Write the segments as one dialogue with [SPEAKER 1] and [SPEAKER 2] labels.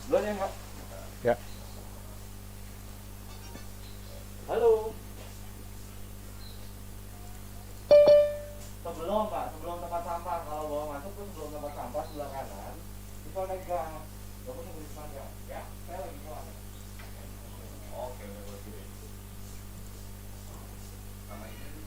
[SPEAKER 1] Duluan ya, Kak.
[SPEAKER 2] Ya.
[SPEAKER 1] Halo. Sebelum Pak, sebelum tempat sampah, kalau bawa masuk tuh sebelum tempat sampah sebelah kanan, itu ada gang. Bapak tunggu di sana gang, ya? Saya lagi keluar. Oke, udah buat gini. Sama ini.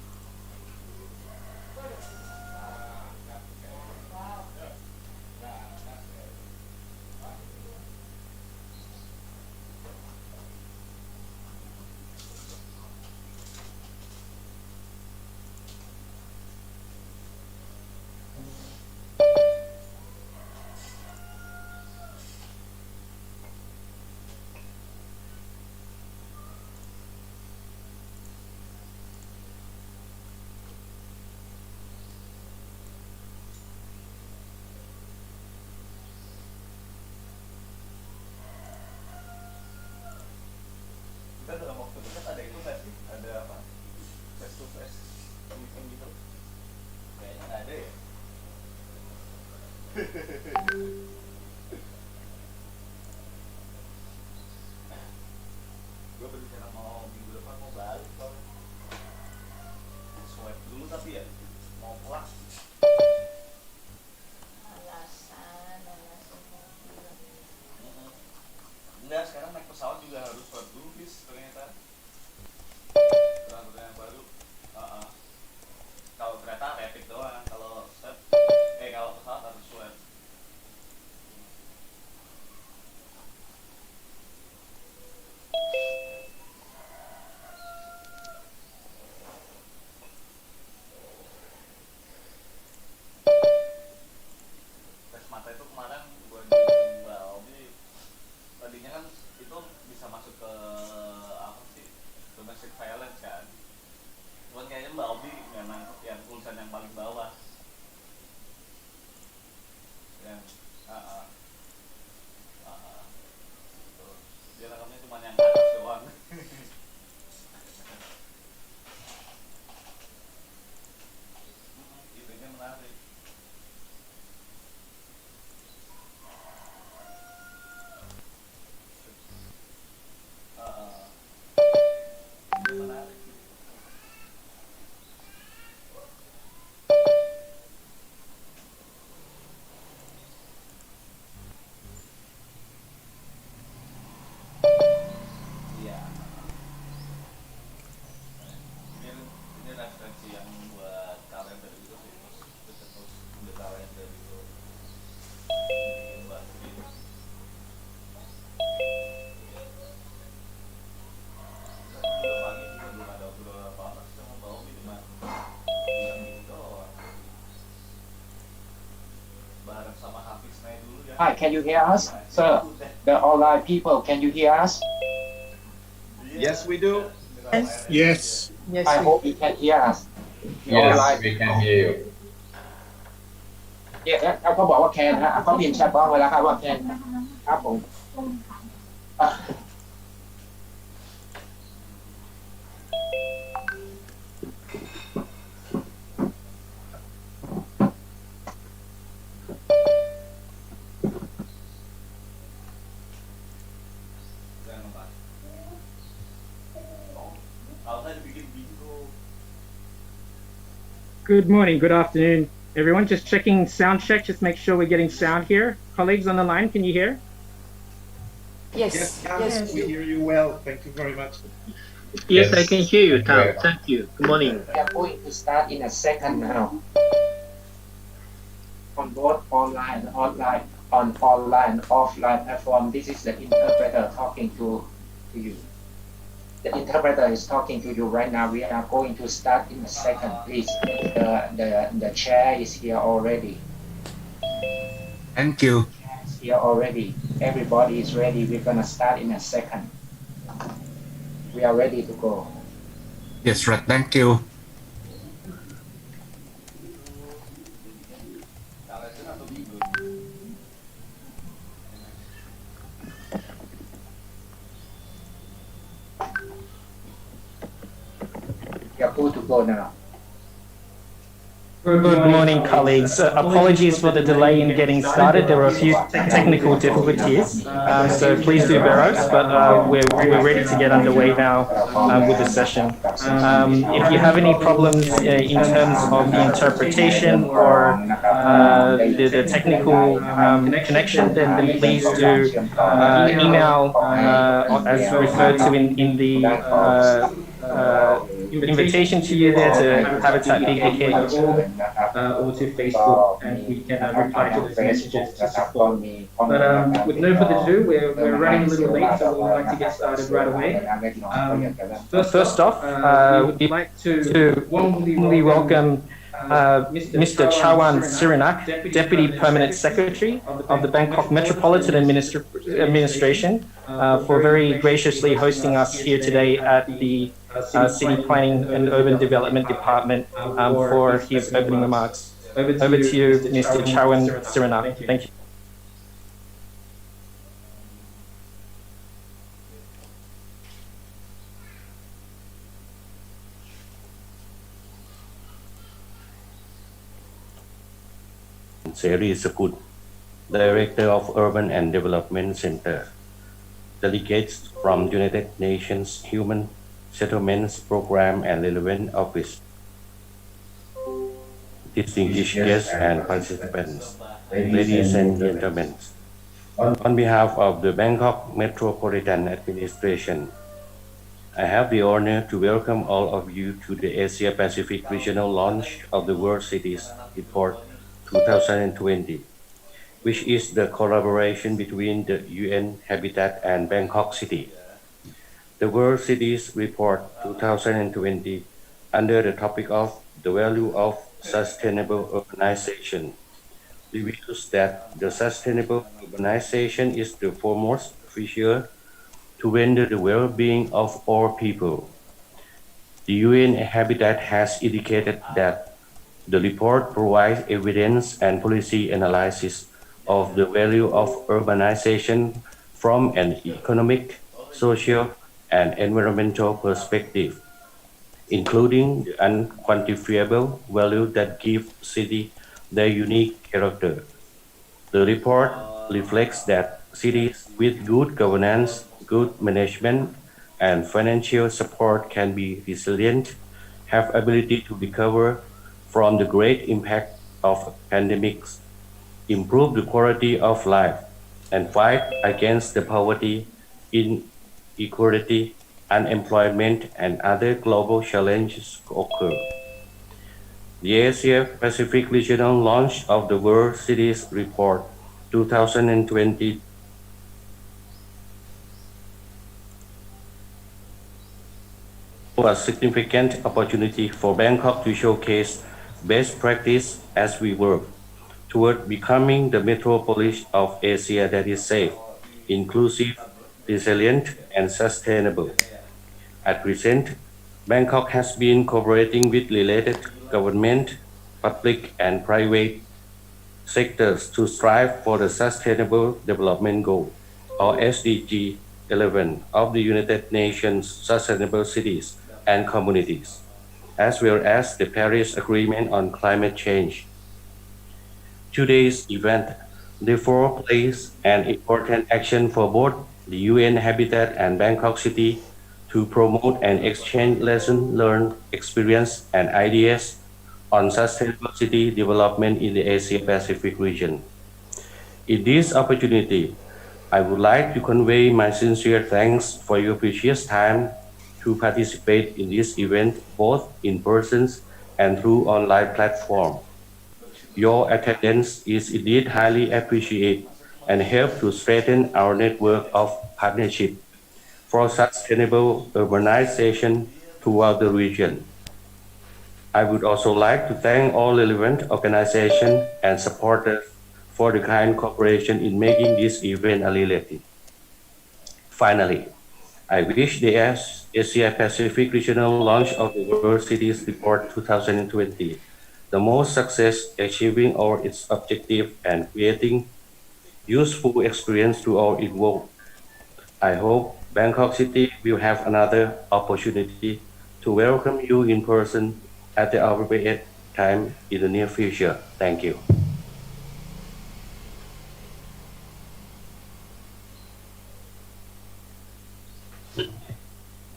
[SPEAKER 1] Kita dalam waktu dekat ada itu nggak sih? Ada apa? Face to face meeting gitu? Kayaknya nggak ada ya. Gue berencana mau minggu depan mau balik soalnya. Swipe dulu tapi ya mau pulang.
[SPEAKER 3] Alasan mobil.
[SPEAKER 1] Enggak, sekarang naik pesawat juga harus swipe dulu bis ternyata. Peraturan yang baru. Kalau kereta rapid doang, kalau swipe, kalau pesawat harus swipe. Tes mata itu kemarin gua jual di tadinya kan itu bisa masuk ke apa sih, domestic violence kan, cuman kayaknya Mbak Obi nggak nangkep yang tulisan yang paling bawah yang gitu. Dia nangkepnya cuma yang atas doang. Itunya menarik. Itu menarik. Iya. Ini referensi yang buat kalender itu sih, terus udah kalender itu buat gitu. Udah pagi juga belum ada obrolan apa-apa sih sama Mbak Obi, cuma bilang gitu doang. Bareng sama Hafiz naik dulu ya.
[SPEAKER 4] Hi, can you hear us? Sir, the online people, can you hear us?
[SPEAKER 5] Yes, we do.
[SPEAKER 6] Yes.
[SPEAKER 3] Yes,
[SPEAKER 4] I hope you can hear us. The
[SPEAKER 7] Yes,
[SPEAKER 4] online
[SPEAKER 7] we can hear you.
[SPEAKER 4] เขาก็บอกว่าแคนฮะเขาพิมพ์แชทบอกไว้แล้วครับว่าแคนครับผมอ่ะ
[SPEAKER 1] Jangan lupa. Kalau saya dibikin bingung.
[SPEAKER 6] Good morning, good afternoon, everyone. Just checking sound check, just make sure we're getting sound here. Colleagues on the line, can you hear?
[SPEAKER 5] Yes, we hear you well. Thank you very much.
[SPEAKER 7] Yes,
[SPEAKER 8] I can hear you, Tom.
[SPEAKER 7] Yeah.
[SPEAKER 8] Thank you. Good morning.
[SPEAKER 4] We are going to start in a second now. On both online, offline platform, this is the interpreter talking to you. The interpreter is talking to you right now. We are going to start in a second, please. The chair is here already.
[SPEAKER 2] Thank you.
[SPEAKER 4] It's here already. Everybody is ready. We're gonna start in a second. We are ready to go.
[SPEAKER 2] Yes, right. Thank you.
[SPEAKER 4] We are good to go now.
[SPEAKER 6] Good morning, colleagues. Apologies for the delay in getting started. There were a few technical difficulties, so please do bear us, but we're ready to get underway now with the session. If you have any problems in terms of the interpretation or the technical connection, then please do email as referred to in the invitation to you there to Habitat BKK or to Facebook, and we can reply to those messages to support. But with no further ado, we're running a little late, so we'd like to get started right away. First off, we'd like to warmly welcome Mr. Chawan Sirinak, Deputy Permanent Secretary of the Bangkok Metropolitan Administration, for very graciously hosting us here today at the City Planning and Urban Development Department for his opening remarks. Over to you, Mr. Chawan Sirinak. Thank you.
[SPEAKER 7] Seri Sakut, Director of Urban and Development Center, delegates from United Nations Human Settlements Program and relevant office, distinguished guests and participants, ladies and gentlemen. On behalf of the Bangkok Metropolitan Administration, I have the honor to welcome all of you to the Asia Pacific Regional launch of the World Cities Report 2020, which is the collaboration between the UN Habitat and Bangkok City. The World Cities Report 2020, under the topic of the value of sustainable urbanization, reveals that the sustainable urbanization is the foremost feature to render the well-being of all people. The UN Habitat has indicated that the report provides evidence and policy analysis of the value of urbanization from an economic, social, and environmental perspective, including the unquantifiable value that give cities their unique character. The report reflects that cities with good governance, good management, and financial support can be resilient, have ability to recover from the great impact of pandemics, improve the quality of life, and fight against the poverty, inequality, unemployment, and other global challenges occur. The Asia Pacific Regional launch of the World Cities Report 2020 a significant opportunity for Bangkok to showcase best practice as we work toward becoming the metropolis of Asia that is safe, inclusive, resilient, and sustainable. At present, Bangkok has been cooperating with related government, public, and private sectors to strive for the Sustainable Development Goal, or SDG 11 of the United Nations Sustainable Cities and Communities, as well as the Paris Agreement on Climate Change. Today's event therefore plays an important action for both the UN Habitat and Bangkok City to promote and exchange lessons learned, experience, and ideas on sustainable city development in the Asia Pacific region. In this opportunity, I would like to convey my sincere thanks for your precious time to participate in this event both in person and through online platform. Your attendance is indeed highly appreciated and help to strengthen our network of partnership for sustainable urbanization throughout the region. I would also like to thank all relevant organizations and supporters for the kind cooperation in making this event a reality. Finally, I wish the Asia Pacific Regional launch of the World Cities Report 2020 the most success achieving all its objective and creating useful experience to all involved. I hope Bangkok City will have another opportunity to welcome you in person at the appropriate time in the near future. Thank you.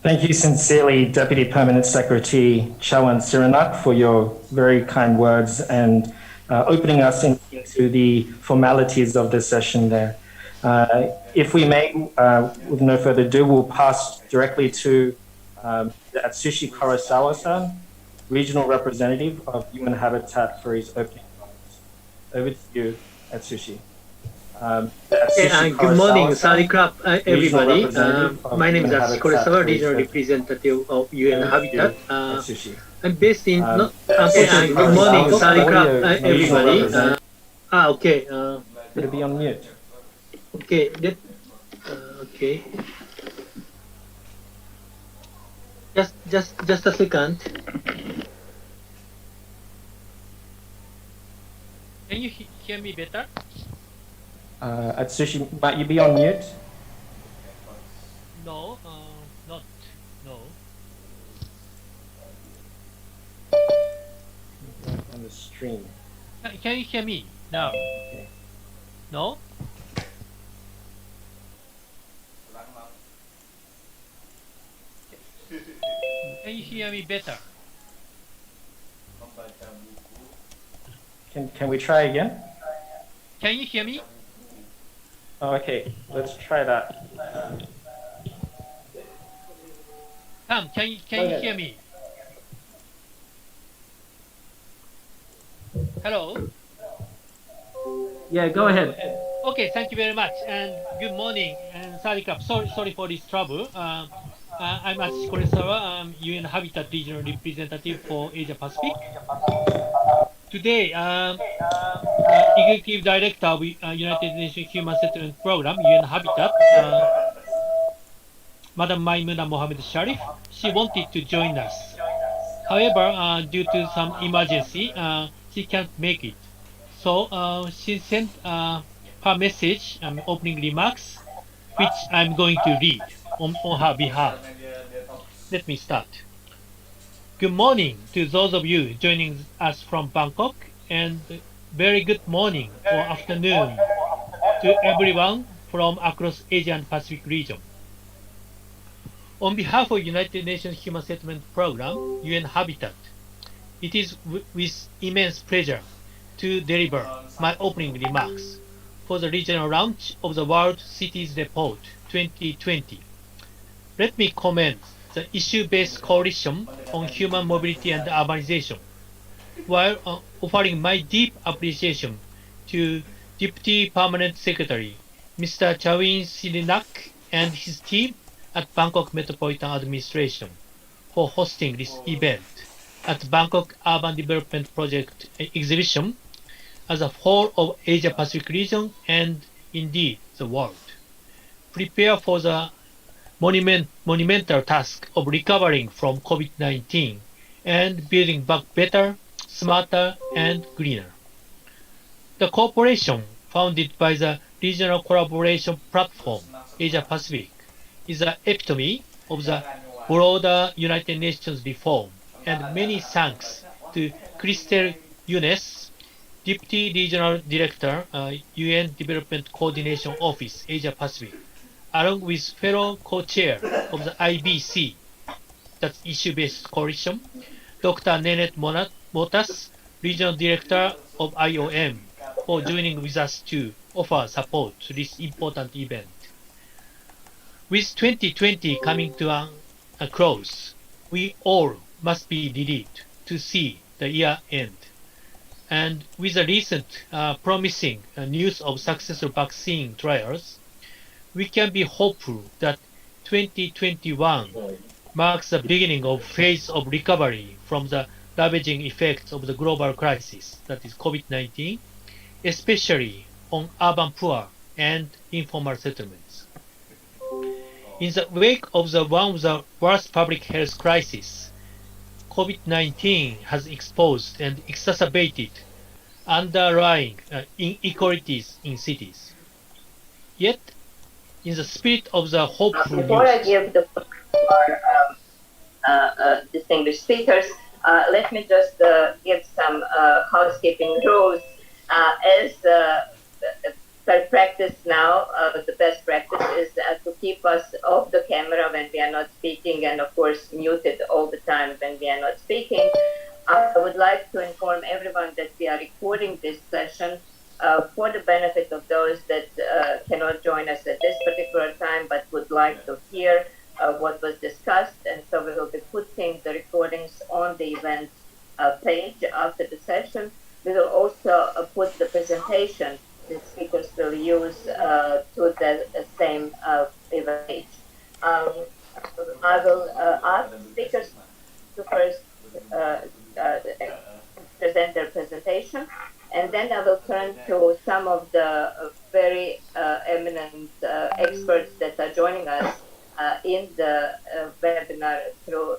[SPEAKER 6] Thank you sincerely, Deputy Permanent Secretary Chawan Siranak, for your very kind words and opening us into the formalities of this session there. If we may, with no further ado, we'll pass directly to Atsushi Kurosawa-san, Regional Representative of UN Habitat, for his opening comments. Over to you, Atsushi.
[SPEAKER 8] Good morning, Sally Club, everybody. My name is Atsushi Kurosawa, Regional Representative of UN Habitat. I'm based in. Good morning, Sally Club, everybody. Okay.
[SPEAKER 6] It'll be on mute.
[SPEAKER 8] Okay. Okay. Just a second.
[SPEAKER 9] Can you hear me better?
[SPEAKER 6] Atsushi, might you be on mute?
[SPEAKER 9] No, not. No.
[SPEAKER 6] On the stream.
[SPEAKER 9] Can you hear me now?
[SPEAKER 6] Okay.
[SPEAKER 9] No? Can you hear me better?
[SPEAKER 6] Can we try again?
[SPEAKER 9] Can you hear me?
[SPEAKER 6] Oh, okay, let's try that.
[SPEAKER 9] Sam, can you hear me? Hello?
[SPEAKER 6] Yeah, go ahead.
[SPEAKER 9] Okay, thank you very much, and good morning, and sorry for this trouble. I'm Atsushi Kurosawa, I'm UN Habitat Regional Representative for Asia Pacific. Today, Executive Director of United Nations Human Settlement Program, UN Habitat, Madam Maimuna Mohammed Sharif, she wanted to join us. However, due to some emergency, she can't make it. So she sent her message, opening remarks, which I'm going to read on her behalf. Let me start. Good morning to those of you joining us from Bangkok, and very good morning or afternoon to everyone from across Asia and Pacific region. On behalf of United Nations Human Settlement Program, UN Habitat, it is with immense pleasure to deliver my opening remarks for the regional launch of the World Cities Report 2020. Let me commend the issue-based coalition on human mobility and urbanization, while offering my deep appreciation to Deputy Permanent Secretary Mr. Chawin Sirinak and his team at Bangkok Metropolitan Administration for hosting this event at Bangkok Urban Development Project exhibition as a whole of Asia Pacific region and indeed the world. Prepare for the monumental task of recovering from COVID-19 and building back better, smarter, and greener. The cooperation founded by the Regional Collaboration Platform Asia Pacific is the epitome of the broader United Nations reform, and many thanks to Christelle Younes, Deputy Regional Director, UN Development Coordination Office Asia Pacific, along with fellow co-chair of the IBC, that's Issue-Based Coalition, Dr. Nenet Motas, Regional Director of IOM, for joining with us to offer support to this important event. With 2020 coming to a close, we all must be relieved to see the year end. And with the recent promising news of successful vaccine trials, we can be hopeful that 2021 marks the beginning of phase of recovery from the ravaging effects of the global crisis, that is COVID-19, especially on urban poor and informal settlements. In the wake of one of the worst public health crises, COVID-19 has exposed and exacerbated underlying inequalities in cities. Yet, in the spirit of the hopeful
[SPEAKER 10] before I give the floor to our distinguished speakers,
[SPEAKER 3] Let me just give some housekeeping rules. As per practice now, the best practice is to keep us off the camera when we are not speaking, and of course muted all the time when we are not speaking. I would like to inform everyone that we are recording this session for the benefit of those that cannot join us at this particular time but would like to hear what was discussed. And so we will be putting the recordings on the event page after the session. We will also put the presentation that speakers will use to the same event page. I will ask speakers to first present their presentation, and then I will turn to some of the very eminent experts that are joining us in the webinar through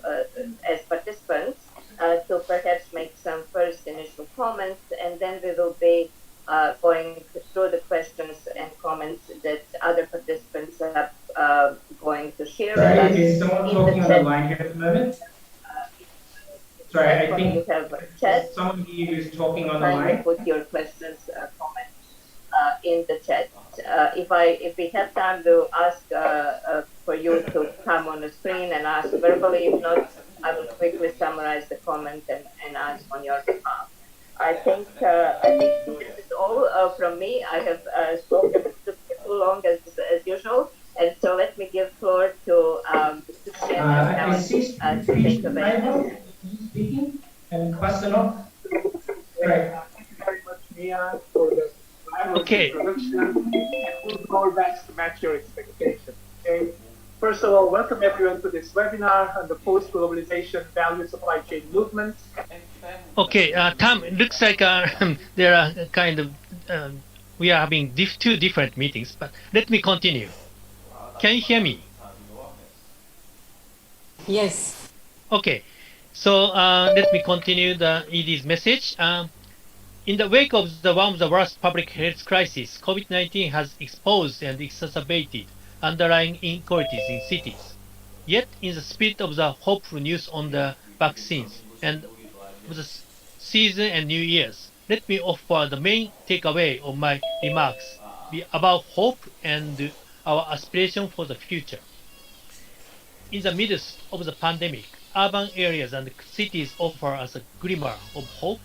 [SPEAKER 3] as participants to perhaps make some first initial comments, and then we will be going through the questions and comments that other participants are going to share with us.
[SPEAKER 6] Is someone talking on the line here at the moment? Sorry, I think
[SPEAKER 3] you have a chat.
[SPEAKER 6] someone here is talking on the
[SPEAKER 3] Kindly
[SPEAKER 6] line.
[SPEAKER 3] put your questions, comments in the chat. If we have time, we'll ask for you to come on the screen and ask verbally. If not, I will quickly summarize the comment and ask on your behalf. I think this is all from me. I have spoken too long as usual, and so let me give floor to Christian
[SPEAKER 6] I see
[SPEAKER 3] to take away.
[SPEAKER 6] speaking and Kwasanov. Right.
[SPEAKER 10] Thank you very much, Mia, for the introduction. We'll do our best to match your expectations. Okay. First of all, welcome everyone to this webinar on the post-globalization value supply chain movements.
[SPEAKER 9] Okay, Tom, it looks like there are kind of we are having two different meetings, but let me continue. Can you hear me?
[SPEAKER 11] Yes.
[SPEAKER 9] Okay, so let me continue the ED's message. In the wake of one of the worst public health crises, COVID-19 has exposed and exacerbated underlying inequalities in cities. Yet, in the spirit of the hopeful news on the vaccines and the season and New Year's, let me offer the main takeaway of my remarks be about hope and our aspiration for the future. In the midst of the pandemic, urban areas and cities offer us a glimmer of hope,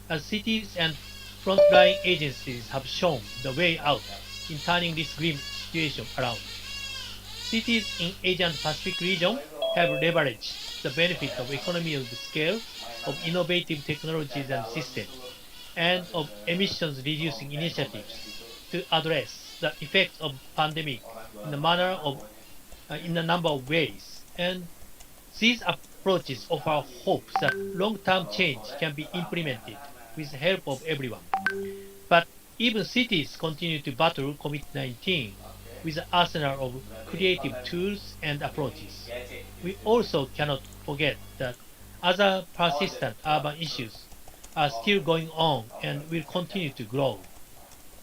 [SPEAKER 9] as cities and frontline agencies have shown the way out in turning this grim situation around. Cities in Asia and Pacific region have leveraged the benefit of economy of scale, of innovative technologies and systems, and of emissions-reducing initiatives to address the effects of pandemic in a number of ways. And these approaches offer hope that long-term change can be implemented with the help of everyone. But even cities continue to battle COVID-19 with an arsenal of creative tools and approaches. We also cannot forget that other persistent urban issues are still going on and will continue to grow.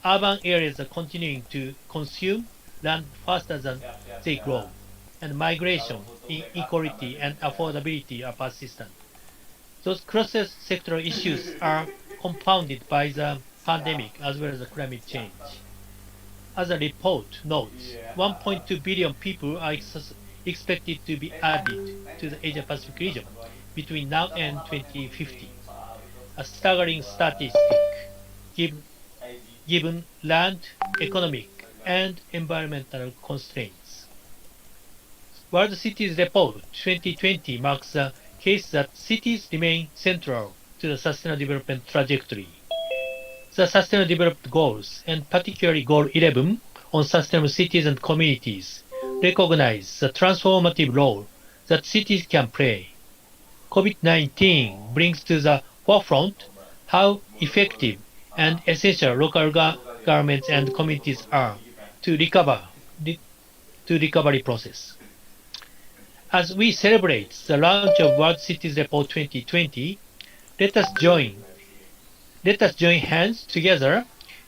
[SPEAKER 9] Urban areas are continuing to consume land faster than they grow, and migration, inequality, and affordability are persistent. Those cross-sectoral issues are compounded by the pandemic as well as the climate change. As a report notes, 1.2 billion people are expected to be added to the Asia-Pacific region between now and 2050, a staggering statistic given land, economic, and environmental constraints. World Cities Report 2020 marks the case that cities remain central to the Sustainable Development trajectory. The Sustainable Development Goals, and particularly Goal 11 on sustainable cities and communities, recognize the transformative role that cities can play. COVID-19 brings to the forefront how effective and essential local governments and communities are to recovery process. As we celebrate the launch of World Cities Report 2020, let us join hands together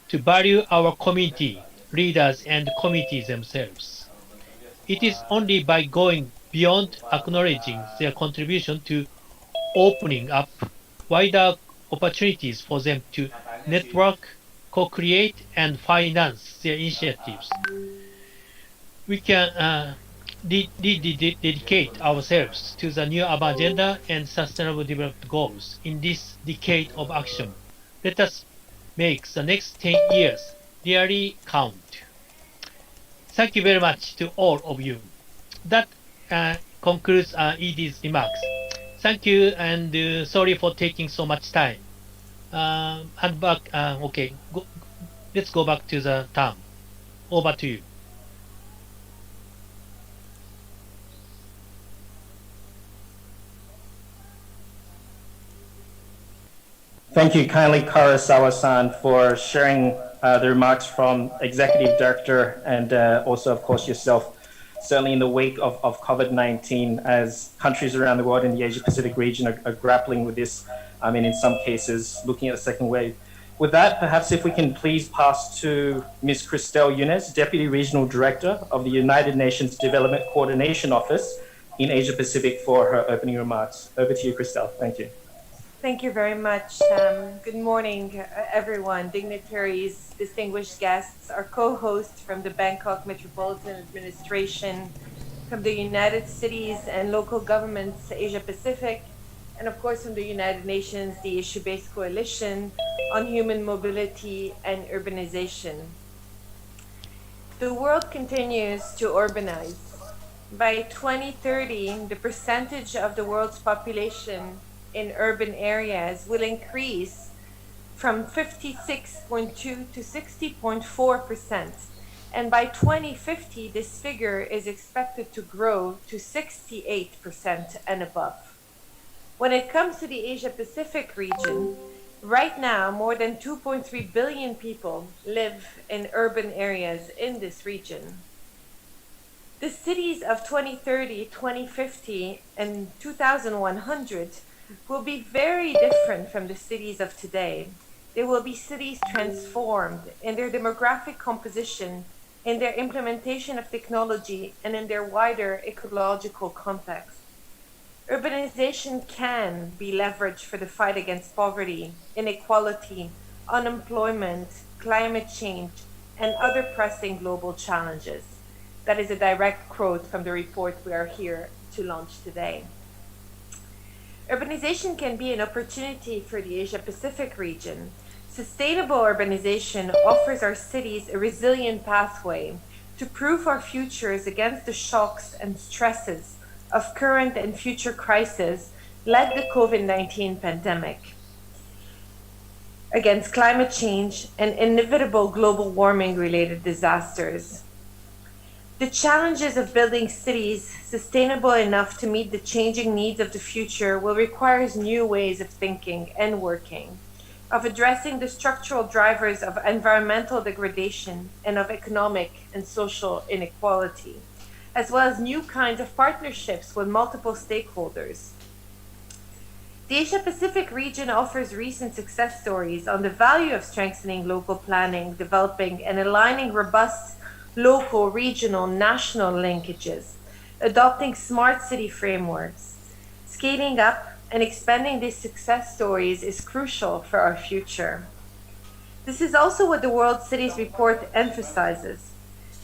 [SPEAKER 9] to value our community, leaders, and communities themselves. It is only by going beyond acknowledging their contribution to opening up wider opportunities for them to network, co-create, and finance their initiatives. We can dedicate ourselves to the new urban agenda and sustainable development goals in this decade of action. Let us make the next 10 years really count. Thank you very much to all of you. That concludes ED's remarks. Thank you and sorry for taking so much time. And back, okay, let's go back to the term. Over to you.
[SPEAKER 6] Thank you kindly, Karasawa-san, for sharing the remarks from Executive Director and also, of course, yourself. Certainly in the wake of COVID-19, as countries around the world in the Asia-Pacific region are grappling with this, I mean, in some cases, looking at a second wave. With that, perhaps if we can please pass to Ms. Christelle Younes, Deputy Regional Director of the United Nations Development Coordination Office in Asia-Pacific for her opening remarks. Over to you, Christelle. Thank you.
[SPEAKER 11] Thank you very much. Good morning, everyone, dignitaries, distinguished guests, our co-hosts from the Bangkok Metropolitan Administration, from the United Cities and local governments, Asia Pacific, and of course from the United Nations, the Issue-Based Coalition on Human Mobility and Urbanization. The world continues to urbanize. By 2030, the percentage of the world's population in urban areas will increase from 56.2 to 60.4%. And by 2050, this figure is expected to grow to 68% and above. When it comes to the Asia-Pacific region, right now, more than 2.3 billion people live in urban areas in this region. The cities of 2030, 2050, and 2100 will be very different from the cities of today. They will be cities transformed in their demographic composition, in their implementation of technology, and in their wider ecological context. Urbanization can be leveraged for the fight against poverty, inequality, unemployment, climate change, and other pressing global challenges. That is a direct quote from the report we are here to launch today. Urbanization can be an opportunity for the Asia-Pacific region. Sustainable urbanization offers our cities a resilient pathway to proof our futures against the shocks and stresses of current and future crises like the COVID-19 pandemic, against climate change and inevitable global warming related disasters. The challenges of building cities sustainable enough to meet the changing needs of the future will require new ways of thinking and working, of addressing the structural drivers of environmental degradation and of economic and social inequality, as well as new kinds of partnerships with multiple stakeholders. The Asia-Pacific region offers recent success stories on the value of strengthening local planning, developing and aligning robust local, regional, national linkages, adopting smart city frameworks. Scaling up and expanding these success stories is crucial for our future. This is also what the World Cities Report emphasizes,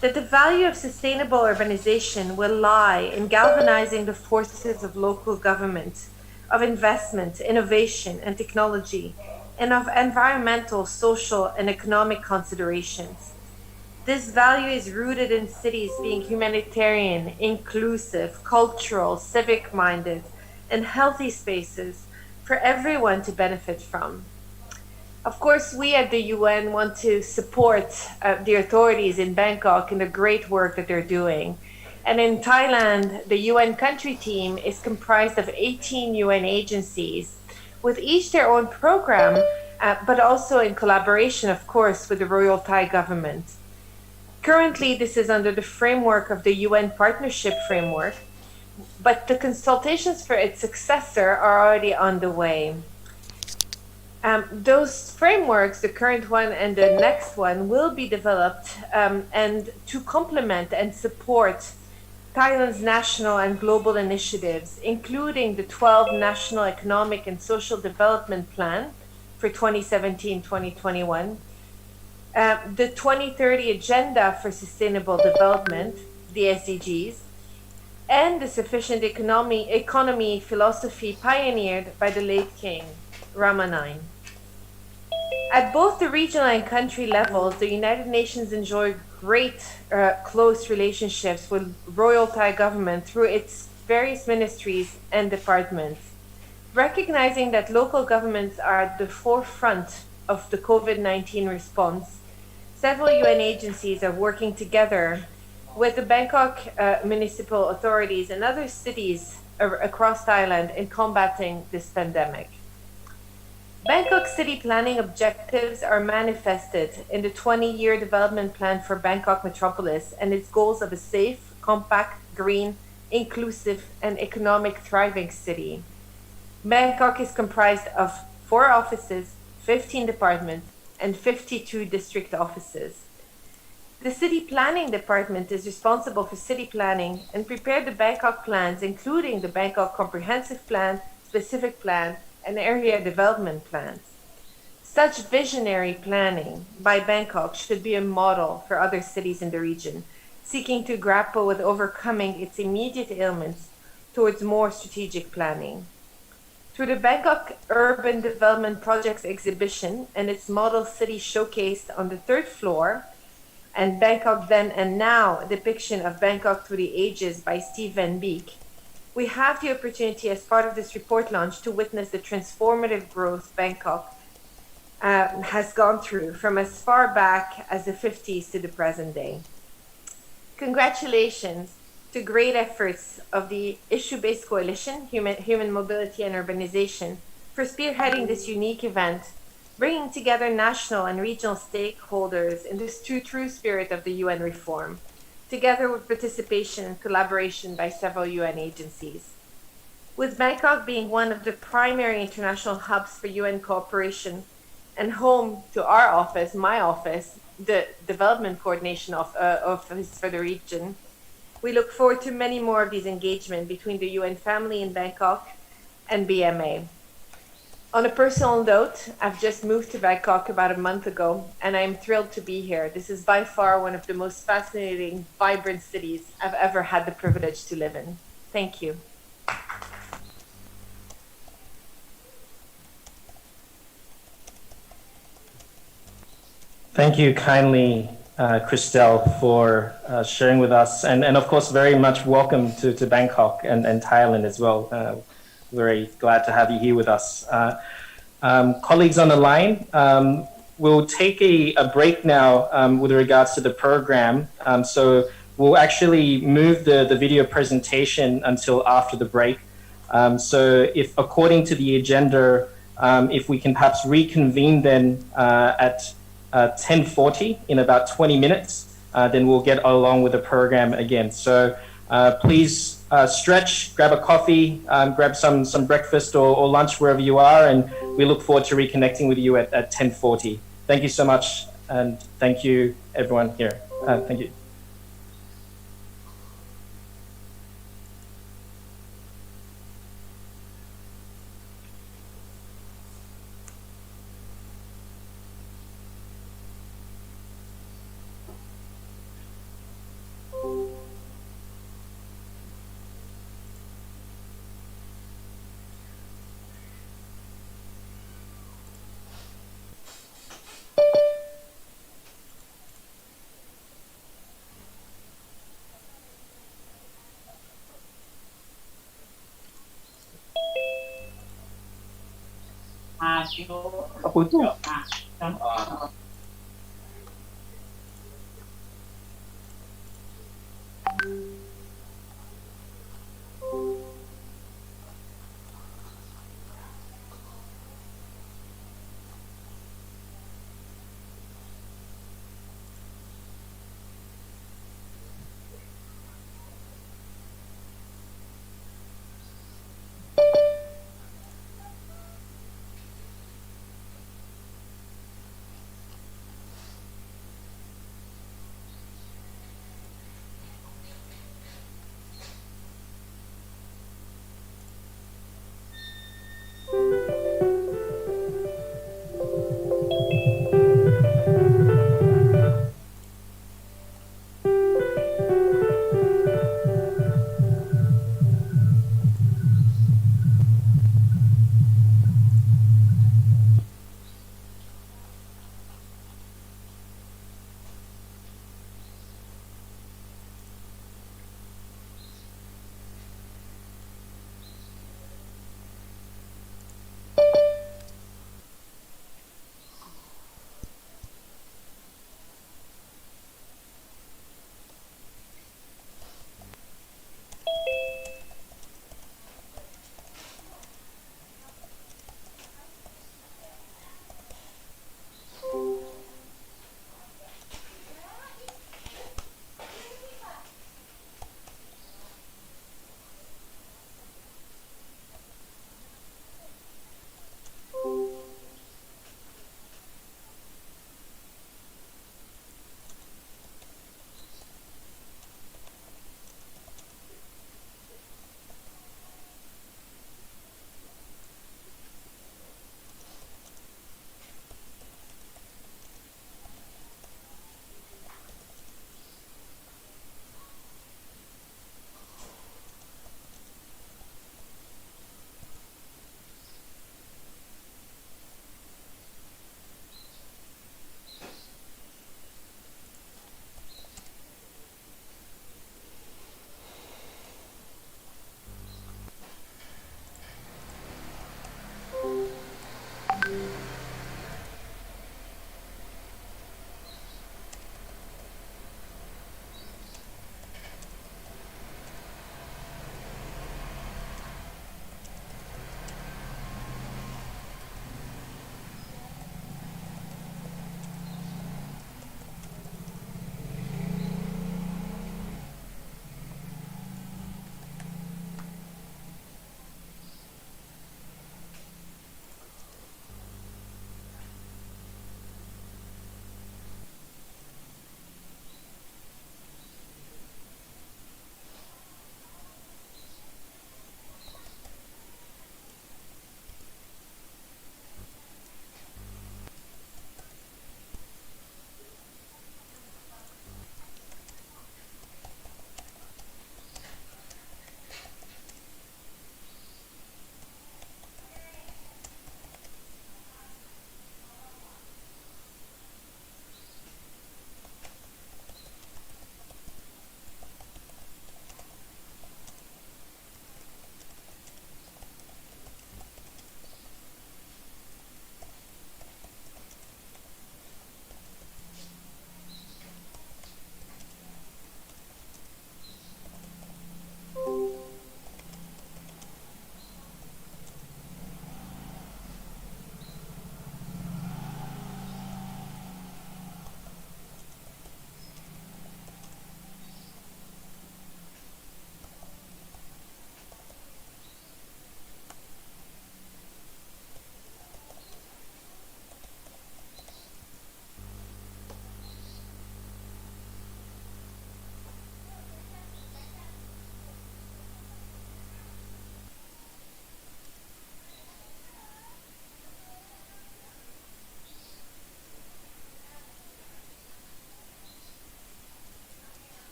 [SPEAKER 11] that the value of sustainable urbanization will lie in galvanizing the forces of local government, of investment, innovation, and technology, and of environmental, social, and economic considerations. This value is rooted in cities being humanitarian, inclusive, cultural, civic-minded, and healthy spaces for everyone to benefit from. Of course, we at the UN want to support the authorities in Bangkok in the great work that they're doing. And in Thailand, the UN country team is comprised of 18 UN agencies, with each their own program, but also in collaboration, of course, with the Royal Thai government. Currently, this is under the framework of the UN Partnership Framework, but the consultations for its successor are already underway. Those frameworks, the current one and the next one, will be developed and to complement and support Thailand's national and global initiatives, including the 12 National Economic and Social Development Plan for 2017-2021, the 2030 Agenda for Sustainable Development, the SDGs, and the sufficient economy philosophy pioneered by the late King, Rama IX. At both the regional and country levels, the United Nations enjoy great close relationships with Royal Thai government through its various ministries and departments. Recognizing that local governments are at the forefront of the COVID-19 response, several UN agencies are working together with the Bangkok municipal authorities and other cities across Thailand in combating this pandemic. Bangkok city planning objectives are manifested in the 20-year development plan for Bangkok metropolis and its goals of a safe, compact, green, inclusive, and economic thriving city. Bangkok is comprised of 4 offices, 15 departments, and 52 district offices. The City Planning Department is responsible for city planning and prepared the Bangkok plans, including the Bangkok Comprehensive Plan, Specific Plan, and Area Development Plans. Such visionary planning by Bangkok should be a model for other cities in the region, seeking to grapple with overcoming its immediate ailments towards more strategic planning. Through the Bangkok Urban Development Projects exhibition and its model city showcased on the 3rd floor, and Bangkok Then and Now, a depiction of Bangkok through the ages by Steve Van Beek, we have the opportunity as part of this report launch to witness the transformative growth Bangkok has gone through from as far back as the 50s to the present day. Congratulations to great efforts of the Issue-Based Coalition, Human Mobility and Urbanization, for spearheading this unique event, bringing together national and regional stakeholders in this true spirit of the UN reform, together with participation and collaboration by several UN agencies. With Bangkok being one of the primary international hubs for UN cooperation and home to our office, my office, the Development Coordination Office for the region, we look forward to many more of these engagements between the UN family in Bangkok and BMA. On a personal note, I've just moved to Bangkok about a month ago, and I'm thrilled to be here. This is by far one of the most fascinating, vibrant cities I've ever had the privilege to live in. Thank you.
[SPEAKER 6] Thank you kindly, Christelle, for sharing with us, and of course, very much welcome to Bangkok and Thailand as well. Very glad to have you here with us. Colleagues on the line, we'll take a break now with regards to the program. So we'll actually move the video presentation until after the break. So if according to the agenda, if we can perhaps reconvene then at 10:40 in about 20 minutes, then we'll get along with the program again. So please stretch, grab a coffee, grab some breakfast or lunch wherever you are, and we look forward to reconnecting with you at 10:40. Thank you so much, and thank you everyone here. Thank you.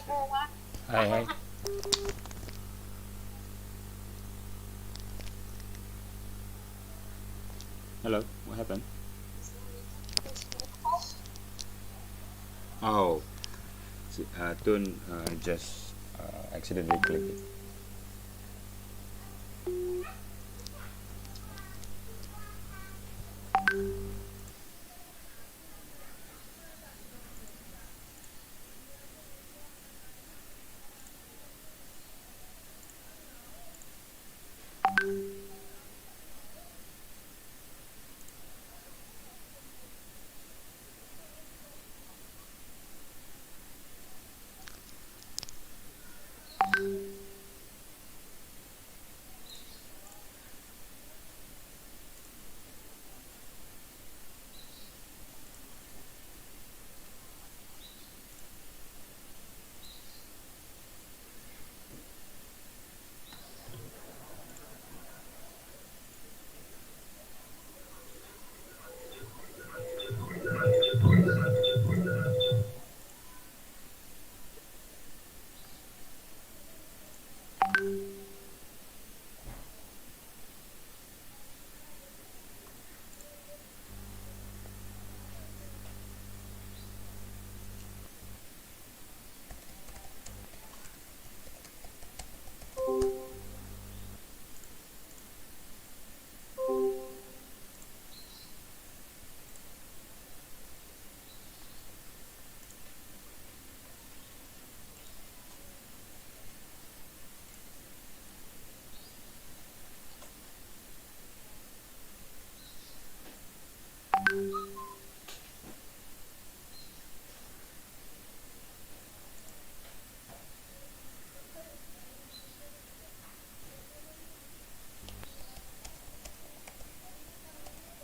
[SPEAKER 12] Hi, hi. Hello, what happened? Oh, Tun just accidentally clicked it.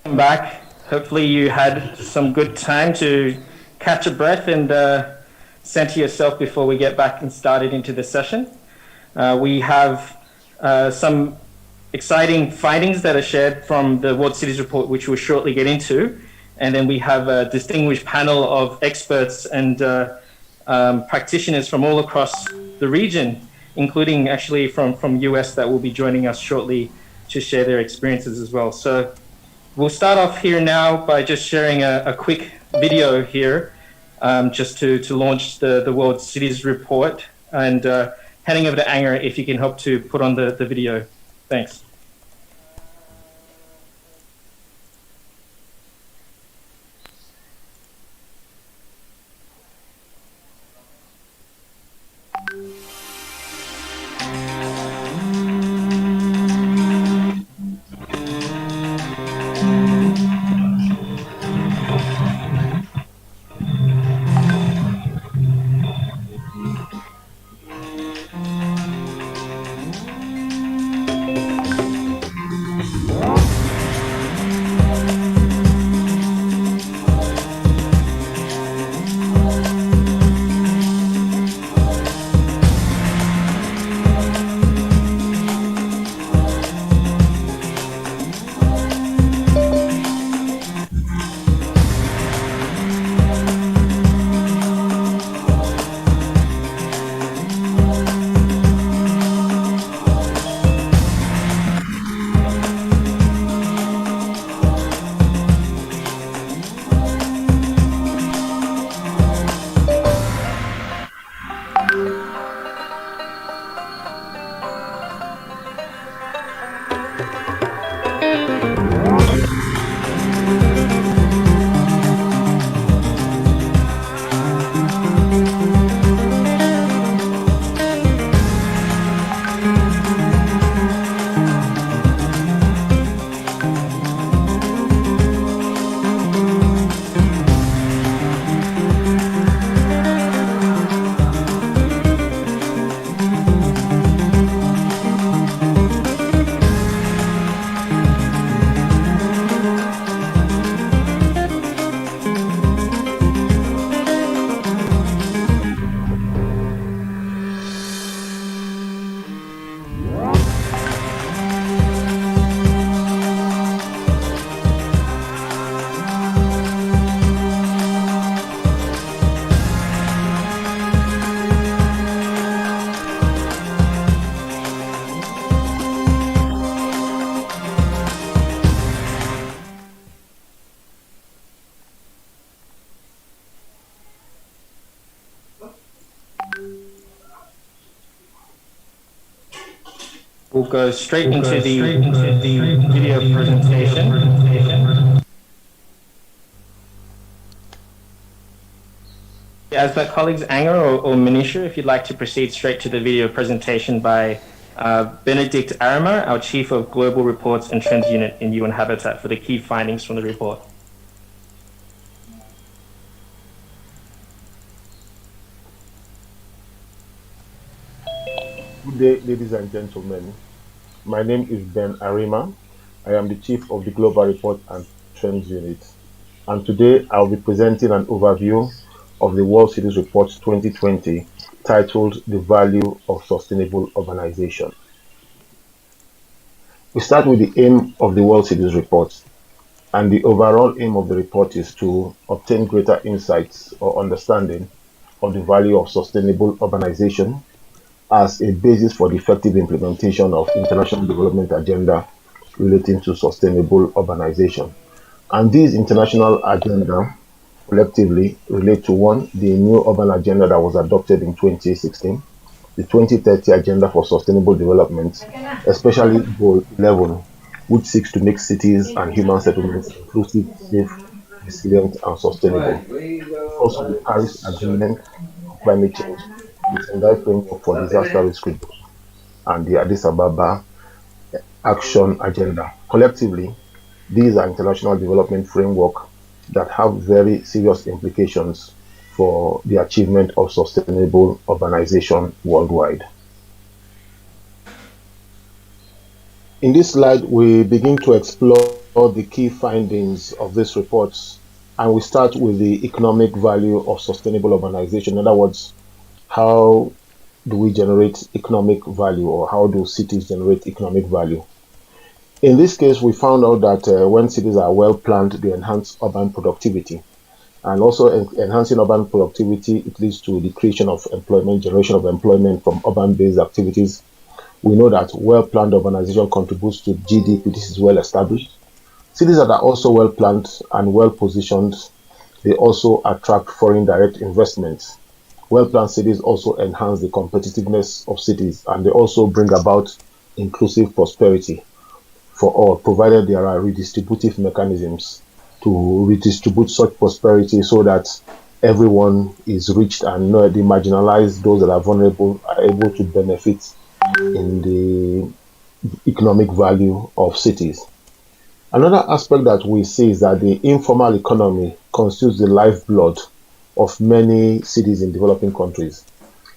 [SPEAKER 6] Back. Hopefully you had some good time to catch a breath and center yourself before we get back and started into the session. We have some exciting findings that are shared from the World Cities Report, which we'll shortly get into. And then we have a distinguished panel of experts and practitioners from all across the region, including actually from US that will be joining us shortly to share their experiences as well. So we'll start off here now by just sharing a quick video here, just to launch the World Cities Report, and handing over to Anger if you can help to put on the video. Thanks. We'll go straight into the video presentation. As my colleagues Anger or Manisha, if you'd like to proceed straight to the video presentation by Benedict Arima, our Chief of Global Reports and Trends Unit in UN Habitat, for the key findings from the report.
[SPEAKER 13] Good day, ladies and gentlemen. My name is Ben Arima. I am the Chief of the Global Report and Trends Unit. And today I'll be presenting an overview of the World Cities Report 2020 titled The Value of Sustainable Urbanization. We start with the aim of the World Cities Report. And the overall aim of the report is to obtain greater insights or understanding of the value of sustainable urbanization as a basis for the effective implementation of international development agenda relating to sustainable urbanization. And these international agenda collectively relate to one, the new urban agenda that was adopted in 2016, the 2030 agenda for sustainable development, especially goal 11, which seeks to make cities and human settlements inclusive, safe, resilient, and sustainable. Also, the Paris Agreement on climate change, the Sendai Framework for Disaster Risk Reduction, and the Addis Ababa Action Agenda. Collectively, these are international development framework that have very serious implications for the achievement of sustainable urbanization worldwide. In this slide, we begin to explore the key findings of this report, and we start with the economic value of sustainable urbanization. In other words, how do we generate economic value, or how do cities generate economic value? In this case, we found out that when cities are well planned, they enhance urban productivity. And also enhancing urban productivity, it leads to the creation of employment, generation of employment from urban-based activities. We know that well-planned urbanization contributes to GDP. This is well established. Cities that are also well-planned and well-positioned, they also attract foreign direct investments. Well-planned cities also enhance the competitiveness of cities, and they also bring about inclusive prosperity for all, provided there are redistributive mechanisms to redistribute such prosperity so that everyone is reached and the marginalized, those that are vulnerable, are able to benefit in the economic value of cities. Another aspect that we see is that the informal economy constitutes the lifeblood of many cities in developing countries.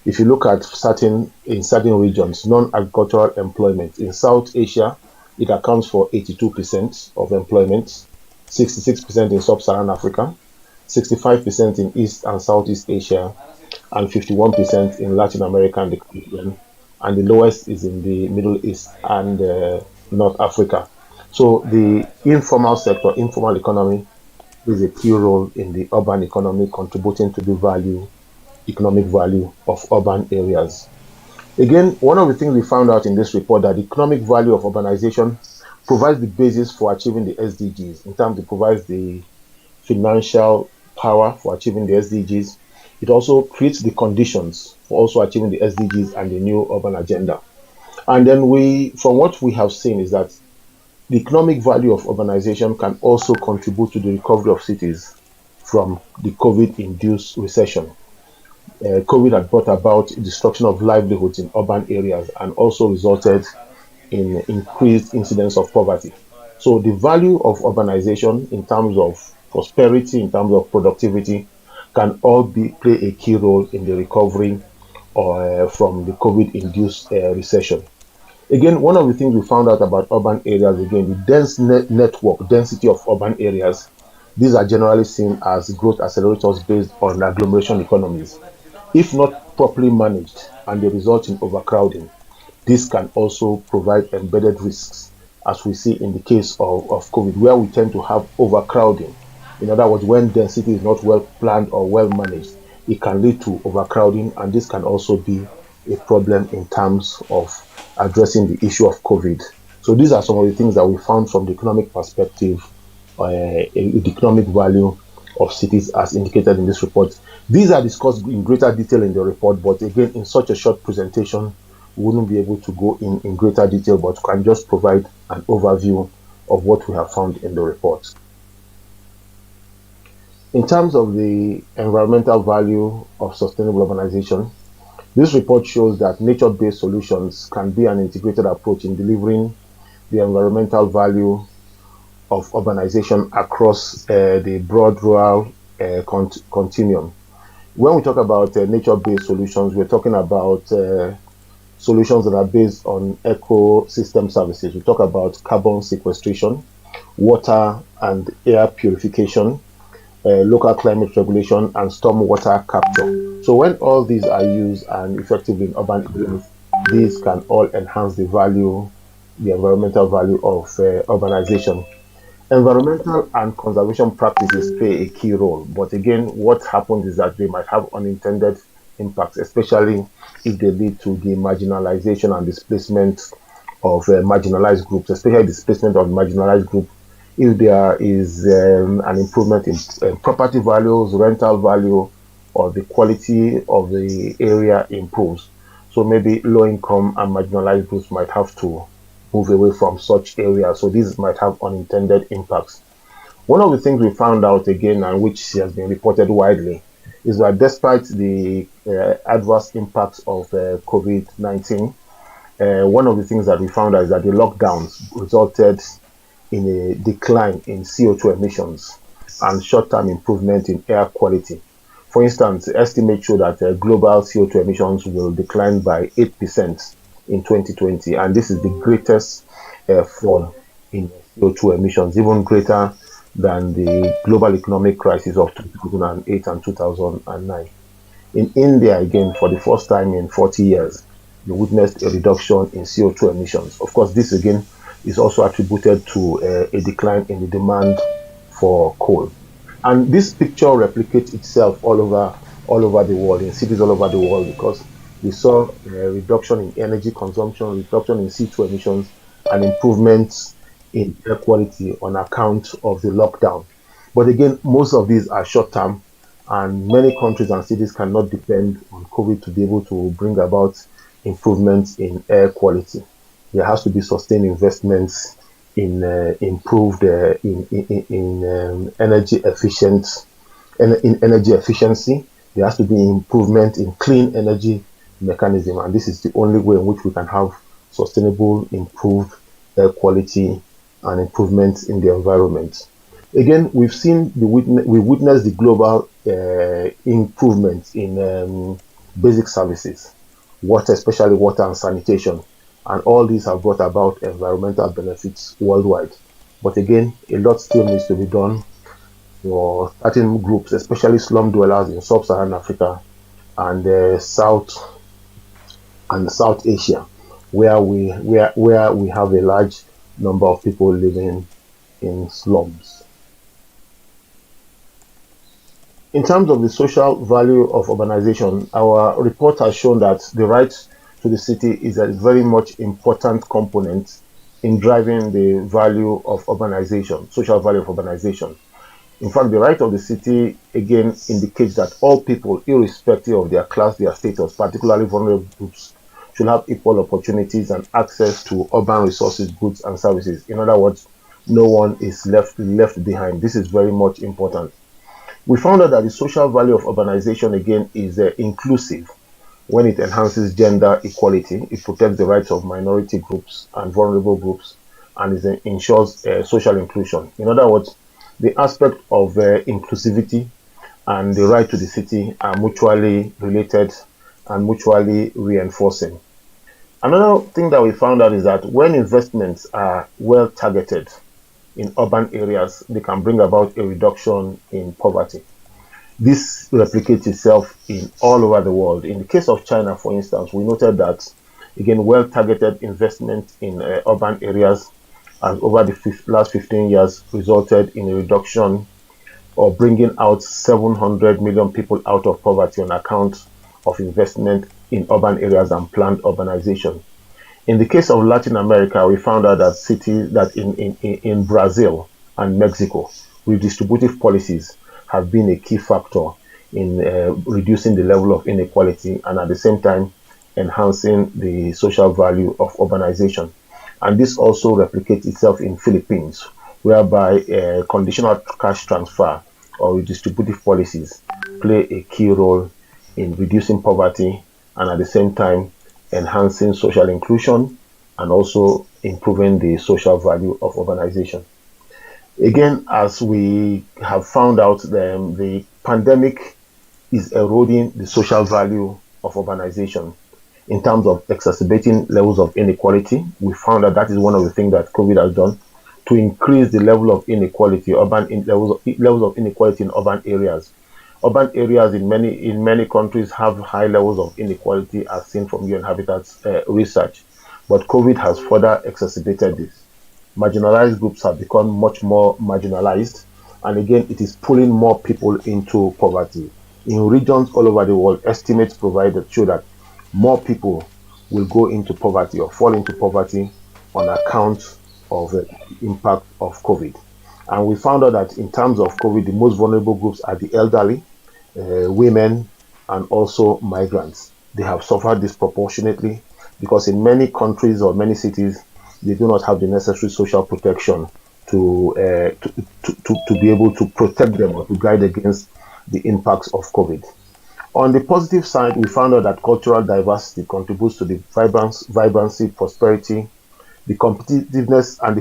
[SPEAKER 13] If you look at certain regions, non-agricultural employment in South Asia, it accounts for 82% of employment, 66% in Sub-Saharan Africa, 65% in East and Southeast Asia, and 51% in Latin America and the Caribbean, and the lowest is in the Middle East and North Africa. So the informal sector, informal economy, plays a key role in the urban economy, contributing to the economic value of urban areas. Again, one of the things we found out in this report that the economic value of urbanization provides the basis for achieving the SDGs. In terms, it provides the financial power for achieving the SDGs. It also creates the conditions for also achieving the SDGs and the new urban agenda. And then from what we have seen is that the economic value of urbanization can also contribute to the recovery of cities from the COVID-induced recession. COVID had brought about destruction of livelihoods in urban areas and also resulted in increased incidence of poverty. So the value of urbanization in terms of prosperity, in terms of productivity, can all play a key role in the recovery from the COVID-induced recession. Again, one of the things we found out about urban areas, again, the dense network density of urban areas, these are generally seen as growth accelerators based on agglomeration economies. If not properly managed and they result in overcrowding, this can also provide embedded risks, as we see in the case of COVID, where we tend to have overcrowding. In other words, when density is not well planned or well managed, it can lead to overcrowding, and this can also be a problem in terms of addressing the issue of COVID. So these are some of the things that we found from the economic perspective, the economic value of cities as indicated in this report. These are discussed in greater detail in the report, but again, in such a short presentation, we wouldn't be able to go in greater detail, but can just provide an overview of what we have found in the report. In terms of the environmental value of sustainable urbanization, this report shows that nature-based solutions can be an integrated approach in delivering the environmental value of urbanization across the broad rural continuum. When we talk about nature-based solutions, we're talking about solutions that are based on ecosystem services. We talk about carbon sequestration, water and air purification, local climate regulation, and stormwater capture. So when all these are used and effectively in urban areas, these can all enhance the value, the environmental value of urbanization. Environmental and conservation practices play a key role, but again, what happens is that they might have unintended impacts, especially if they lead to the marginalization and displacement of marginalized groups, especially displacement of marginalized group. If there is an improvement in property values, rental value, or the quality of the area improves. So maybe low income and marginalized groups might have to move away from such areas. So these might have unintended impacts. One of the things we found out again, and which has been reported widely, is that despite the adverse impacts of COVID-19, one of the things that we found out is that the lockdowns resulted in a decline in CO2 emissions and short-term improvement in air quality. For instance, estimates show that global CO2 emissions will decline by 8% in 2020, and this is the greatest fall in CO2 emissions, even greater than the global economic crisis of 2008 and 2009. In India, again, for the first time in 40 years, we witnessed a reduction in CO2 emissions. Of course, this again is also attributed to a decline in the demand for coal. And this picture replicates itself all over the world, in cities all over the world, because we saw a reduction in energy consumption, reduction in CO2 emissions, and improvements in air quality on account of the lockdown. But again, most of these are short-term, and many countries and cities cannot depend on COVID to be able to bring about improvements in air quality. There has to be sustained investments in improved energy efficiency. There has to be improvement in clean energy mechanism, and this is the only way in which we can have sustainable, improved air quality and improvements in the environment. Again, we witnessed the global improvements in basic services, water, especially water and sanitation, and all these have brought about environmental benefits worldwide. But again, a lot still needs to be done for certain groups, especially slum dwellers in sub-Saharan Africa and South Asia, where we have a large number of people living in slums. In terms of the social value of urbanization, our report has shown that the right to the city is a very much important component in driving the value of urbanization, social value of urbanization. In fact, the right of the city again indicates that all people, irrespective of their class, their status, particularly vulnerable groups, should have equal opportunities and access to urban resources, goods, and services. In other words, no one is left behind. This is very much important. We found out that the social value of urbanization again is inclusive. When it enhances gender equality, it protects the rights of minority groups and vulnerable groups, and it ensures social inclusion. In other words, the aspect of inclusivity and the right to the city are mutually related and mutually reinforcing. Another thing that we found out is that when investments are well targeted in urban areas, they can bring about a reduction in poverty. This replicates itself in all over the world. In the case of China, for instance, we noted that, again, well-targeted investment in urban areas and over the last 15 years resulted in a reduction or bringing out 700 million people out of poverty on account of investment in urban areas and planned urbanization. In the case of Latin America, we found out that cities that in Brazil and Mexico, redistributive policies have been a key factor in reducing the level of inequality and at the same time enhancing the social value of urbanization. And this also replicates itself in Philippines, whereby conditional cash transfer or redistributive policies play a key role in reducing poverty and at the same time enhancing social inclusion and also improving the social value of urbanization. Again, as we have found out, the pandemic is eroding the social value of urbanization in terms of exacerbating levels of inequality. We found that that is one of the things that COVID has done to increase the level of inequality, levels of inequality in urban areas. Urban areas in many countries have high levels of inequality, as seen from UN Habitat's research. But COVID has further exacerbated this. Marginalized groups have become much more marginalized, and again, it is pulling more people into poverty. In regions all over the world, estimates provided show that more people will go into poverty or fall into poverty on account of the impact of COVID. And we found out that in terms of COVID, the most vulnerable groups are the elderly, women, and also migrants. They have suffered disproportionately because in many countries or many cities, they do not have the necessary social protection to be able to protect them or to guide against the impacts of COVID. On the positive side, we found out that cultural diversity contributes to the vibrancy, prosperity, the competitiveness, and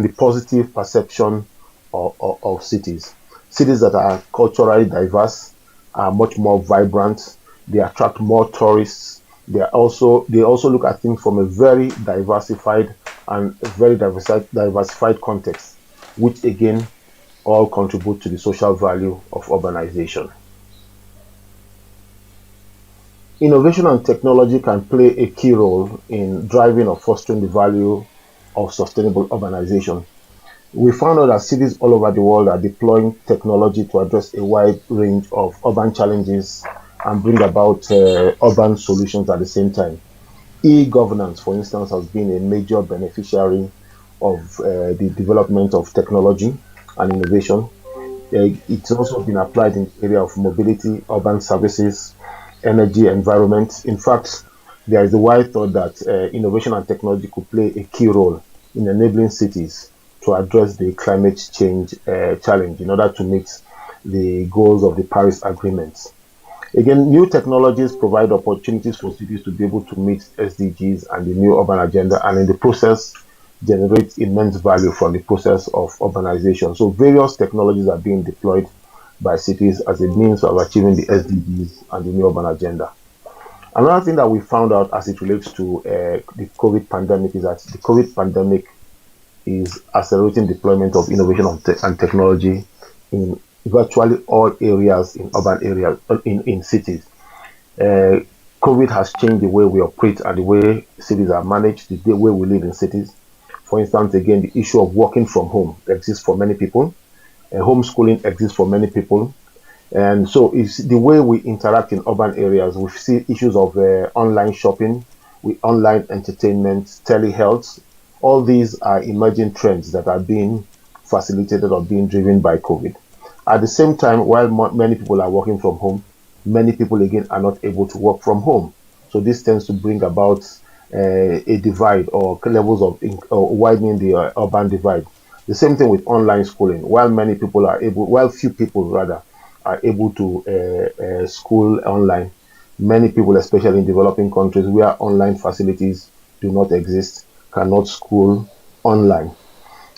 [SPEAKER 13] the positive perception of cities. Cities that are culturally diverse are much more vibrant. They attract more tourists. They also look at things from a very diversified context, which again all contribute to the social value of urbanization. Innovation and technology can play a key role in driving or fostering the value of sustainable urbanization. We found out that cities all over the world are deploying technology to address a wide range of urban challenges and bring about urban solutions at the same time. E-governance, for instance, has been a major beneficiary of the development of technology and innovation. It's also been applied in the area of mobility, urban services, energy, environment. In fact, there is a wide thought that innovation and technology could play a key role in enabling cities to address the climate change challenge in order to meet the goals of the Paris Agreement. Again, new technologies provide opportunities for cities to be able to meet SDGs and the new urban agenda, and in the process, generate immense value from the process of urbanization. So various technologies are being deployed by cities as a means of achieving the SDGs and the new urban agenda. Another thing that we found out as it relates to the COVID pandemic is that the COVID pandemic is accelerating deployment of innovation and technology in virtually all areas in urban areas, in cities. COVID has changed the way we operate and the way cities are managed, the way we live in cities. For instance, again, the issue of working from home exists for many people. Homeschooling exists for many people. And so it's the way we interact in urban areas. We see issues of online shopping, with online entertainment, telehealth. All these are emerging trends that are being facilitated or being driven by COVID. At the same time, while many people are working from home, many people again are not able to work from home. So this tends to bring about a divide or levels of widening the urban divide. The same thing with online schooling. While few people rather are able to school online, many people, especially in developing countries where online facilities do not exist, cannot school online.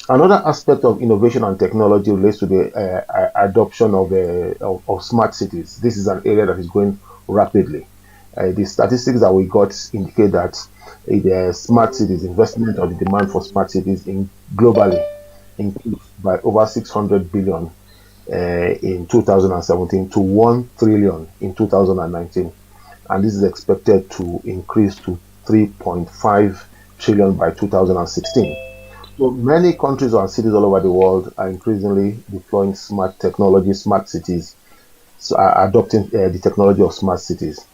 [SPEAKER 13] Another aspect of innovation and technology relates to the adoption of smart cities. This is an area that is growing rapidly. The statistics that we got indicate that the smart cities investment or the demand for smart cities globally increased by over 600 billion in 2017 to 1 trillion in 2019, and this is expected to increase to 3.5 trillion by 2016. So many countries and cities all over the world are increasingly deploying smart technology, smart cities, so are adopting the technology of smart cities.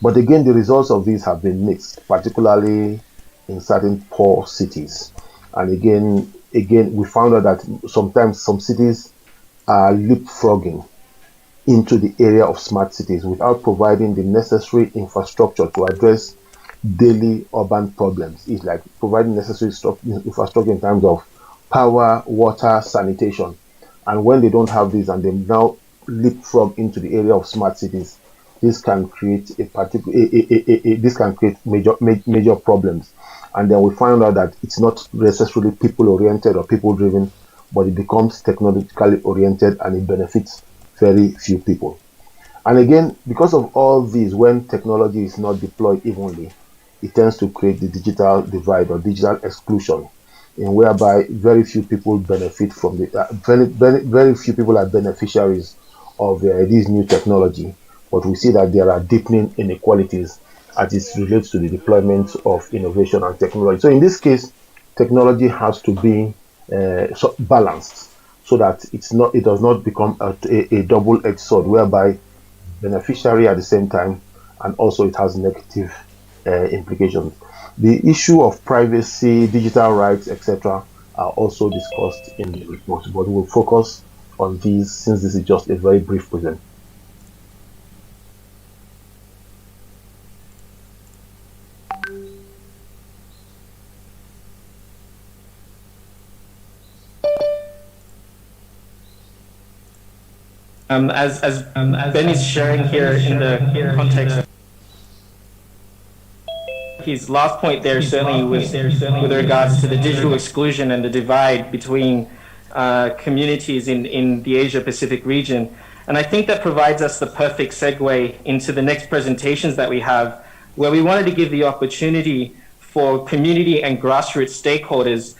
[SPEAKER 13] But again, the results of these have been mixed, particularly in certain poor cities. And again, we found out that sometimes some cities are leapfrogging into the area of smart cities without providing the necessary infrastructure to address daily urban problems. It's like providing necessary infrastructure in terms of power, water, sanitation. And when they don't have this and they now leapfrog into the area of smart cities, this can create this can create major problems. And then we find out that it's not necessarily people oriented or people driven, but it becomes technologically oriented and it benefits very few people. And again, because of all these, when technology is not deployed evenly, it tends to create the digital divide or digital exclusion, in whereby very few people benefit from very few people are beneficiaries of this new technology. But we see that there are deepening inequalities as it relates to the deployment of innovation and technology. So in this case, technology has to be balanced so that it does not become a double-edged sword, whereby beneficiary at the same time, and also it has negative implications. The issue of privacy, digital rights, etc., are also discussed in the report, but we'll focus on these since this is just a very brief presentation.
[SPEAKER 6] As Ben is sharing here in the context of his last point there, certainly with regards to the digital exclusion and the divide between communities in the Asia Pacific region. And I think that provides us the perfect segue into the next presentations that we have, where we wanted to give the opportunity for community and grassroots stakeholders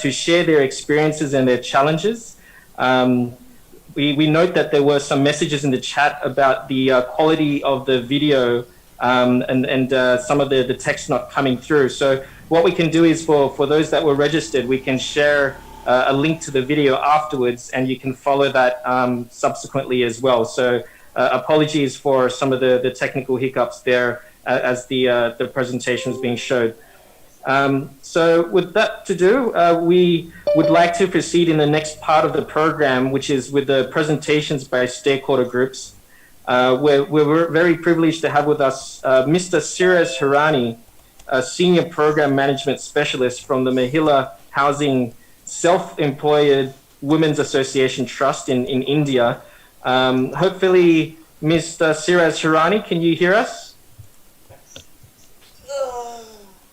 [SPEAKER 6] to share their experiences and their challenges. We note that there were some messages in the chat about the quality of the video and some of the text not coming through. So what we can do is for those that were registered, we can share a link to the video afterwards, and you can follow that subsequently as well. So apologies for some of the technical hiccups there as the presentation was being showed. So with that to do, we would like to proceed in the next part of the program, which is with the presentations by stakeholder groups. We're very privileged to have with us Mr. Siraj Hirani, a Senior Program Management Specialist from the Mahila Housing Self-Employed Women's Association Trust in India. Hopefully, Mr. Siraj Hirani, can you hear us?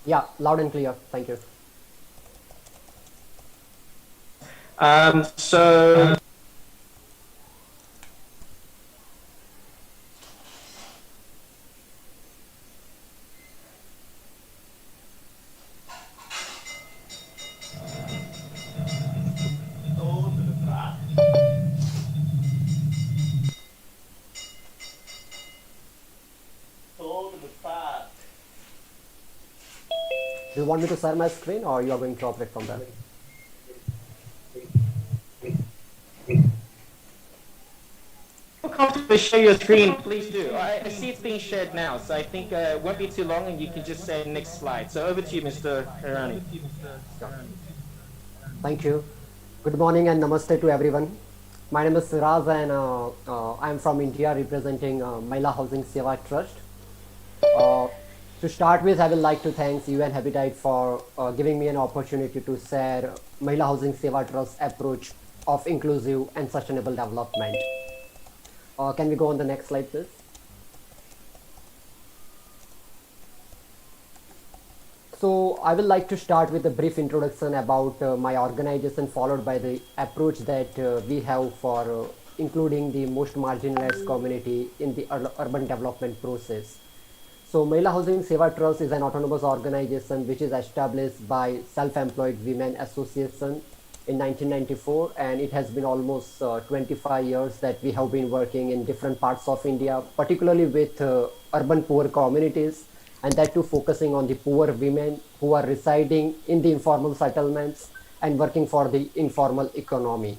[SPEAKER 14] Yeah, loud and clear. Thank you.
[SPEAKER 6] So
[SPEAKER 14] Do you want me to share my screen or you are going to operate from there?
[SPEAKER 6] comfortable to share your screen, please do. I see it's being shared now, so I think it won't be too long and you can just say next slide. So over to you, Mr. Hirani.
[SPEAKER 14] Thank you. Good morning and namaste to everyone. My name is Siraj and I'm from India representing Mahila Housing Seva Trust. To start with, I would like to thank UN Habitat for giving me an opportunity to share Mahila Housing Seva Trust's approach of inclusive and sustainable development. Can we go on the next slide, please? So I would like to start with a brief introduction about my organization, followed by the approach that we have for including the most marginalized community in the urban development process. So Mahila Housing Seva Trust is an autonomous organization which is established by Self-Employed Women Association in 1994, and it has been almost 25 years that we have been working in different parts of India, particularly with urban poor communities, and that too focusing on the poor women who are residing in the informal settlements and working for the informal economy.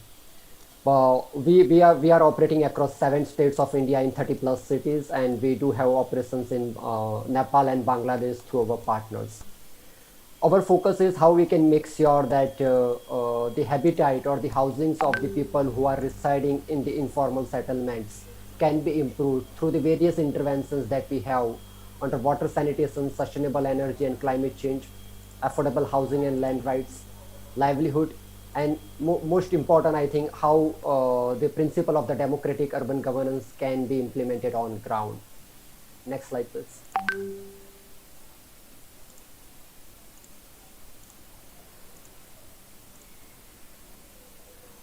[SPEAKER 14] We are operating across 7 states of India in 30 plus cities, and we do have operations in Nepal and Bangladesh through our partners. Our focus is how we can make sure that the habitat or the housings of the people who are residing in the informal settlements can be improved through the various interventions that we have under water sanitation, sustainable energy and climate change, affordable housing and land rights, livelihood, and most important, I think, how the principle of the democratic urban governance can be implemented on ground. Next slide, please.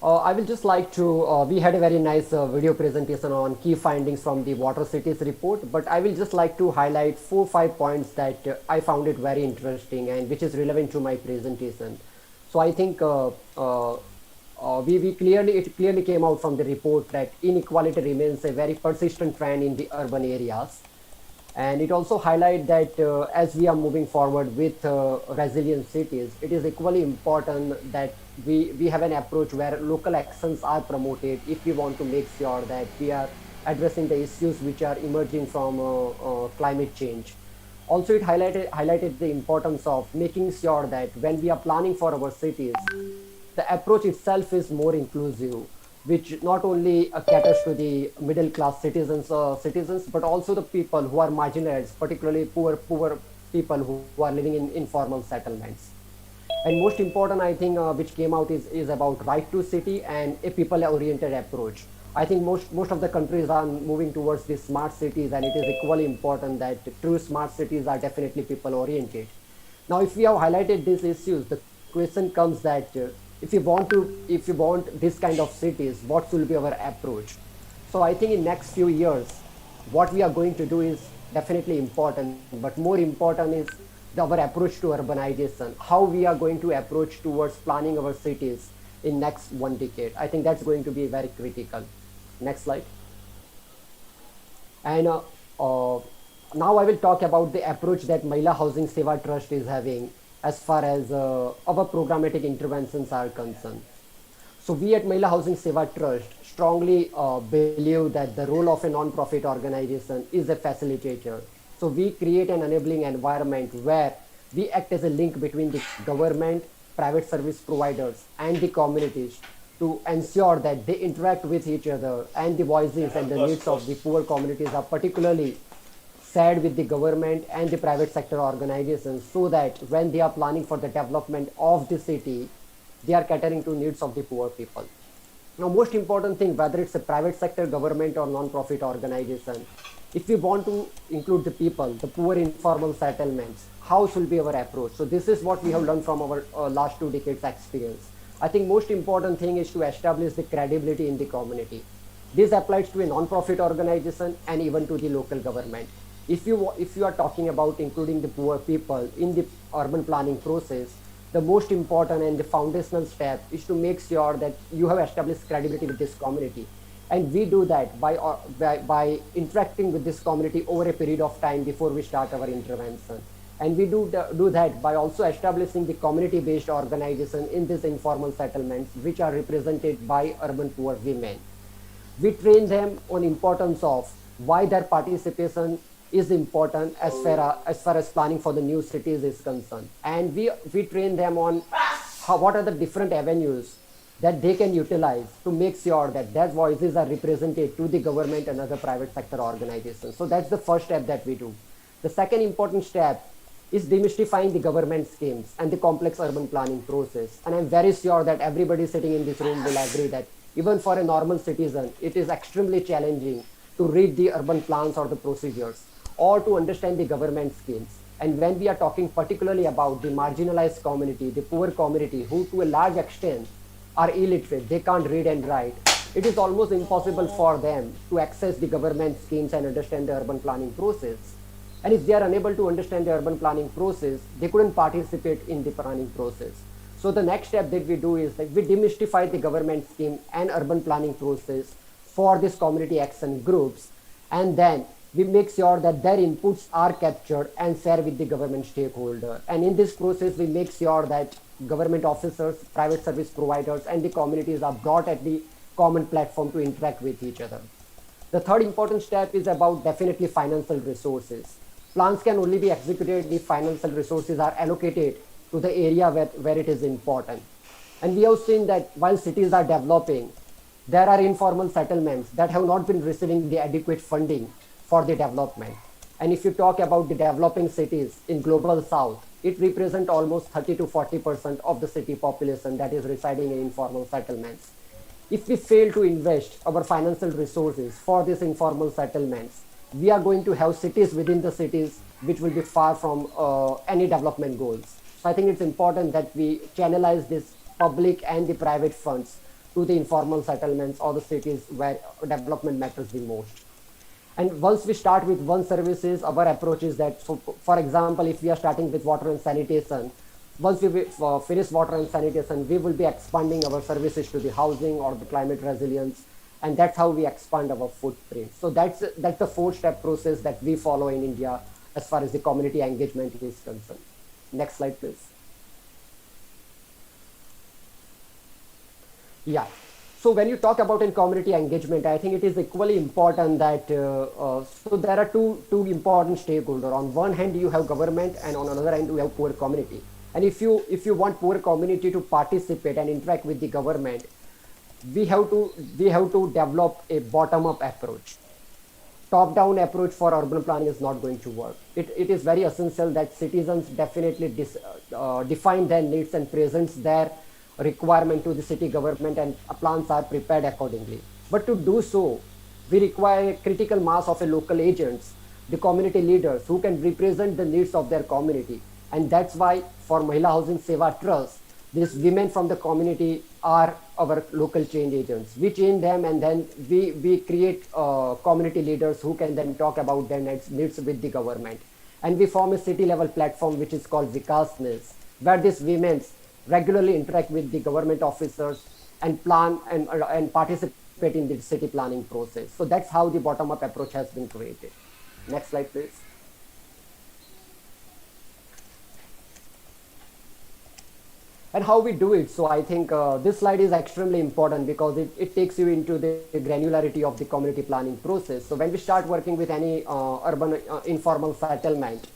[SPEAKER 14] I will just like to, we had a very nice video presentation on key findings from the Water Cities report, but I will just like to highlight 4-5 points that I found it very interesting and which is relevant to my presentation. So I think it clearly came out from the report that inequality remains a very persistent trend in the urban areas. And it also highlights that as we are moving forward with resilient cities, it is equally important that we have an approach where local actions are promoted if we want to make sure that we are addressing the issues which are emerging from climate change. Also, it highlighted the importance of making sure that when we are planning for our cities, the approach itself is more inclusive, which not only caters to the middle class citizens, but also the people who are marginalized, particularly poor people who are living in informal settlements. And most important, I think, which came out is about right to city and a people-oriented approach. I think most of the countries are moving towards these smart cities, and it is equally important that true smart cities are definitely people-oriented. Now, if we have highlighted these issues, the question comes that if you want this kind of cities, what will be our approach? So I think in next few years, what we are going to do is definitely important, but more important is our approach to urbanization, how we are going to approach towards planning our cities in next 1 decade. I think that's going to be very critical. Next slide. And now I will talk about the approach that Mahila Housing Seva Trust is having as far as our programmatic interventions are concerned. So we at Mahila Housing Seva Trust strongly believe that the role of a non-profit organization is a facilitator. So we create an enabling environment where we act as a link between the government, private service providers, and the communities to ensure that they interact with each other and the voices and the needs of the poor communities are particularly shared with the government and the private sector organizations, so that when they are planning for the development of the city, they are catering to needs of the poor people. Now, most important thing, whether it's a private sector, government, or non-profit organization, if we want to include the people, the poor informal settlements, how should be our approach? So this is what we have learned from our last 2 decades experience. I think most important thing is to establish the credibility in the community. This applies to a non-profit organization and even to the local government. If you are talking about including the poor people in the urban planning process, the most important and the foundational step is to make sure that you have established credibility with this community. And we do that by interacting with this community over a period of time before we start our intervention. And we do that by also establishing the community-based organization in these informal settlements, which are represented by urban poor women. We train them on importance of why their participation is important as far as planning for the new cities is concerned. And we train them on what are the different avenues that they can utilize to make sure that their voices are represented to the government and other private sector organizations. So that's the first step that we do. The second important step is demystifying the government schemes and the complex urban planning process. And I'm very sure that everybody sitting in this room will agree that even for a normal citizen, it is extremely challenging to read the urban plans or the procedures or to understand the government schemes. And when we are talking particularly about the marginalized community, the poor community, who to a large extent are illiterate, they can't read and write, it is almost impossible for them to access the government schemes and understand the urban planning process. And if they are unable to understand the urban planning process, they couldn't participate in the planning process. So the next step that we do is that we demystify the government scheme and urban planning process for these community action groups, and then we make sure that their inputs are captured and shared with the government stakeholder. And in this process, we make sure that government officers, private service providers, and the communities are brought at the common platform to interact with each other. The third important step is about definitely financial resources. Plans can only be executed if financial resources are allocated to the area where it is important. And we have seen that while cities are developing, there are informal settlements that have not been receiving the adequate funding for the development. And if you talk about the developing cities in global south, it represents almost 30 to 40% of the city population that is residing in informal settlements. If we fail to invest our financial resources for these informal settlements, we are going to have cities within the cities which will be far from any development goals. So I think it's important that we channelize this public and the private funds to the informal settlements or the cities where development matters the most. And once we start with one services, our approach is that, so for example, if we are starting with water and sanitation, once we finish water and sanitation, we will be expanding our services to the housing or the climate resilience, and that's how we expand our footprint. So that's the 4-step process that we follow in India as far as the community engagement is concerned. Next slide, please. Yeah. So when you talk about in community engagement, I think it is equally important that so there are two important stakeholders. On one hand, you have government, and on another hand, you have poor community. And if you want poor community to participate and interact with the government, we have to develop a bottom-up approach. Top-down approach for urban planning is not going to work. It is very essential that citizens definitely define their needs and presents their requirement to the city government, and plans are prepared accordingly. But to do so, we require a critical mass of local agents, the community leaders who can represent the needs of their community. And that's why for Mahila Housing Seva Trust, these women from the community are our local change agents. We change them, and then we create community leaders who can then talk about their needs with the government. And we form a city level platform which is called Vikas Mills, where these women regularly interact with the government officers and plan and participate in the city planning process. So that's how the bottom-up approach has been created. Next slide, please. And how we do it. So I think this slide is extremely important because it takes you into the granularity of the community planning process. So when we start working with any urban informal settlement,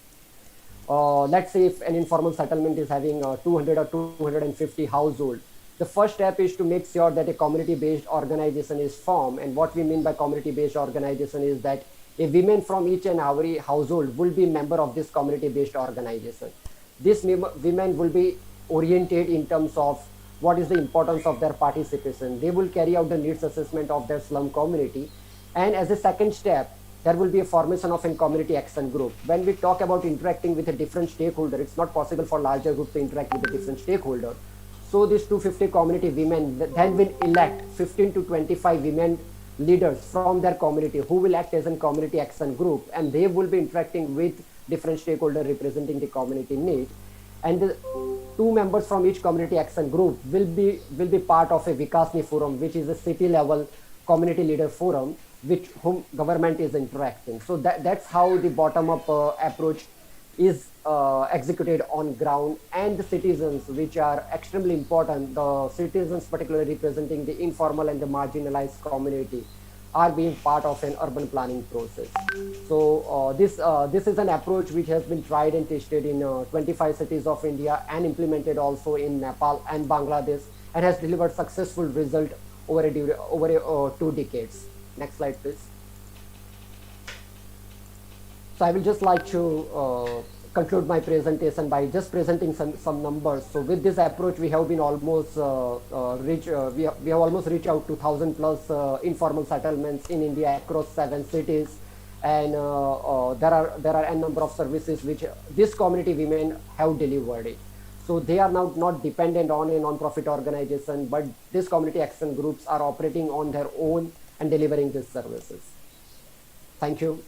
[SPEAKER 14] let's say if an informal settlement is having 200 or 250 households, the first step is to make sure that a community-based organization is formed. And what we mean by community-based organization is that a women from each and every household will be member of this community-based organization. These women will be oriented in terms of what is the importance of their participation. They will carry out the needs assessment of their slum community. And as a second step, there will be a formation of a community action group. When we talk about interacting with a different stakeholder, it's not possible for larger group to interact with a different stakeholder. So these 250 community women then will elect 15 to 25 women leaders from their community who will act as a community action group, and they will be interacting with different stakeholders representing the community need. And the 2 members from each community action group will be part of a Vikasni forum, which is a city level community leader forum, with whom government is interacting. So that's how the bottom-up approach is executed on ground, and the citizens, which are extremely important, the citizens particularly representing the informal and the marginalized community, are being part of an urban planning process. So this is an approach which has been tried and tested in 25 cities of India and implemented also in Nepal and Bangladesh, and has delivered successful result over 2 decades. Next slide, please. So I will just like to conclude my presentation by just presenting some numbers. So with this approach, we have been almost we have almost reached out to 1,000 plus informal settlements in India across 7 cities, and there are a number of services which this community women have delivered it. So they are now not dependent on a non-profit organization, but these community action groups are operating on their own and delivering these services. Thank you.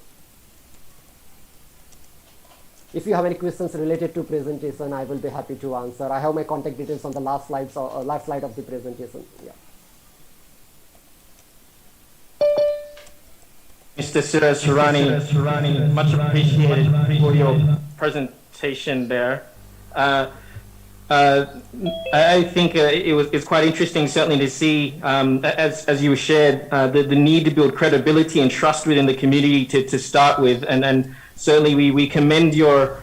[SPEAKER 14] If you have any questions related to presentation, I will be happy to answer. I have my contact details on the last slide of the presentation. Yeah.
[SPEAKER 6] Mr. Surani, much appreciated for your presentation there. I think it's quite interesting, certainly, to see, as you shared, the need to build credibility and trust within the community to start with, and certainly we commend your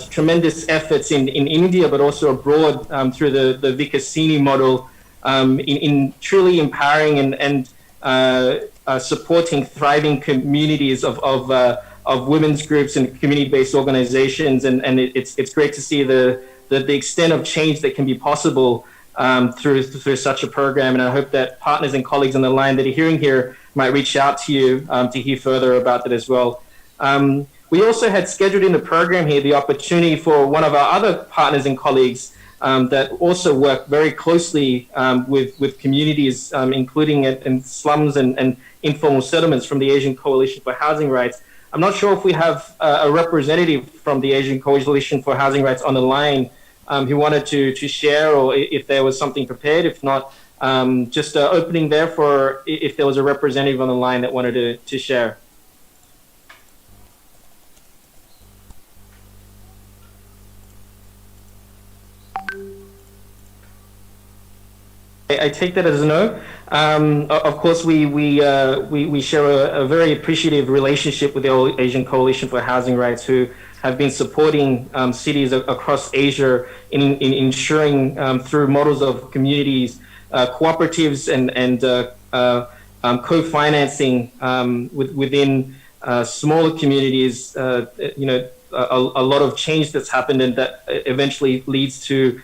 [SPEAKER 6] tremendous efforts in India, but also abroad through the Vikasini model in truly empowering and supporting thriving communities of of women's groups and community-based organizations, and it's great to see the extent of change that can be possible through such a program. And I hope that partners and colleagues on the line that are hearing here might reach out to you to hear further about that as well. We also had scheduled in the program here the opportunity for one of our other partners and colleagues that also work very closely with communities, including in slums and informal settlements, from the Asian Coalition for Housing Rights. I'm not sure if we have a representative from the Asian Coalition for Housing Rights on the line who wanted to share, or if there was something prepared. If not, just an opening there for if there was a representative on the line that wanted to share. I take that as a no. Of course, we share a very appreciative relationship with the Asian Coalition for Housing Rights, who have been supporting cities across Asia in ensuring through models of communities, cooperatives, and co-financing within smaller communities. A lot of change that's happened, and that eventually leads to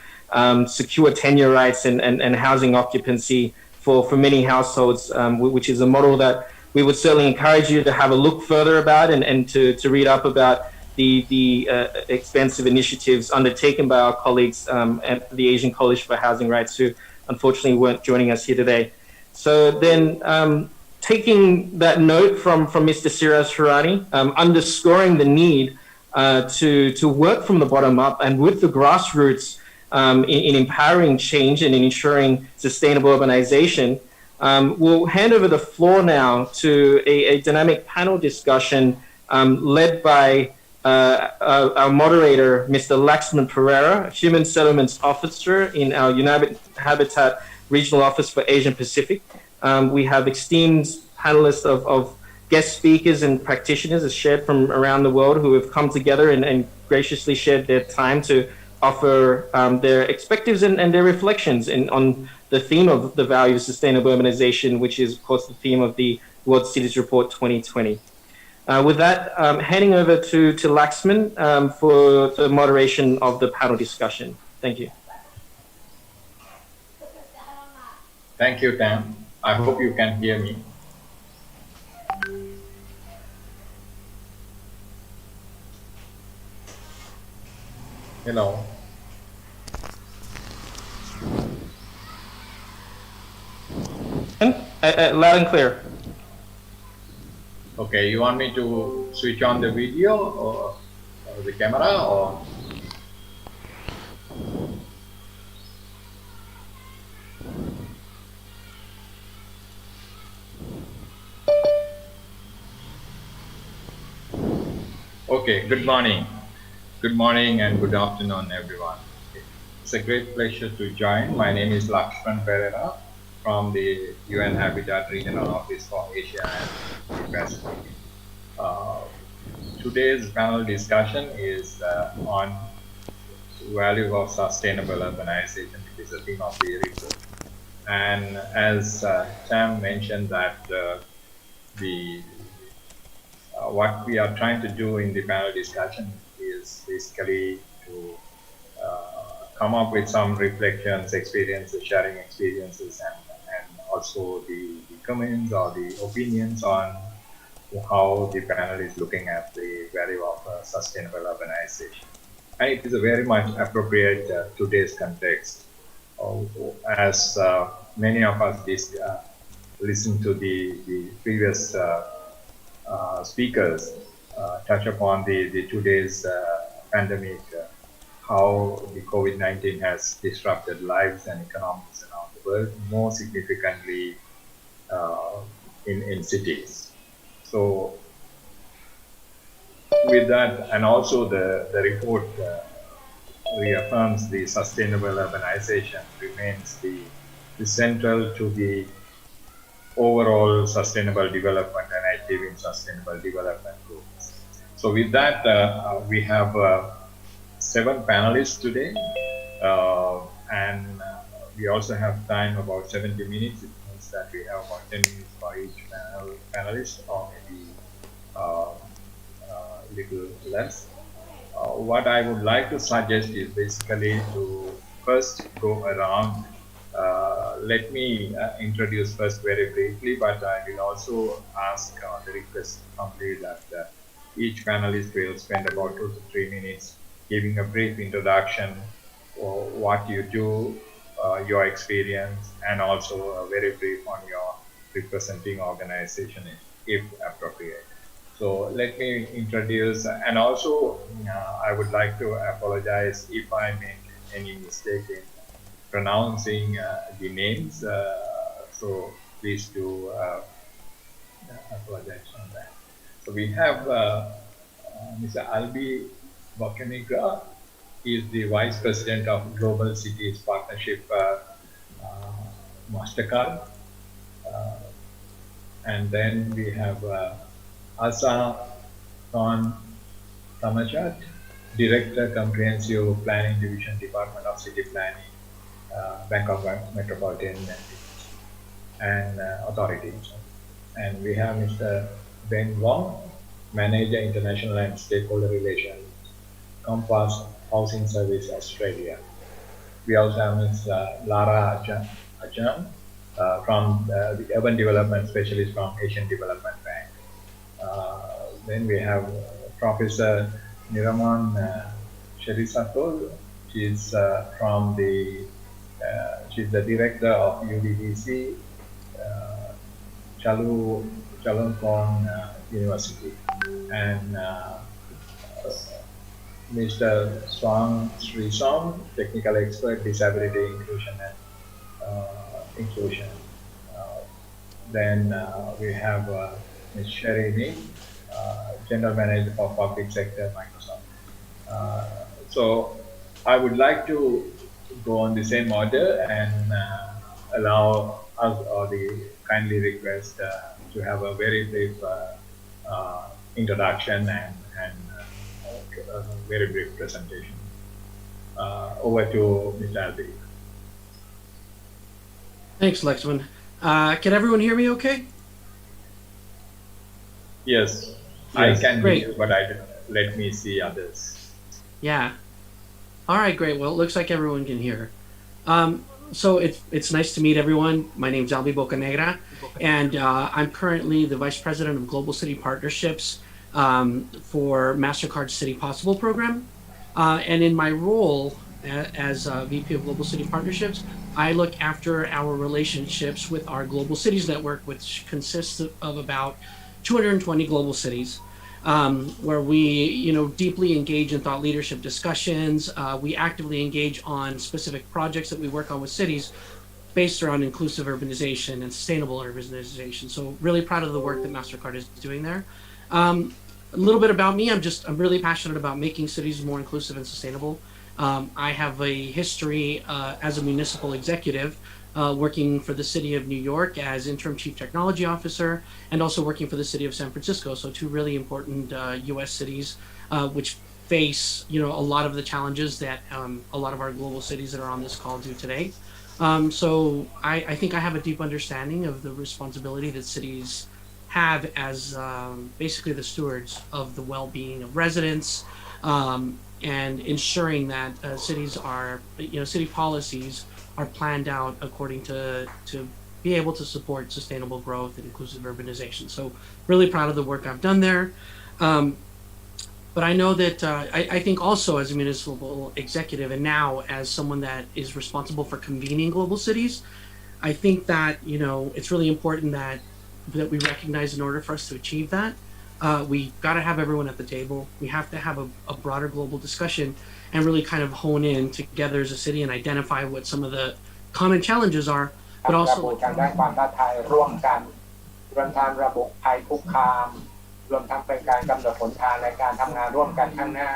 [SPEAKER 6] secure tenure rights and housing occupancy for many households, which is a model that we would certainly encourage you to have a look further about and to read up about the expansive initiatives undertaken by our colleagues at the Asian Coalition for Housing Rights, who unfortunately weren't joining us here today. So then, taking that note from Mr. Siraj Hirani, underscoring the need to work from the bottom up and with the grassroots in empowering change and in ensuring sustainable urbanization, we'll hand over the floor now to a dynamic panel discussion led by our moderator, Mr. Laxman Pereira, Human Settlements Officer in our United Habitat Regional Office for Asian Pacific. We have esteemed panelists of guest speakers and practitioners shared from around the world who have come together and graciously shared their time to offer their perspectives and their reflections on the theme of the value of sustainable urbanization, which is, of course, the theme of the World Cities Report 2020. With that, handing over to Laxman for the moderation of the panel discussion. Thank you.
[SPEAKER 15] Thank you, Tam. I hope you can hear me. Hello.
[SPEAKER 6] Loud and clear.
[SPEAKER 15] Okay, you want me to switch on the video or the camera, or? Okay, good morning. Good morning and good afternoon, everyone. It's a great pleasure to join. My name is Lakshman Pereira from the UN Habitat Regional Office for Asia and the Pacific. Today's panel discussion is on value of sustainable urbanization, which is the theme of the report. And as Sam mentioned, that what we are trying to do in the panel discussion is basically to come up with some reflections, experiences, sharing experiences, and also the comments or the opinions on how the panel is looking at the value of sustainable urbanization. And it is a very much appropriate today's context, as many of us listened to the previous speakers touch upon the today's pandemic, how the COVID-19 has disrupted lives and economies around the world, more significantly in cities. So with that, and also the report reaffirms the sustainable urbanization remains the central to the overall sustainable development and achieving sustainable development goals. So with that, we have 7 panelists today, and we also have time about 70 minutes. It means that we have about 10 minutes for each panelist, or maybe little less. What I would like to suggest is basically to first go around. Let me introduce first very briefly, but I will also ask the request humbly that each panelist will spend about 2 to 3 minutes giving a brief introduction or what you do, your experience, and also very brief on your representing organization if appropriate. So let me introduce, and also I would like to apologize if I make any mistake in pronouncing the names. So please do apologize on that. So we have Mr. Albi Bocanegra. He is the Vice President of Global Cities Partnership MasterCard. And then we have Asa Khan Tamachat, Director Comprehensive Planning Division, Department of City Planning, Bangkok Metropolitan and Authority. And we have Mr. Ben Wong, Manager International and Stakeholder Relations, Compass Housing Service Australia. We also have Ms. Lara Ajam from the Urban Development Specialist from Asian Development Bank. Then we have Professor Niraman Sherisato. She's from the she's the director of UBDC Chulalongkorn University, and Mr. Swang Srisong, technical expert, disability inclusion and inclusion. Then we have Ms. Sherry Ning, General Manager for Public Sector, Microsoft. So I would like to go on the same order and allow us or the kindly request to have a very brief introduction and a very brief presentation. Over to Mr. Albi.
[SPEAKER 16] Thanks, Lexman. Can everyone hear me okay?
[SPEAKER 15] Yes, I can hear you, but let me see others.
[SPEAKER 16] Yeah. All right, great. Well, it looks like everyone can hear. So it's nice to meet everyone. My name's Albi Bocanegra, and I'm currently the Vice President of Global City Partnerships for MasterCard's City Possible program. And in my role as VP of Global City Partnerships, I look after our relationships with our Global Cities Network, which consists of about 220 global cities, where we, deeply engage in thought leadership discussions. We actively engage on specific projects that we work on with cities based around inclusive urbanization and sustainable urbanization. So really proud of the work that MasterCard is doing there. A little bit about me, I'm really passionate about making cities more inclusive and sustainable. I have a history as a municipal executive, working for the city of New York as interim chief technology officer, and also working for the city of San Francisco. So two really important US cities, which face, a lot of the challenges that a lot of our global cities that are on this call do today. So I think I have a deep understanding of the responsibility that cities have as basically the stewards of the well-being of residents, and ensuring that cities are, city policies are planned out according to be able to support sustainable growth and inclusive urbanization. So really proud of the work I've done there. But I know that I think also as a municipal executive, and now as someone that is responsible for convening global cities, I think that, it's really important that we recognize in order for us to achieve that, we got to have everyone at the table. We have to have a broader global discussion and really kind of hone in together as a city and identify what some of the common challenges are, but also
[SPEAKER 4] รวมทั้งเป็นการกำหนดหนทางในการทำงานร่วมกันข้างหน้า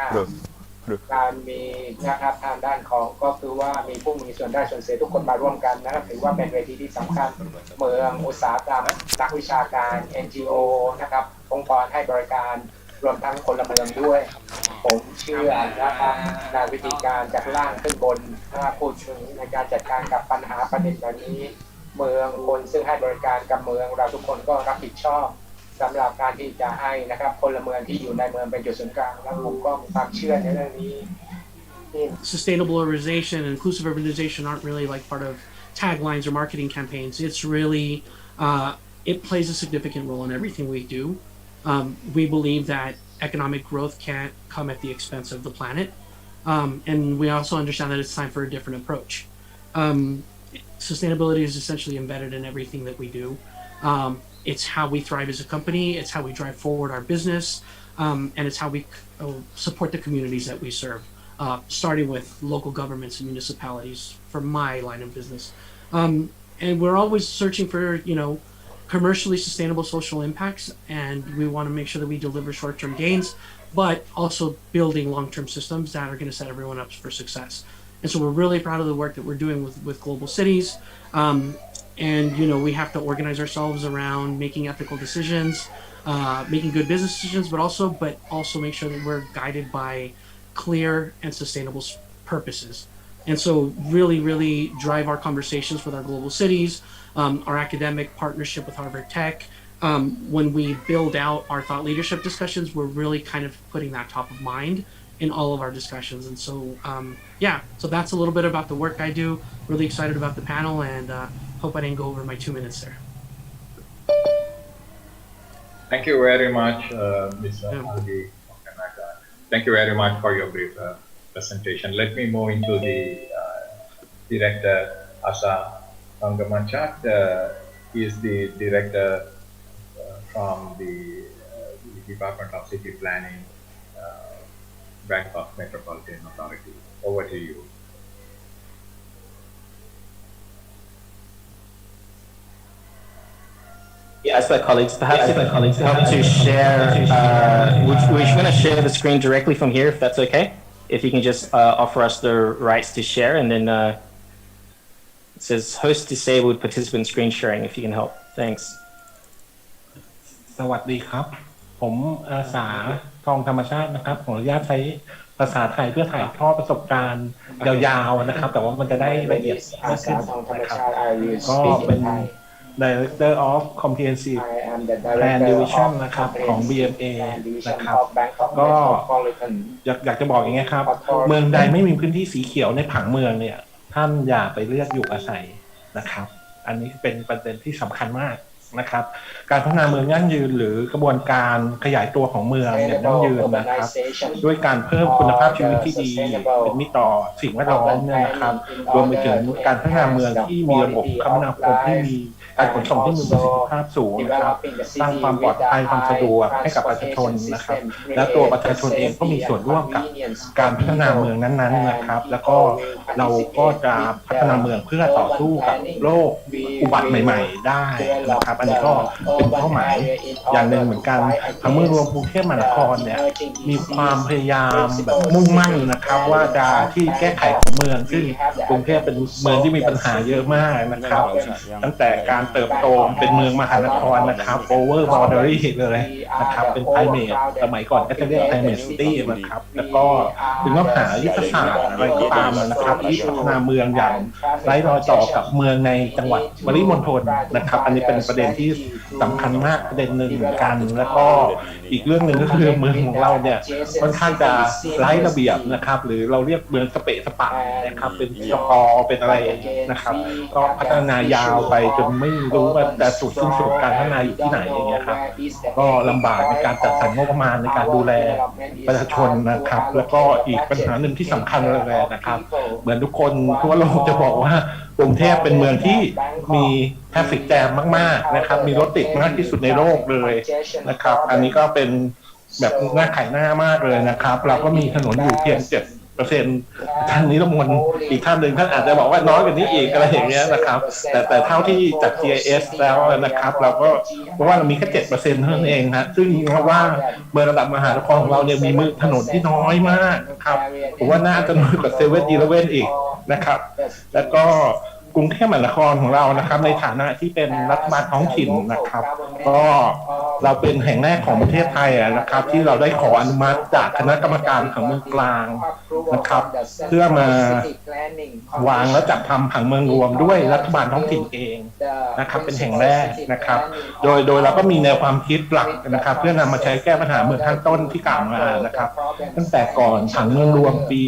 [SPEAKER 4] การมีนะครับทางด้านของก็คือว่ามีผู้มีส่วนได้ส่วนเสียทุกคนมาร่วมกันนะครับถือว่าเป็นเวทีที่สำคัญเมืองอุตสาหกรรมนักวิชาการ NGO นะครับองค์กรให้บริการรวมทั้งพลเมืองด้วยผมเชื่อนะครับในวิธีการจากล่างขึ้นบนถ้าพูดถึงในการจัดการกับปัญหาประเด็นแบบนี้เมืองคนซึ่งให้บริการกับเมืองเราทุกคนก็รับผิดชอบ สำหรับการที่จะให้นะครับพลเมืองที่อยู่ในเมืองเป็นจุดศูนย์กลางแล้วผมก็มีความเชื่อในเรื่องนี้
[SPEAKER 16] Sustainable urbanization and inclusive urbanization aren't really like part of taglines or marketing campaigns. It's really it plays a significant role in everything we do. We believe that economic growth can't come at the expense of the planet, and we also understand that it's time for a different approach. Sustainability is essentially embedded in everything that we do. It's how we thrive as a company, it's how we drive forward our business, and it's how we support the communities that we serve, starting with local governments and municipalities for my line of business. And we're always searching for, commercially sustainable social impacts, and we want to make sure that we deliver short-term gains, but also building long-term systems that are going to set everyone up for success. And so we're really proud of the work that we're doing with global cities. And we have to organize ourselves around making ethical decisions, making good business decisions, but also make sure that we're guided by clear and sustainable purposes. And so really drive our conversations with our global cities, our academic partnership with Harvard Tech. When we build out our thought leadership discussions, we're really kind of putting that top of mind in all of our discussions. And so, so that's a little bit about the work I do. Really excited about the panel, and hope I didn't go over my 2 minutes there.
[SPEAKER 15] Thank you very much, Mr. Aldi. Thank you very much for your brief presentation. Let me move into the Director Asa Pangamachat. He is the Director from the Department of City Planning, Bangkok Metropolitan Authority. Over to you.
[SPEAKER 17] Yes, my colleagues, perhaps help to share, we're going to share the screen directly from here, if that's okay. If you can just offer us the rights to share, and then it says host disabled participant screen sharing, if you can help. Thanks.
[SPEAKER 18] สวัสดีครับผมอาสาทองธรรมชาตินะครับขออนุญาตใช้ภาษาไทยเพื่อถ่ายทอดประสบการณ์ยาวๆนะครับแต่ว่ามันจะได้ละเอียดมากขึ้นนะครับก็เป็น Director of Comprehensive Plan Division นะครับของ BMA นะครับก็อยากจะบอกอย่างเงี้ยครับเมืองใดไม่มีพื้นที่สีเขียวในผังเมืองเนี่ยท่านอย่าไปเลือกอยู่อาศัยนะครับอันนี้เป็นประเด็นที่สำคัญมากนะครับการพัฒนาเมืองยั่งยืนหรือกระบวนการขยายตัวของเมืองอย่างยั่งยืนนะครับด้วยการเพิ่มคุณภาพชีวิตที่ดีเป็นมิตรต่อสิ่งแวดล้อมเนี่ยนะครับรวมไปถึงการพัฒนาเมืองที่มีระบบคมนาคมที่มีการขนส่งที่มีประสิทธิภาพสูงนะครับสร้างความปลอดภัยความสะดวกให้กับประชาชนนะครับและตัวประชาชนเองก็มีส่วนร่วมกับการพัฒนาเมืองนั้นๆนะครับแล้วก็เราก็จะพัฒนาเมืองเพื่อต่อสู้กับโรคอุบัติใหม่ๆได้นะครับอันนี้ก็เป็นเป้าหมายอย่างหนึ่งเหมือนกันทั้งเมืองรวมกรุงเทพมหานครเนี่ยมีความพยายามแบบมุ่งมั่นนะครับว่าจะที่แก้ไขของเมืองซึ่งกรุงเทพเป็นเมืองที่มีปัญหาเยอะมากนะครับตั้งแต่การเติบโตเป็นเมืองมหานครนะครับโอเวอร์บอร์เดอรี่เลยนะครับเป็นไพรเมทสมัยก่อนก็จะเรียกไพรเมทซิตี้นะครับแล้วก็ถึงต้องหายุทธศาสตร์อะไรก็ตามนะครับที่พัฒนาเมืองอย่างไร้รอยต่อกับเมืองในจังหวัดปริมณฑลนะครับอันนี้เป็นประเด็นที่สำคัญมากประเด็นหนึ่งเหมือนกันแล้วก็อีกเรื่องหนึ่งก็คือเมืองของเราเนี่ยค่อนข้างจะไร้ระเบียบนะครับหรือเราเรียกเมืองสเปะสปะนะครับเป็นสกอเป็นอะไรนะครับก็พัฒนายาวไปจนไม่รู้ว่าแต่สุดสิ้นสุดการพัฒนาอยู่ที่ไหนอย่างเงี้ยครับก็ลำบากในการจัดสรรงบประมาณในการดูแลประชาชนนะครับแล้วก็อีกปัญหาหนึ่งที่สำคัญเลยนะครับเหมือนทุกคนทั่วโลกจะบอกว่ากรุงเทพเป็นเมืองที่มีทราฟฟิกแจมมากๆนะครับมีรถติดมากที่สุดในโลกเลยนะครับอันนี้ก็เป็นแบบน่าขายหน้ามากเลยนะครับเราก็มีถนนอยู่เพียง7%ท่านนิรมนอีกท่านหนึ่งท่านอาจจะบอกว่าน้อยกว่านี้อีกอะไรอย่างเงี้ยนะครับแต่เท่าที่จาก GIS แล้วนะครับเราก็เพราะว่าเรามีแค่7%เท่านั้นเองฮะซึ่งเพราะว่าเมืองระดับมหานครของเราเนี่ยมีถนนที่น้อยมากนะครับผมว่าน่าจะน้อยกว่า7-11อีกนะครับแล้วก็ กรุงเทพมหานครของเรานะครับในฐานะที่เป็นรัฐบาลท้องถิ่นนะครับก็เราเป็นแห่งแรกของประเทศไทยนะครับที่เราได้ขออนุมัติจากคณะกรรมการผังเมืองกลางนะครับเพื่อมาวางและจัดทำผังเมืองรวมด้วยรัฐบาลท้องถิ่นเองนะครับเป็นแห่งแรกนะครับโดยเราก็มีแนวความคิดหลักนะครับเพื่อนำมาใช้แก้ปัญหาเมืองข้างต้นที่กล่าวมานะครับตั้งแต่ก่อนผังเมืองรวมปี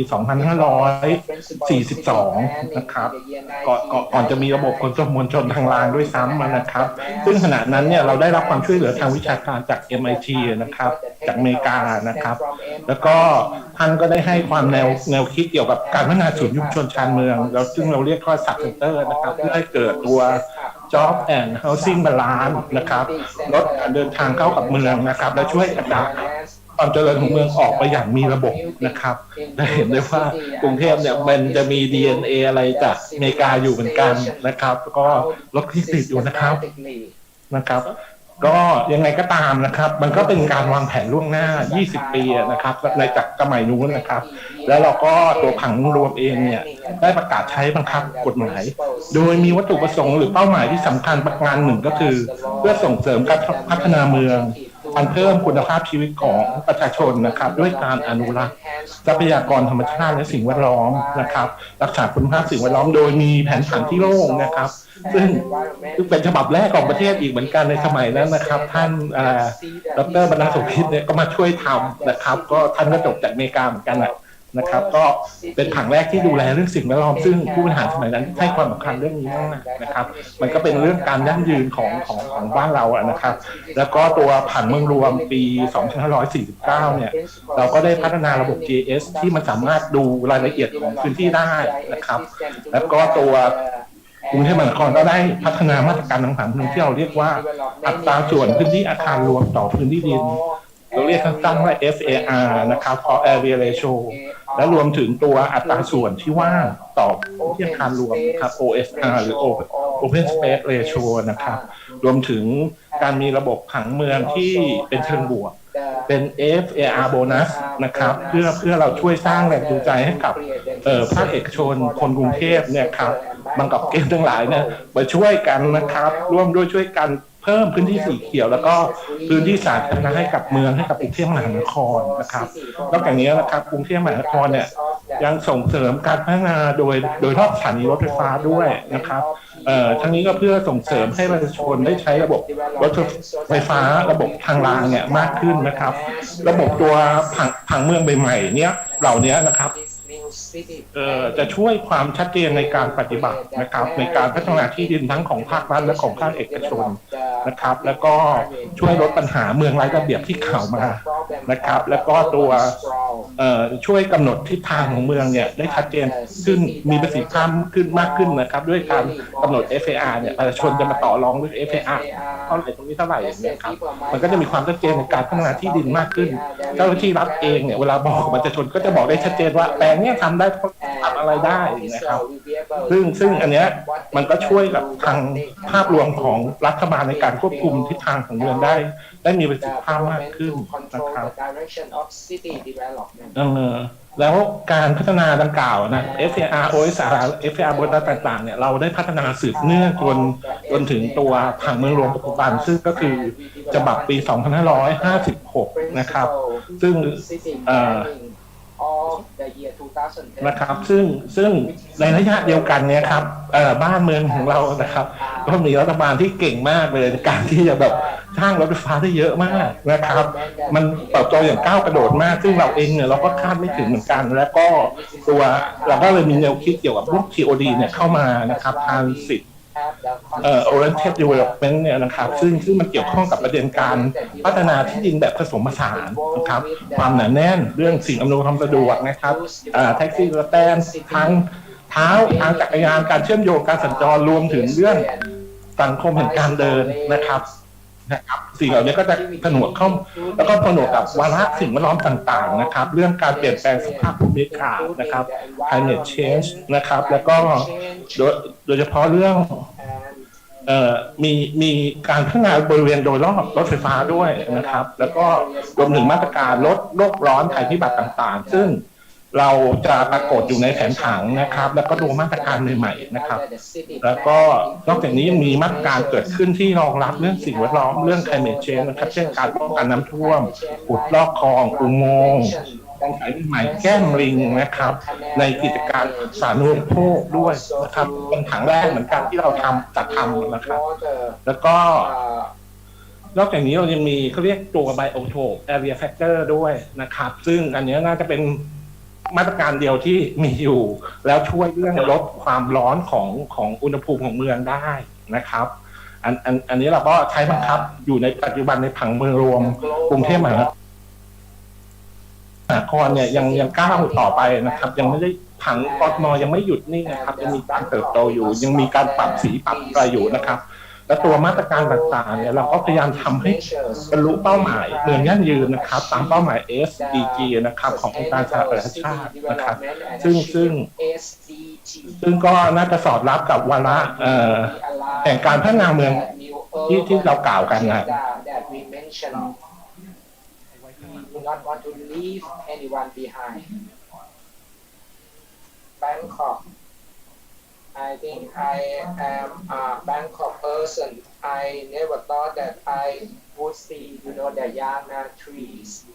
[SPEAKER 18] 2542 นะครับก่อนจะมีระบบขนส่งมวลชนทางรางด้วยซ้ำนะครับซึ่งขณะนั้นเนี่ยเราได้รับความช่วยเหลือทางวิชาการจาก MIT นะครับจากอเมริกานะครับแล้วก็ท่านก็ได้ให้ความแนวคิดเกี่ยวกับการพัฒนาศูนย์ชุมชนชานเมืองแล้วซึ่งเราเรียกว่า Sub Center นะครับเพื่อให้เกิดตัว Job and Housing Balance นะครับลดการเดินทางเข้ากับเมืองนะครับและช่วยกระจายความเจริญของเมืองออกไปอย่างมีระบบนะครับได้เห็นได้ว่ากรุงเทพเนี่ยมันจะมี DNA อะไรจากอเมริกาอยู่เหมือนกันนะครับก็รถที่ติดอยู่นะครับก็ยังไงก็ตามนะครับมันก็เป็นการวางแผนล่วงหน้า20 ปีนะครับในจากสมัยนู้นนะครับแล้วเราก็ตัวผังรวมเองเนี่ยได้ประกาศใช้บังคับกฎหมายโดยมีวัตถุประสงค์หรือเป้าหมายที่สำคัญประการหนึ่งก็คือเพื่อส่งเสริมการพัฒนาเมืองการเพิ่มคุณภาพชีวิตของประชาชนนะครับด้วยการอนุรักษ์ทรัพยากรธรรมชาติและสิ่งแวดล้อมนะครับรักษาคุณภาพสิ่งแวดล้อมโดยมีแผนผังที่โล่งนะครับซึ่งเป็นฉบับแรกของประเทศอีกเหมือนกันในสมัยนั้นนะครับท่านดร.บรรณสุพิษเนี่ยก็มาช่วยทำนะครับก็ท่านก็จบจากอเมริกาเหมือนกันนะครับก็เป็นผังแรกที่ดูแลเรื่องสิ่งแวดล้อมซึ่งผู้บริหารสมัยนั้นให้ความสำคัญเรื่องนี้มากนะครับมันก็เป็นเรื่องการยั่งยืนของบ้านเรานะครับแล้วก็ตัวผังเมืองรวมปี 2549 เนี่ยเราก็ได้พัฒนาระบบ GIS ที่มันสามารถดูรายละเอียดของพื้นที่ได้นะครับแล้วก็ตัวกรุงเทพมหานครก็ได้พัฒนามาตรการต่างๆที่เราเรียกว่าอัตราส่วนพื้นที่อาคารรวมต่อพื้นที่ดินเราเรียกสั้นๆว่า FAR นะครับ for area ratio และรวมถึงตัวอัตราส่วนที่ว่างต่อที่อาคารรวมครับ OSR หรือ Open Space Ratio นะครับรวมถึงการมีระบบผังเมืองที่เป็นเชิงบวกเป็น FAR bonus นะครับเพื่อเราช่วยสร้างแรงจูงใจให้กับภาคเอกชนคนกรุงเทพเนี่ยครับบางกอกเกมทั้งหลายเนี่ยมาช่วยกันนะครับร่วมด้วยช่วยกันเพิ่มพื้นที่สีเขียวแล้วก็พื้นที่สาธารณะให้กับเมืองให้กับกรุงเทพมหานครนะครับนอกจากนี้นะครับกรุงเทพมหานครเนี่ยยังส่งเสริมการพัฒนาโดยรอบสถานีรถไฟฟ้าด้วยนะครับทั้งนี้ก็เพื่อส่งเสริมให้ประชาชนได้ใช้ระบบรถไฟฟ้าระบบทางรางเนี่ยมากขึ้นนะครับระบบตัวผังเมืองใหม่ๆเนี่ยเหล่านี้นะครับจะช่วยความชัดเจนในการปฏิบัตินะครับในการพัฒนาที่ดินทั้งของภาครัฐและของภาคเอกชนนะครับแล้วก็ช่วยลดปัญหาเมืองไร้ระเบียบที่ข่าวมานะครับแล้วก็ตัวช่วยกำหนดทิศทางของเมืองเนี่ยได้ชัดเจนขึ้นมีประสิทธิภาพขึ้นมากขึ้นนะครับด้วยการกำหนด FAR เนี่ยประชาชนจะมาต่อรองเรื่อง FAR เท่าไหร่ตรงนี้เท่าไหร่เนี่ยครับมันก็จะมีความชัดเจนในการพัฒนาที่ดินมากขึ้นเจ้าหน้าที่รัฐเองเนี่ยเวลาบอกกับประชาชนก็จะบอกได้ชัดเจนว่าแปลงนี้ทำได้ทำอะไรได้นะครับซึ่งอันเนี้ยมันก็ช่วยกับทางภาพรวมของรัฐบาลในการควบคุมทิศทางของเมืองได้มีประสิทธิภาพมากขึ้นนะครับแล้วการพัฒนาดังกล่าวนะ FAR OSR FAR บนต่างๆเนี่ยเราได้พัฒนาสืบเนื่องจนถึงตัวผังเมืองรวมปัจจุบันซึ่งก็คือฉบับปี 2556 นะครับซึ่งนะครับซึ่งในระยะเดียวกันเนี่ยครับบ้านเมืองของเรานะครับก็มีรัฐบาลที่เก่งมากเลยในการที่จะแบบสร้างรถไฟฟ้าได้เยอะมากนะครับมันเติบโตอย่างก้าวกระโดดมากซึ่งเราเองเนี่ยเราก็คาดไม่ถึงเหมือนกันแล้วก็ตัวเราก็เลยมีแนวคิดเกี่ยวกับพวก TOD เนี่ยเข้ามานะครับทางสิทธิ์Oriented Development เนี่ยนะครับซึ่งมันเกี่ยวข้องกับประเด็นการพัฒนาที่ดินแบบผสมผสานนะครับความหนาแน่นเรื่องสิ่งอำนวยความสะดวกนะครับแท็กซี่รถแตนทางเท้าทางจักรยานการเชื่อมโยงการสัญจรรวมถึงเรื่องสังคมแห่งการเดินนะครับสิ่งเหล่านี้ก็จะผนวกเข้าแล้วก็ผนวกกับวาระสิ่งแวดล้อมต่างๆนะครับเรื่องการเปลี่ยนแปลงสภาพภูมิอากาศนะครับ climate change นะครับแล้วก็โดยเฉพาะเรื่องมีการพัฒนาบริเวณโดยรอบรถไฟฟ้าด้วยนะครับแล้วก็รวมถึงมาตรการลดโลกร้อนภัยพิบัติต่างๆซึ่ง เราจะปรากฏอยู่ในแผนผังนะครับแล้วก็ดูมาตรการใหม่ๆนะครับแล้วก็นอกจากนี้ยังมีมาตรการเกิดขึ้นที่รองรับเรื่องสิ่งแวดล้อมเรื่อง climate change นะครับเช่นการป้องกันน้ำท่วมขุดลอกคลองอุโมงค์การขายใหม่แก้มลิงนะครับในกิจการสาธารณูปโภคด้วยนะครับเป็นผังแรกเหมือนกันที่เราจัดทำนะครับแล้วก็นอกจากนี้เรายังมีเขาเรียกตัว Biotope Area Factor ด้วยนะครับซึ่งอันนี้น่าจะเป็นมาตรการเดียวที่มีอยู่แล้วช่วยเรื่องลดความร้อนของอุณหภูมิของเมืองได้นะครับอันนี้เราก็ใช้บังคับอยู่ในปัจจุบันในผังเมืองรวมกรุงเทพมหานครเนี่ยยังก้าวต่อไปนะครับยังไม่ได้ผังกทมยังไม่หยุดนิ่งนะครับยังมีการเติบโตอยู่ยังมีการปรับสีปรับอะไรอยู่นะครับและตัวมาตรการต่างๆเนี่ยเราก็พยายามทำให้บรรลุเป้าหมายเมืองยั่งยืนนะครับตามเป้าหมาย SDG นะครับขององค์การสหประชาชาตินะครับซึ่งก็น่าจะสอดรับกับวาระแห่งการพัฒนาเมืองที่เรากล่าวกันนะ
[SPEAKER 4] do not want to leave anyone behind. Bangkok. I think I am a Bangkok person. I never thought that I would see, the Yana trees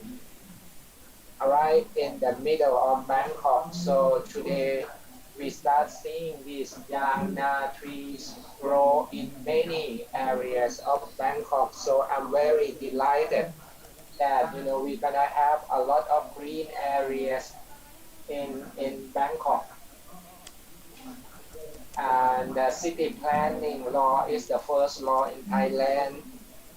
[SPEAKER 4] right in the middle of Bangkok. So today we start seeing these Yana trees grow in many areas of Bangkok. So I'm very delighted that we're gonna have a lot of green areas in Bangkok, and the city planning law is the first law in Thailand.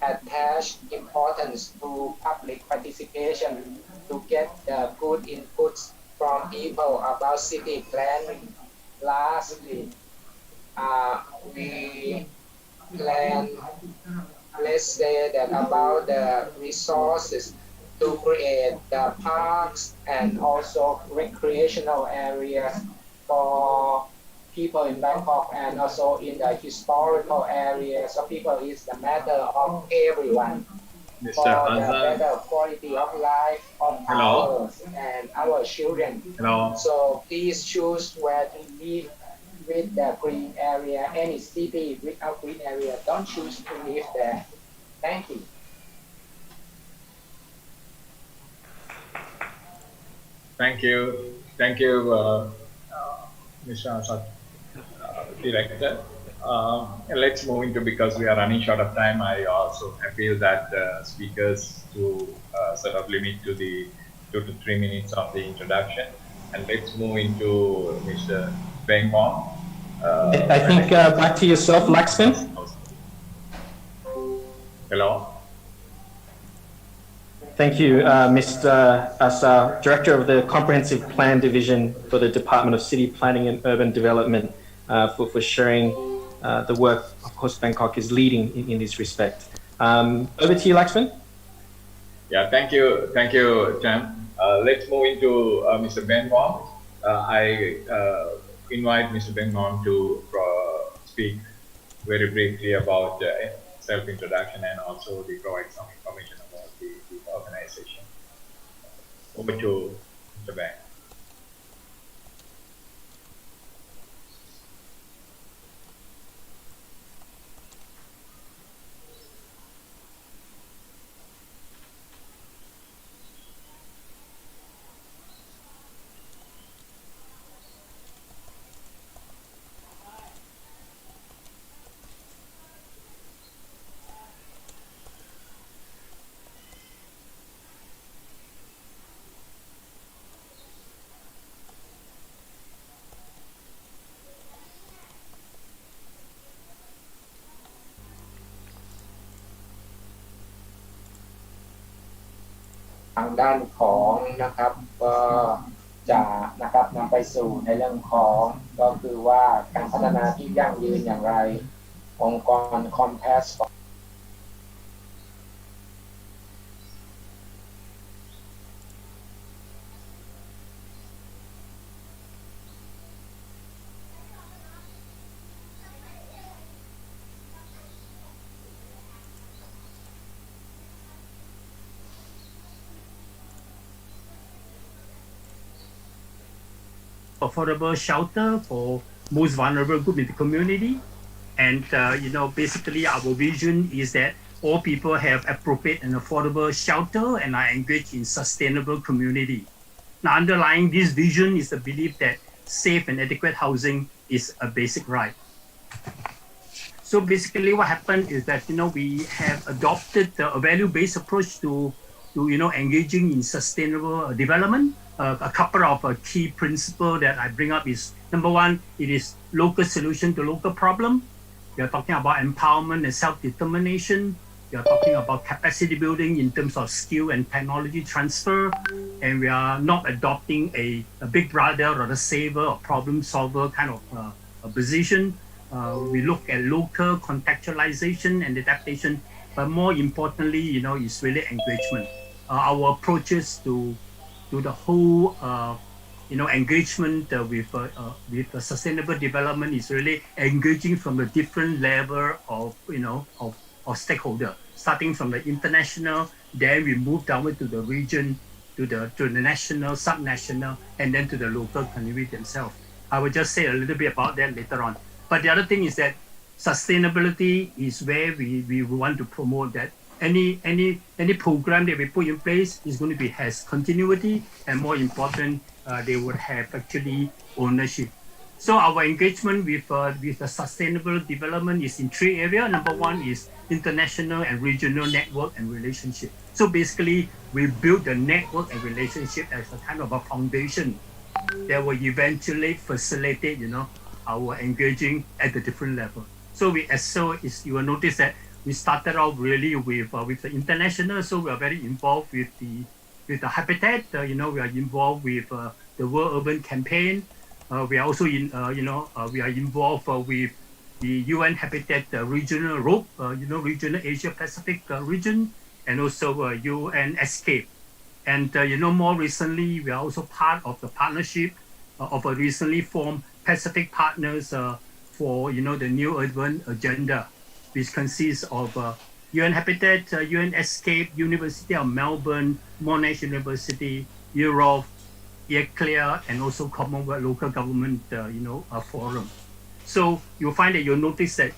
[SPEAKER 4] Attach importance to public participation to get the good inputs from people about city planning. Lastly, we plan, let's say that about the resources to create the parks and also recreational areas for people in Bangkok and also in the historical areas. So people is the matter of everyone. For the better quality of life of ours and our children. So please choose where to live with the green area. Any city without green area, don't choose to live there. Thank you.
[SPEAKER 15] Thank you, Mr. Asad, Director. Let's move into, because we are running short of time, I also appeal that speakers to sort of limit to the 2 to 3 minutes of the introduction. And let's move into Mr. Beng Mong.
[SPEAKER 17] I think back to yourself, Laxman.
[SPEAKER 15] Hello.
[SPEAKER 17] Thank you, Mr. Asa, Director of the Comprehensive Plan Division for the Department of City Planning and Urban Development, for sharing the work, of course, Bangkok is leading in this respect. Over to you, Laxman.
[SPEAKER 15] Yeah, thank you, Chan. Let's move into Mr. Ben Wong. I invite Mr. Ben Wong to speak very briefly about self-introduction and also provide some information about the organization. Over to Mr. Ben.
[SPEAKER 4] ทางด้านของนะครับก็จะนะครับนำไปสู่ในเรื่องของก็คือว่าการพัฒนาที่ยั่งยืนอย่างไรองค์กร Compass
[SPEAKER 19] affordable shelter for most vulnerable group in the community. And basically our vision is that all people have appropriate and affordable shelter and are engaged in sustainable community. Now, underlying this vision is the belief that safe and adequate housing is a basic right. So basically what happened is that, we have adopted a value-based approach to engaging in sustainable development. A couple of key principles that I bring up is, number one, it is local solution to local problem. We are talking about empowerment and self-determination. We are talking about capacity building in terms of skill and technology transfer. And we are not adopting a big brother or a saver or problem solver kind of a position. We look at local contextualization and adaptation, but more importantly, is really engagement. Our approaches to the whole, engagement with sustainable development is really engaging from a different level of stakeholder, starting from the international, then we move downward to the region, to the national, subnational, and then to the local community themselves. I will just say a little bit about that later on. But the other thing is that sustainability is where we want to promote that any program that we put in place is going to be has continuity, and more important, they would have actually ownership. So our engagement with the sustainable development is in three areas. Number one is international and regional network and relationship. So basically, we build the network and relationship as a kind of a foundation that will eventually facilitate, our engaging at the different level. So you will notice that we started out really with the international. So we are very involved with the Habitat. We are involved with the World Urban Campaign. We are also we are involved with the UN Habitat regional rope, regional Asia Pacific region, and also UN Escape. And more recently, we are also part of the partnership of a recently formed Pacific Partners for the New Urban Agenda, which consists of UN Habitat, UN Escape, University of Melbourne, Monash University, Europe, Clear, and also Commonwealth Local Government Forum. So you'll find that you'll notice that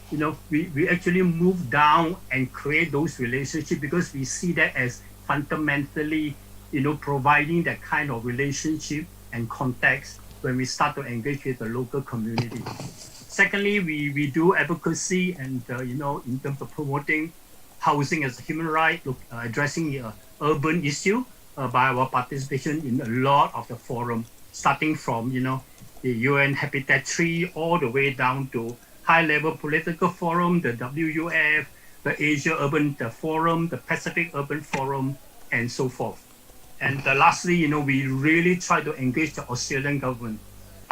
[SPEAKER 19] we actually move down and create those relationships because we see that as fundamentally providing that kind of relationship and context when we start to engage with the local community. Secondly, we do advocacy and in terms of promoting housing as a human right, addressing the urban issue by our participation in a lot of the forum, starting from the UN Habitat 3 all the way down to high-level political forum, the WUF, the Asia Urban Forum, the Pacific Urban Forum, and so forth. And lastly, we really try to engage the Australian government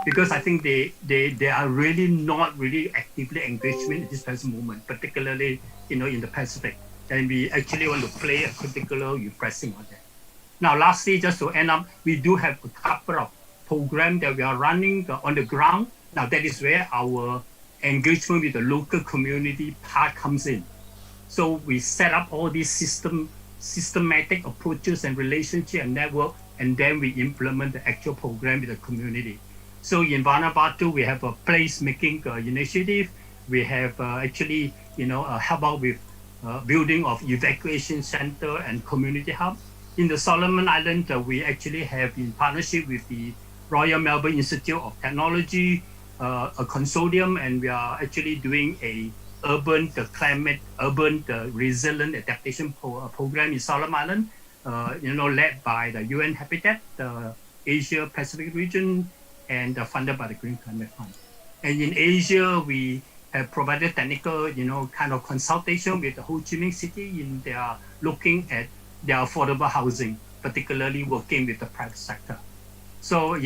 [SPEAKER 19] because I think they are really not really actively engaged at this present moment, particularly in the Pacific. And we actually want to play a critical role in pressing on that. Now, lastly, just to end up, we do have a couple of programs that we are running on the ground. Now, that is where our engagement with the local community part comes in. So we set up all these systematic approaches and relationship and network, and then we implement the actual program with the community. So in Vanuatu, we have a place-making initiative. We have actually, help out with building of evacuation center and community hub. In the Solomon Islands, we actually have in partnership with the Royal Melbourne Institute of Technology, a consortium, and we are actually doing a urban resilient adaptation program in Solomon Island, led by the UN Habitat, the Asia Pacific region, and funded by the Green Climate Fund. And in Asia, we have provided technical, kind of consultation with the Ho Chi Minh City in their looking at their affordable housing, particularly working with the private sector. So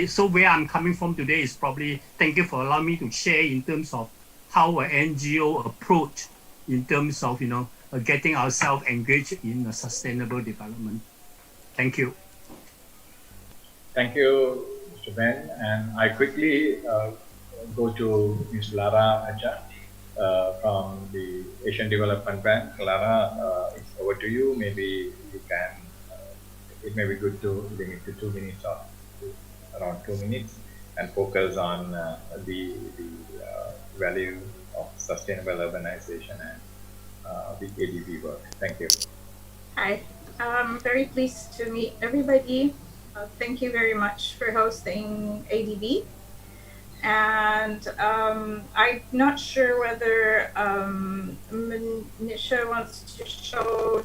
[SPEAKER 19] so where I'm coming from today is probably, thank you for allowing me to share in terms of how an NGO approach in terms of, getting ourselves engaged in a sustainable development. Thank you.
[SPEAKER 15] Thank you, Mr. Ben. And I quickly go to Ms. Lara Acha from the Asian Development Bank. Lara, it's over to you. Maybe you can, it may be good to limit to 2 minutes or around 2 minutes. and focus on the value of sustainable urbanization and the ADB work. Thank you.
[SPEAKER 20] Hi, I'm very pleased to meet everybody. Thank you very much for hosting ADB. And I'm not sure whether Manisha wants to show.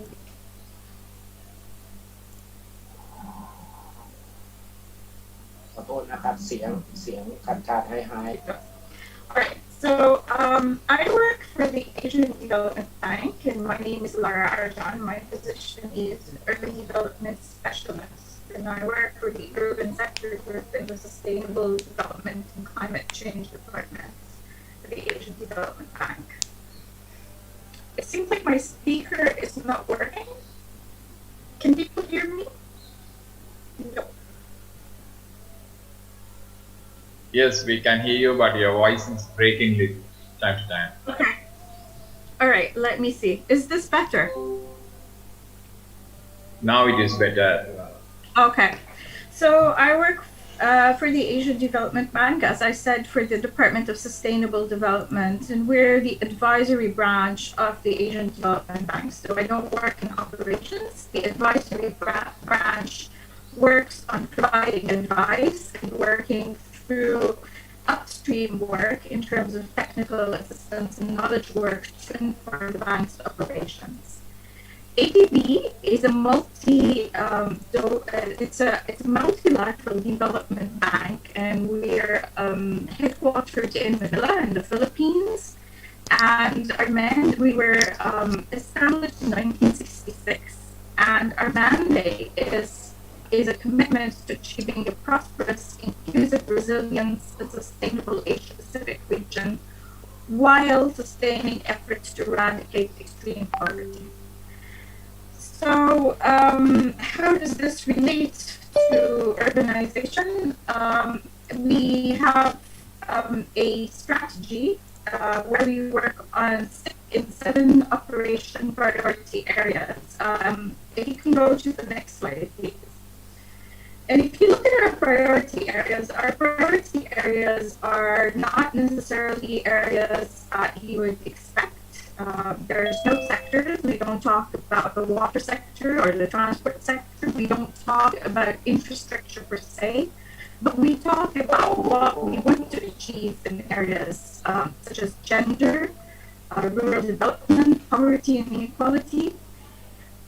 [SPEAKER 4] All
[SPEAKER 20] right, so I work for the Asian Development Bank, and my name is Lara Arjan. My position is Urban Development Specialist, and I work for the Urban Sector Group in the Sustainable Development and Climate Change Departments for the Asian Development Bank. It seems like my speaker is not working. Can people hear me? No.
[SPEAKER 15] Yes, we can hear you, but your voice is breaking time to time.
[SPEAKER 20] Okay. All right, let me see. Is this better?
[SPEAKER 15] Now it is better.
[SPEAKER 20] Okay. So I work for the Asian Development Bank, as I said, for the Department of Sustainable Development, and we're the advisory branch of the Asian Development Bank. So I don't work in operations. The advisory branch works on providing advice and working through upstream work in terms of technical assistance and knowledge work to inform the bank's operations. ADB is a multilateral development bank, and we're headquartered in Manila in the Philippines. And we were established in 1966, and our mandate is a commitment to achieving a prosperous, inclusive, resilient, and sustainable Asia-Pacific region while sustaining efforts to eradicate extreme poverty. So how does this relate to urbanization? We have a strategy where we work in 7 operation priority areas. If you can go to the next slide, please. And if you look at our priority areas are not necessarily areas that you would expect. There's no sectors. We don't talk about the water sector or the transport sector. We don't talk about infrastructure per se, but we talk about what we want to achieve in areas such as gender, rural development, poverty and inequality.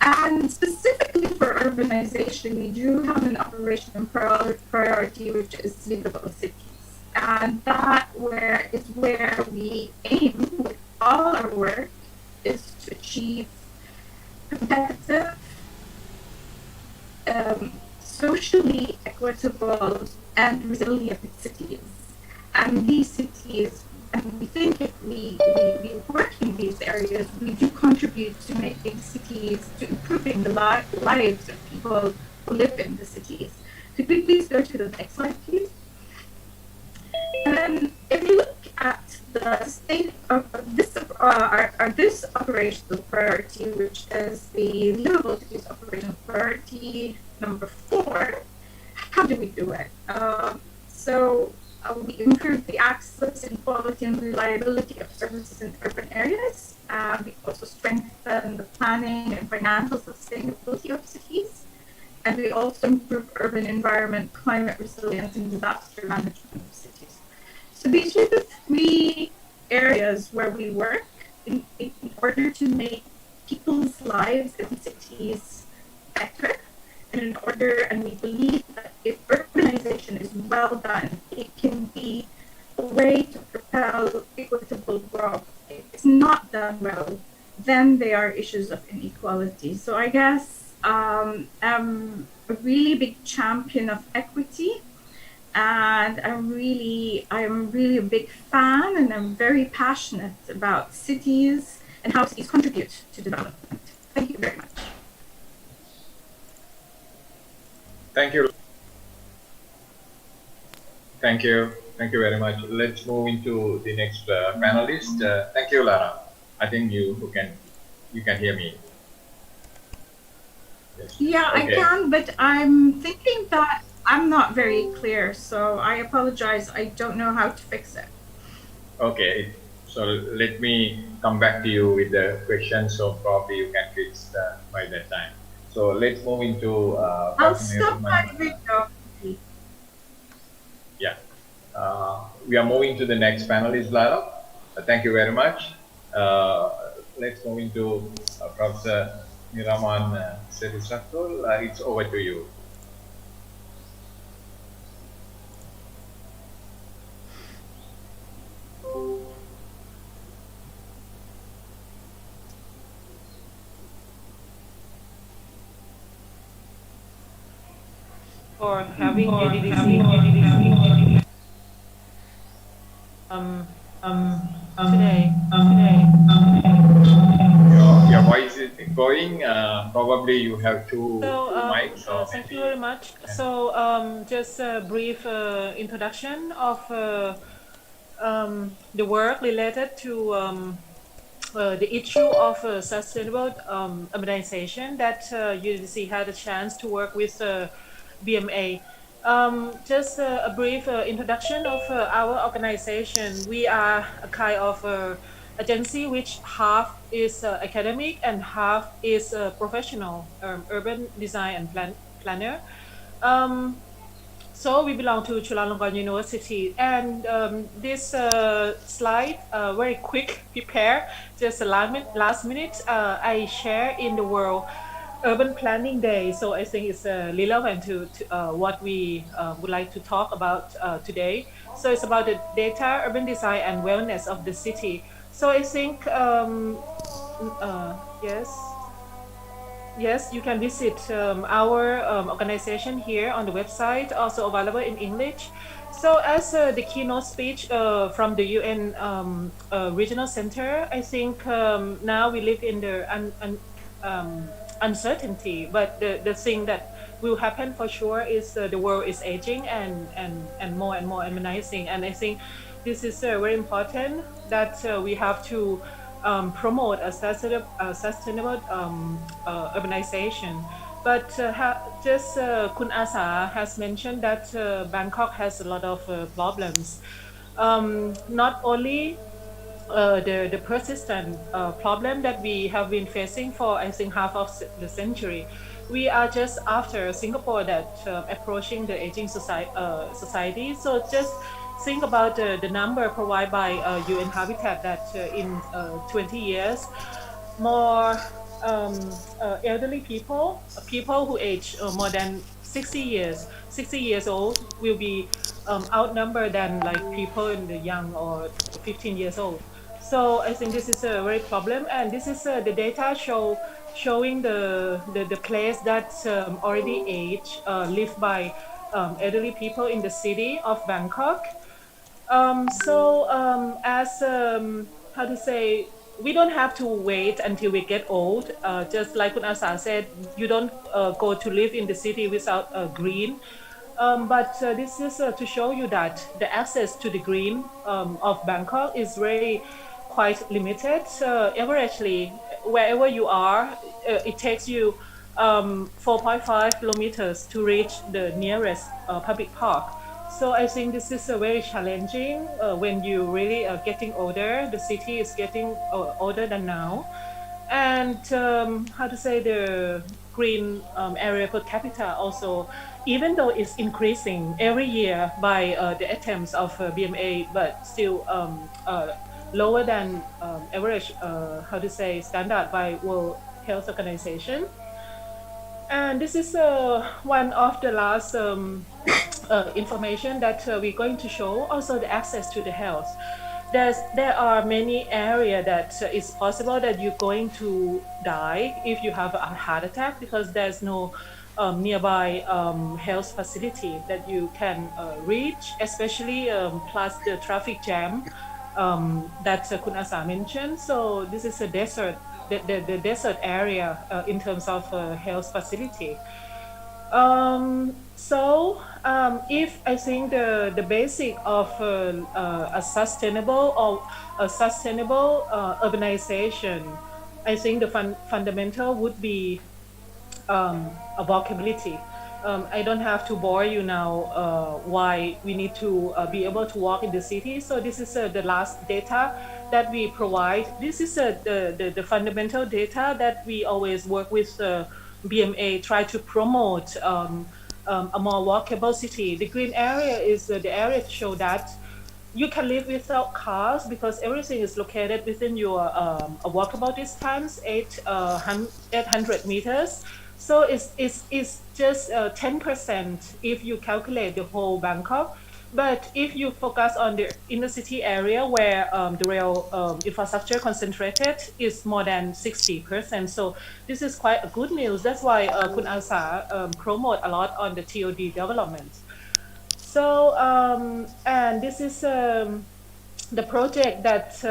[SPEAKER 20] And specifically for urbanization, we do have an operation priority, which is livable cities. And that is where we aim with all our work is to achieve competitive, socially equitable and resilient cities. And these cities, and we think if we work in these areas, we do contribute to making cities, to improving the lives of people who live in the cities. Could we please go to the next slide, please? And then if you look at the state of this operational priority, which is the livable cities operational priority number 4, how do we do it? We improve the access and quality and reliability of services in urban areas. We also strengthen the planning and financial sustainability of cities. And we also improve urban environment, climate resilience, and disaster management of cities. So these are the 3 areas where we work in order to make people's lives in cities better. And we believe that if urbanization is well done, it can be a way to propel equitable growth. If it's not done well, then there are issues of inequality. So I guess I'm a really big champion of equity, and I'm really a big fan, and I'm very passionate about cities and how cities contribute to development. Thank you very much.
[SPEAKER 15] Thank you. Thank you. Thank you very much. Let's move into the next panelist. Thank you, Lara. I think you can hear me. Yes.
[SPEAKER 20] Yeah,
[SPEAKER 15] Okay.
[SPEAKER 20] I can, but I'm thinking that I'm not very clear, so I apologize. I don't know how to fix it.
[SPEAKER 15] Okay, so let me come back to you with the question, so probably you can fix by that time. So let's move into
[SPEAKER 20] I'll stop my video.
[SPEAKER 15] Yeah, we are moving to the next panelist dialogue. Thank you very much. Let's move into Professor Niraman Serisakul. It's over to you.
[SPEAKER 11] For having UDDC today.
[SPEAKER 15] Your voice is going. Probably you have two mics.
[SPEAKER 11] Thank you very much. So just a brief introduction of the work related to the issue of sustainable urbanization that UDC had a chance to work with BMA. Just a brief introduction of our organization. We are a kind of agency which half is academic and half is professional, urban design and planner. So we belong to Chulalongkorn University, and this slide, very quick, prepare, just a last minute, I share in the World Urban Planning Day. So I think it's relevant to what we would like to talk about today. So it's about the data, urban design, and wellness of the city. So I think, yes, you can visit our organization here on the website, also available in English. So as the keynote speech from the UN Regional Center, I think now we live in the uncertainty, but the thing that will happen for sure is the world is aging and more urbanizing. And I think this is very important that we have to promote a sustainable urbanization. But just Kun Asa has mentioned that Bangkok has a lot of problems. Not only the persistent problem that we have been facing for, I think, half of the century. We are just after Singapore that approaching the aging society. So just think about the number provided by UN Habitat that in 20 years, more elderly people who age more than 60 years old will be outnumbered than like people in the young or 15 years old. So I think this is a very problem, and this is the data showing the place that already age lived by elderly people in the city of Bangkok. As how to say, we don't have to wait until we get old. Just like Kun Asa said, you don't go to live in the city without green. But this is to show you that the access to the green of Bangkok is very quite limited. Averagely, wherever you are, it takes you 4.5 kilometers to reach the nearest public park. So I think this is very challenging when you really are getting older. The city is getting older than now. And how to say, the green area per capita also, even though it's increasing every year by the attempts of BMA, but still lower than average, how to say, standard by World Health Organization. And this is one of the last information that we're going to show, also the access to the health. There are many areas that it's possible that you're going to die if you have a heart attack because there's no nearby health facility that you can reach, especially plus the traffic jam that Kun Asa mentioned. So this is a desert, the desert area in terms of health facility. If I think the basic of a sustainable urbanization, I think the fundamental would be walkability.
[SPEAKER 21] I don't have to bore you now why we need to be able to walk in the city. So this is the last data that we provide. This is the fundamental data that we always work with BMA, try to promote a more walkable city. The green area is the area to show that you can live without cars because everything is located within your a walkable distance, 800 meters. So it's just 10% if you calculate the whole Bangkok. But if you focus on the inner city area where the rail infrastructure concentrated is more than 60%. So this is quite a good news. That's why Kun Asa promote a lot on the TOD development. So, and this is the project that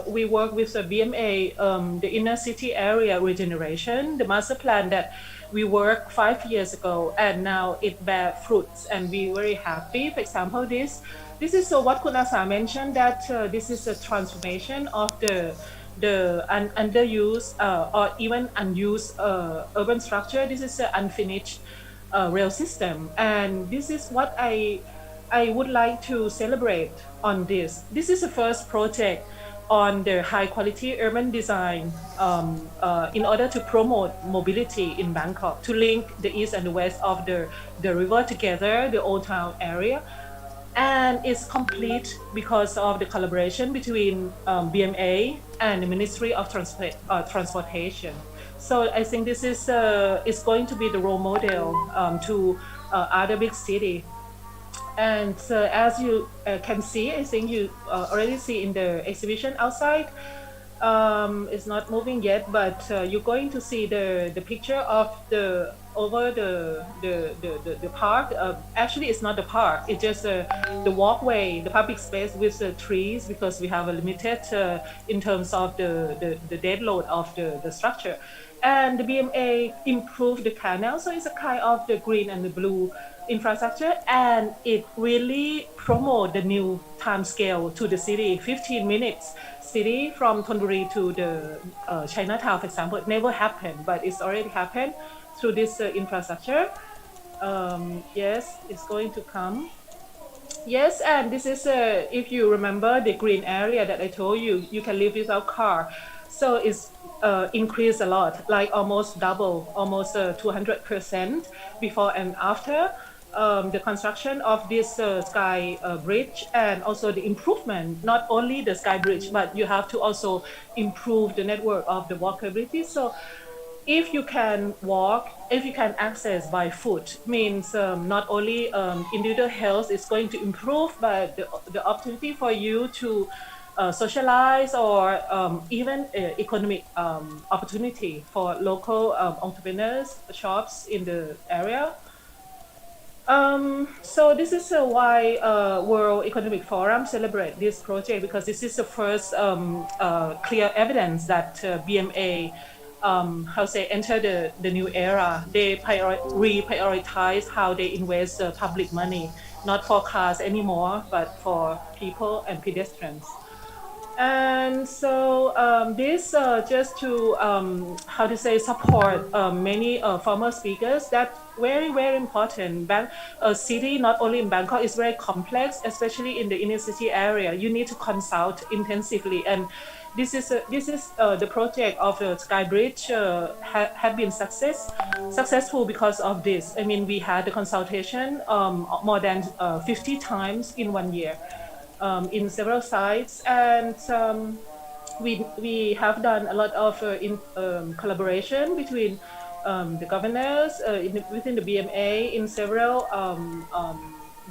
[SPEAKER 21] we work with the BMA, the inner city area regeneration, the master plan that we worked 5 years ago, and now it bear fruits, and we're very happy. For example, this is what Kunasa mentioned, that this is a transformation of the underused or even unused urban structure. This is an unfinished rail system, and this is what I would like to celebrate on this. This is the first project on the high quality urban design in order to promote mobility in Bangkok, to link the east and the west of the river together, the old town area. And it's complete because of the collaboration between BMA and the Ministry of Transportation. So I think this is going to be the role model to other big cities. And as you can see, I think you already see in the exhibition outside, it's not moving yet, but you're going to see the picture of the park. Actually, it's not the park. It's just the walkway, the public space with the trees, because we have a limited in terms of the dead load of the structure. And the BMA improved the canal, so it's a kind of the green and the blue infrastructure, and it really promote the new time scale to the city. 15 minutes city from Thonburi to the Chinatown, for example, it never happened, but it's already happened through this infrastructure. Yes, it's going to come. Yes, and this is if you remember the green area that I told you, you can live without car. So it's increased a lot, like almost double, almost 200% before and after the construction of this sky bridge, and also the improvement, not only the sky bridge, but you have to also improve the network of the walkability. So if you can walk, if you can access by foot, means not only individual health is going to improve, but the opportunity for you to socialize, or even economic opportunity for local entrepreneurs, shops in the area. So this is why World Economic Forum celebrate this project, because this is the first clear evidence that BMA enter the new era. They reprioritize how they invest public money, not for cars anymore, but for people and pedestrians. And so this just to support many former speakers, that very important. A city, not only in Bangkok, is very complex, especially in the inner city area. You need to consult intensively, and this is the project of the Sky Bridge had been successful because of this. I mean, we had the consultation more than 50 times in 1 year. In several sites, and we have done a lot of collaboration between the governors within the BMA in several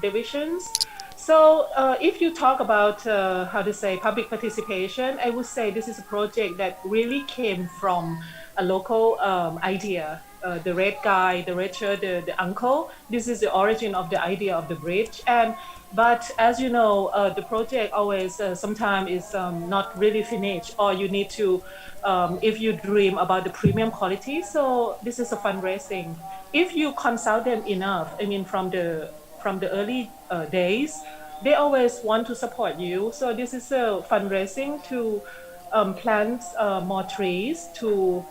[SPEAKER 21] divisions. So if you talk about public participation, I would say this is a project that really came from a local idea. The red guy, the red shirt, the uncle, this is the origin of the idea of the bridge. But as you know, the project always sometimes is not really finished, or you need to, if you dream about the premium quality. So this is a fundraising. If you consult them enough, I mean, from the early days, they always want to support you. So this is a fundraising to plant more trees to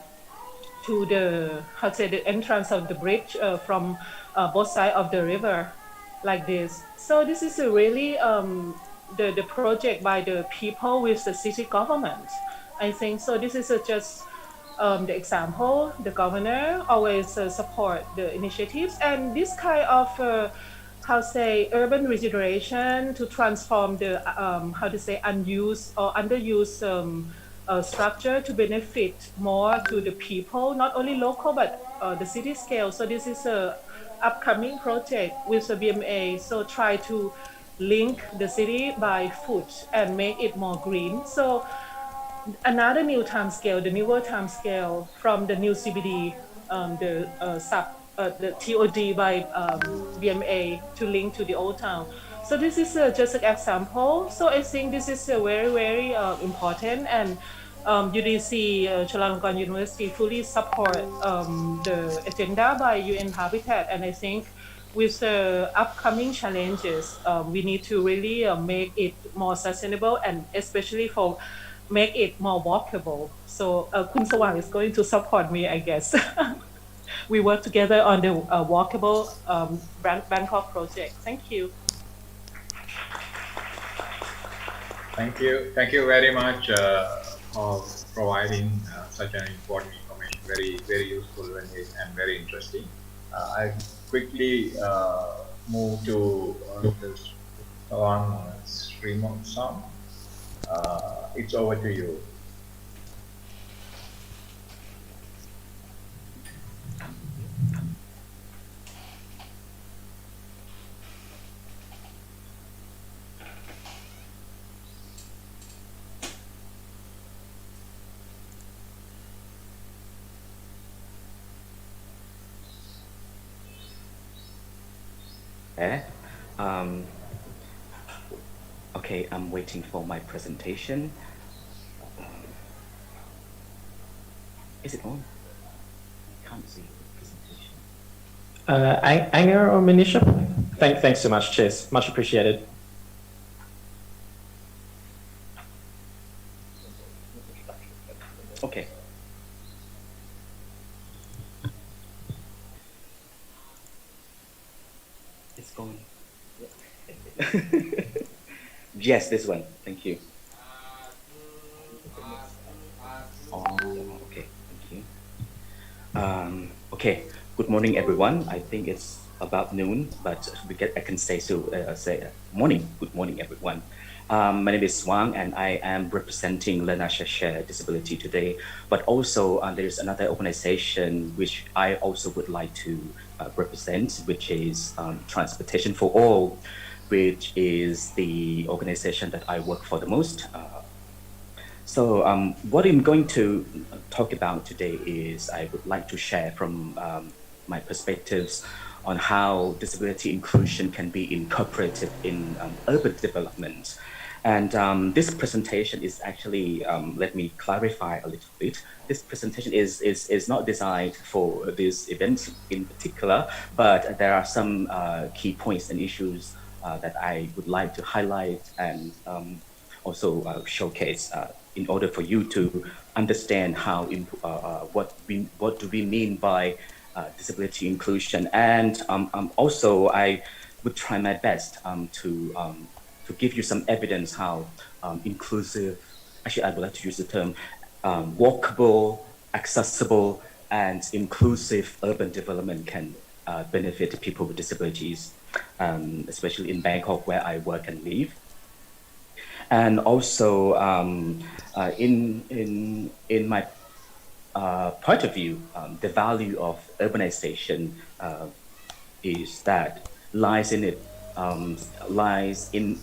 [SPEAKER 21] the the entrance of the bridge from both sides of the river like this. So this is a really the project by the people with the city government. I think so. This is just the example. The governor always support the initiatives and this kind of how say urban regeneration to transform the how to say unused or underused structure to benefit more to the people, not only local but the city scale. So this is a upcoming project with the BMA. So try to link the city by foot and make it more green. So another new time scale, the newer time scale from the new CBD, the TOD by BMA to link to the old town. So this is just an example. So I think this is very, very important and UDC, Chulalongkorn University fully support the agenda by UN Habitat. And I think with the upcoming challenges, we need to really make it more sustainable and especially for make it more walkable. So Kun Sawang is going to support me, I guess. We work together on the walkable Bangkok project. Thank you.
[SPEAKER 15] Thank you very much for providing such an important information. Very useful and very interesting. I quickly move to this one remote song. It's over to you.
[SPEAKER 1] Okay, I'm waiting for my presentation. Is it on? I can't see the presentation.
[SPEAKER 17] Anger or Manisha? Thanks so much, Chase. Much appreciated.
[SPEAKER 1] Okay. It's going. Yes, this one. Thank you. Oh, okay. Thank you. Okay. Good morning, everyone. I think it's about noon, but I can say so. Say morning. Good morning, everyone. My name is Wang, and I am representing Lenasha Share Disability today. But also, there is another organization which I also would like to represent, which is Transportation for All, which is the organization that I work for the most. So what I'm going to talk about today is I would like to share from my perspectives on how disability inclusion can be incorporated in urban development. And this presentation is actually, let me clarify a little bit. This presentation is not designed for this event in particular, but there are some key points and issues that I would like to highlight and also showcase in order for you to understand how what do we mean by disability inclusion. And also I would try my best to give you some evidence how inclusive, actually I would like to use the term walkable, accessible, and inclusive urban development can benefit people with disabilities, especially in Bangkok where I work and live. And also in my point of view, the value of urbanization is that lies in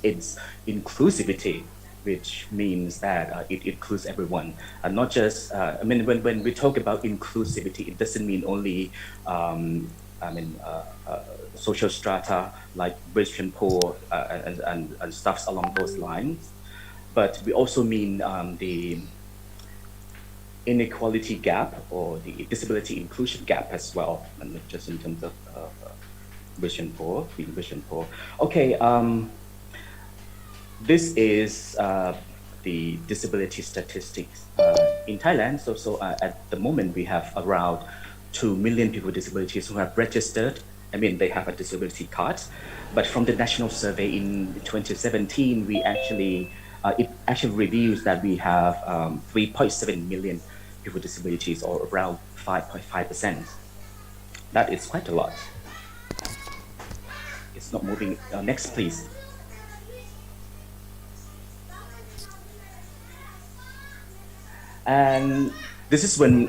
[SPEAKER 1] its inclusivity, which means that it includes everyone, and not just. I mean, when we talk about inclusivity, it doesn't mean only social strata like rich and poor and stuff along those lines, but we also mean the inequality gap or the disability inclusion gap as well, and not just in terms of rich and poor, being rich and poor. Okay, this is the disability statistics in Thailand. So at the moment we have around 2 million people with disabilities who have registered I mean, they have a disability card, but from the national survey in 2017, it actually reveals that we have 3.7 million people with disabilities, or around 5.5%. That is quite a lot. It's not moving. Next, please. And this is when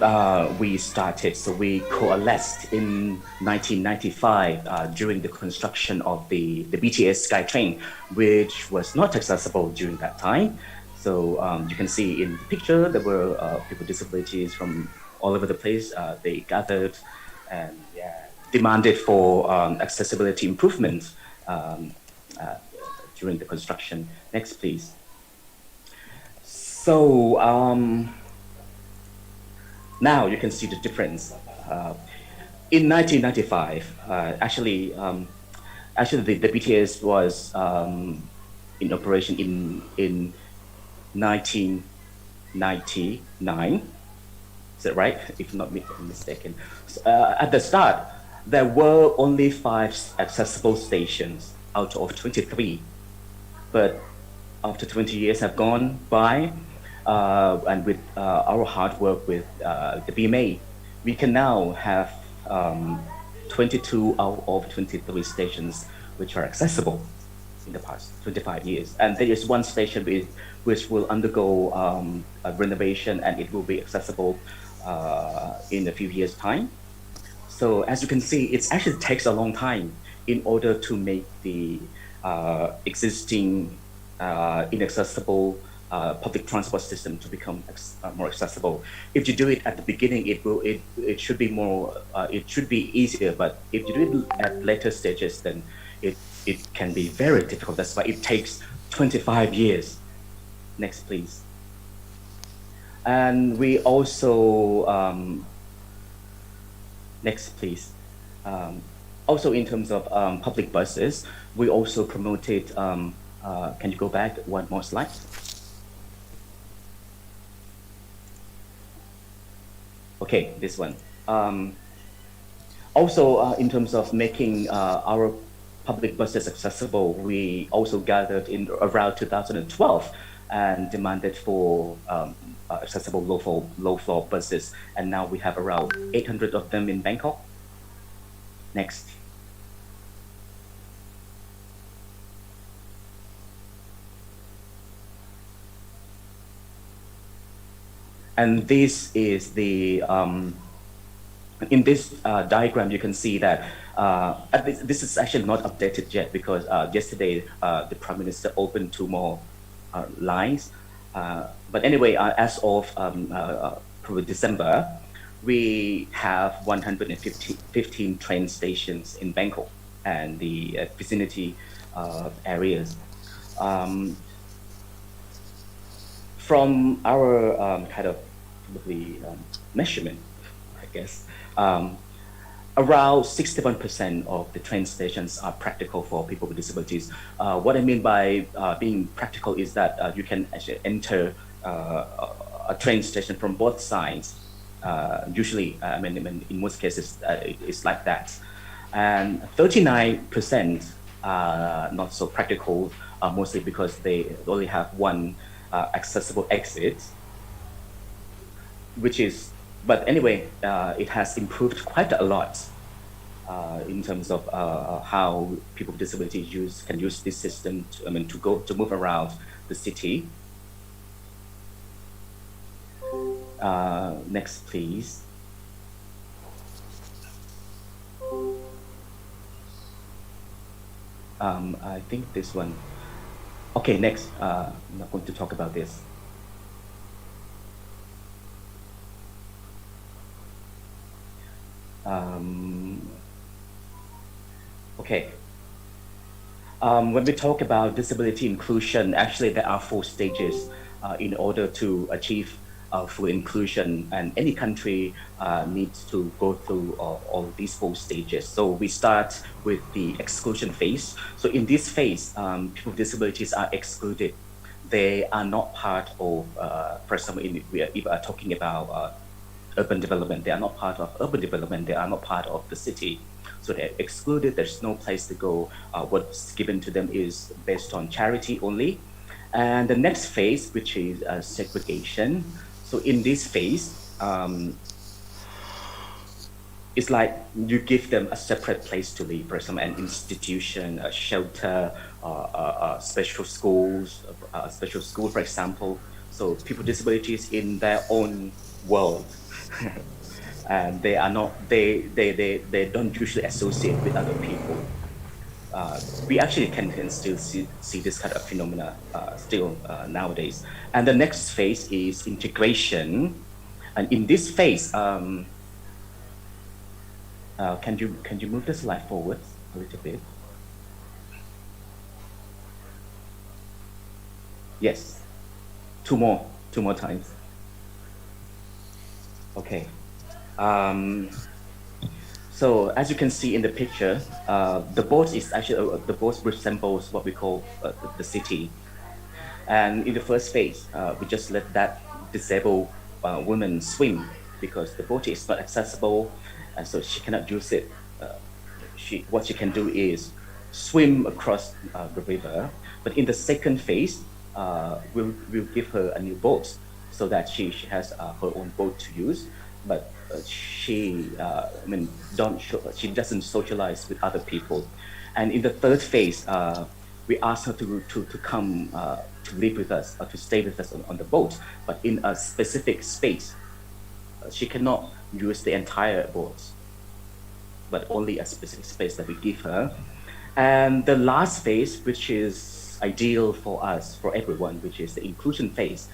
[SPEAKER 1] we started. So we coalesced in 1995 during the construction of the BTS SkyTrain, which was not accessible during that time. So you can see in the picture, there were people with disabilities from all over the place. They gathered and demanded for accessibility improvements during the construction. Next, please. So now you can see the difference. In 1995, actually, the BTS was in operation in 1999. Is that right? If not mistaken. So, at the start, there were only 5 accessible stations out of 23. But after 20 years have gone by, and with our hard work with the BMA, we can now have 22 out of 23 stations which are accessible in the past 25 years. And there is one station which will undergo a renovation, and it will be accessible in a few years' time. So as you can see, it actually takes a long time in order to make the existing inaccessible public transport system to become more accessible. If you do it at the beginning, it should be more it should be easier. But if you do it at later stages, then it can be very difficult. That's why it takes 25 years. Next, please. And we also next, please. Also, in terms of public buses, we also promoted. Can you go back one more slide? Okay, this one. Also, in terms of making our public buses accessible, we also gathered in around 2012 and demanded for accessible low floor buses. And now we have around 800 of them in Bangkok. Next. And this is the, in this diagram, you can see that this is actually not updated yet, because yesterday the Prime Minister opened 2 more lines. But anyway, as of probably December, we have 115 train stations in Bangkok and the vicinity areas. From our kind of probably measurement, I guess, around 61% of the train stations are practical for people with disabilities. What I mean by being practical is that you can actually enter a train station from both sides. Usually, I mean, in most cases, it's like that. And 39% are not so practical, mostly because they only have one accessible exit, which is, but anyway, it has improved quite a lot in terms of how people with disabilities can use this system to move around the city. Next, please. I think this one. Okay, next. I'm not going to talk about this. Okay. When we talk about disability inclusion, actually there are 4 stages in order to achieve full inclusion, and any country needs to go through all these 4 stages. So we start with the exclusion phase. So in this phase, people with disabilities are excluded. They are not part of, for example, if we are talking about urban development, they are not part of urban development, they are not part of the city. So they're excluded, there's no place to go. What's given to them is based on charity only. And the next phase, which is segregation. So in this phase, it's like you give them a separate place to live, for example, an institution, a shelter, special schools, special school, for example. So people with disabilities in their own world. And they are not, they don't usually associate with other people. We actually can still see this kind of phenomena still nowadays. And the next phase is integration. And in this phase, can you move the slide forward a little bit? Yes, two more times. Okay. So as you can see in the picture, the boat is actually the boat resembles what we call the city. And in the first phase, we just let that disabled woman swim because the boat is not accessible, and so she cannot use it. What she can do is swim across the river. But in the second phase, we'll give her a new boat so that she has her own boat to use. But she doesn't socialize with other people. And in the third phase, we asked her to come to live with us or to stay with us on the boat, but in a specific space. She cannot use the entire boat, but only a specific space that we give her. And the last phase, which is ideal for us, for everyone, which is the inclusion phase.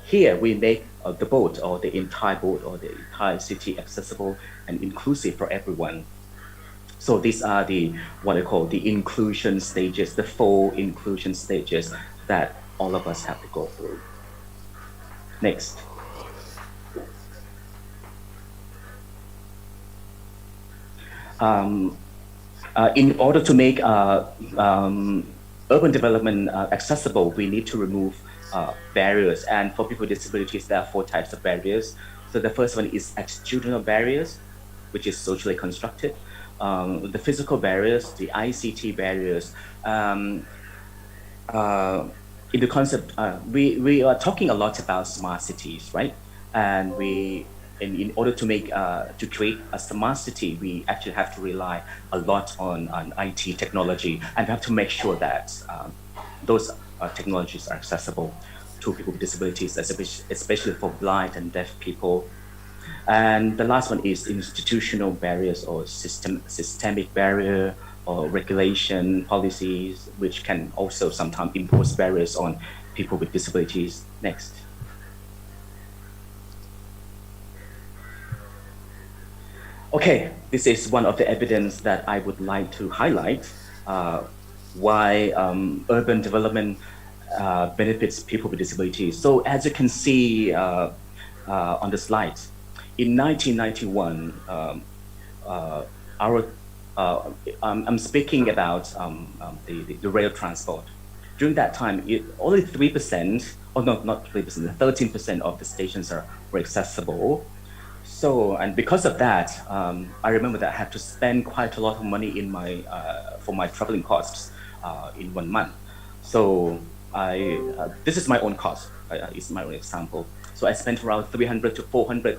[SPEAKER 1] Here we make the boat or the entire boat or the entire city accessible and inclusive for everyone. So these are what I call the inclusion stages, the 4 inclusion stages that all of us have to go through. Next. In order to make urban development accessible, we need to remove barriers. And for people with disabilities, there are 4 types of barriers. So the first one is attitudinal barriers, which is socially constructed. The physical barriers, the ICT barriers. In the concept, we are talking a lot about smart cities, right? And in order to create a smart city, we actually have to rely a lot on IT technology, and we have to make sure that those technologies are accessible to people with disabilities, especially for blind and deaf people. And the last one is institutional barriers or systemic barrier or regulation policies, which can also sometimes impose barriers on people with disabilities. Next. Okay, this is one of the evidence that I would like to highlight why urban development benefits people with disabilities. So as you can see on the slide, in 1991, I'm speaking about the rail transport. During that time, only 3%, or not 3%, 13% of the stations were accessible. So, and because of that, I remember that I had to spend quite a lot of money for my traveling costs in 1 month. So this is my own cost. It's my own example. So I spent around $300 to $400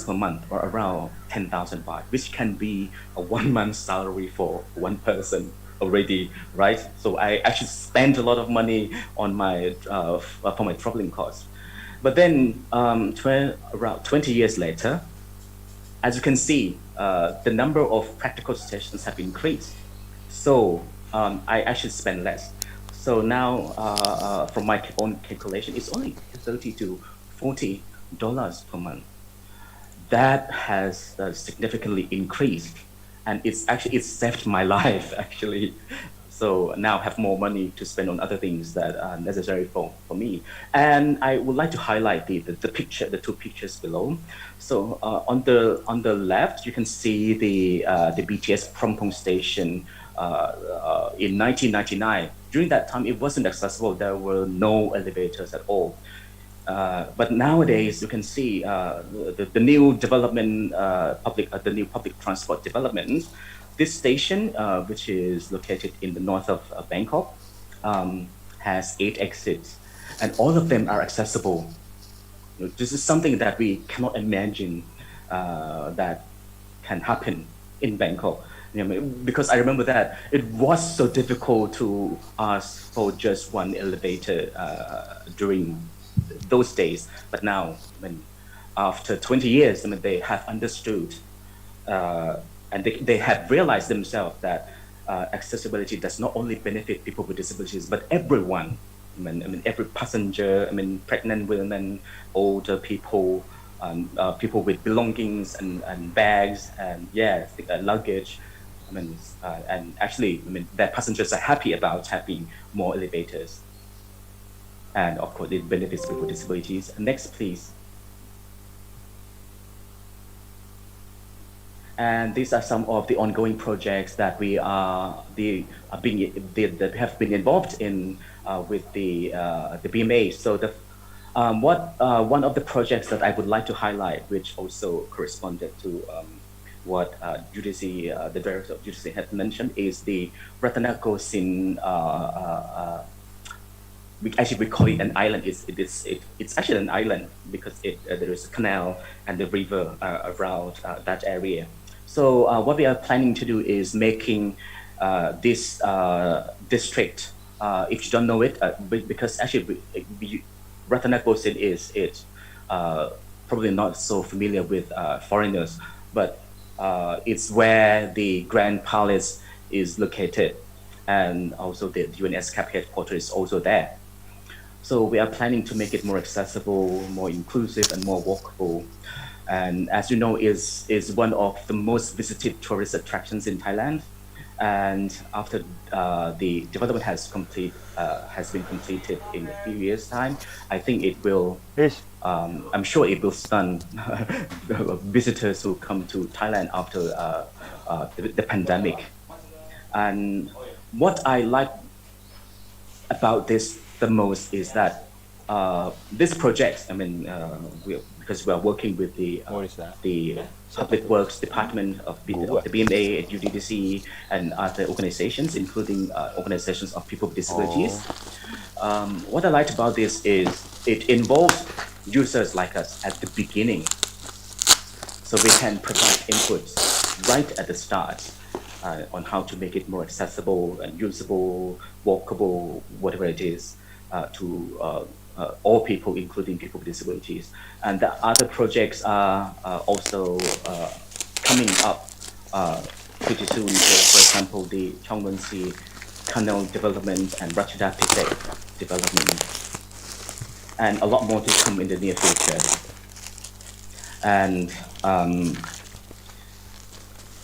[SPEAKER 1] per month, or around 10,000 baht, which can be a 1 month salary for one person already, right? So I actually spent a lot of money on for my traveling costs. But then around 20 years later, as you can see, the number of practical stations have increased. So I actually spend less. So now, from my own calculation, it's only $30 to $40 per month. That has significantly increased, and it's saved my life actually. So now I have more money to spend on other things that are necessary for me. And I would like to highlight the two pictures below. So on the left, you can see the BTS Prompong station in 1999. During that time, it wasn't accessible. There were no elevators at all. But nowadays, you can see the new development, the new public transport development. This station, which is located in the north of Bangkok, has 8 exits, and all of them are accessible. This is something that we cannot imagine that can happen in Bangkok. Because I remember that it was so difficult to ask for just one elevator during those days. But now, after 20 years, they have understood and they have realized themselves that accessibility does not only benefit people with disabilities, but everyone. Every passenger, pregnant women, older people, people with belongings and bags and luggage. And actually, their passengers are happy about having more elevators. And of course, it benefits people with disabilities. Next, please. And these are some of the ongoing projects that we have been involved in with the BMA. So one of the projects that I would like to highlight, which also corresponded to what the director of UDC had mentioned, is the Ratanakosin. We call it an island. It's actually an island because there is a canal and the river around that area. So what we are planning to do is making this district. If you don't know it, because actually Ratanakosin is probably not so familiar with foreigners, but it's where the Grand Palace is located, and also the UNSCAP headquarters is also there. So we are planning to make it more accessible, more inclusive, and more walkable. And as you know, is one of the most visited tourist attractions in Thailand. And after the development has been completed in a few years' time, I think it will. I'm sure it will stun visitors who come to Thailand after the pandemic. And what I like about this the most is that this project, because we are working with the Public Works Department of the BMA, UDDC, and other organizations, including organizations of people with disabilities. What I liked about this is it involves users like us at the beginning, so we can provide inputs right at the start on how to make it more accessible and usable, walkable, whatever it is, to all people, including people with disabilities. And the other projects are also coming up pretty soon. So, for example, the Chongwon-si Canal development and Ratchada Pisek development, and a lot more to come in the near future. And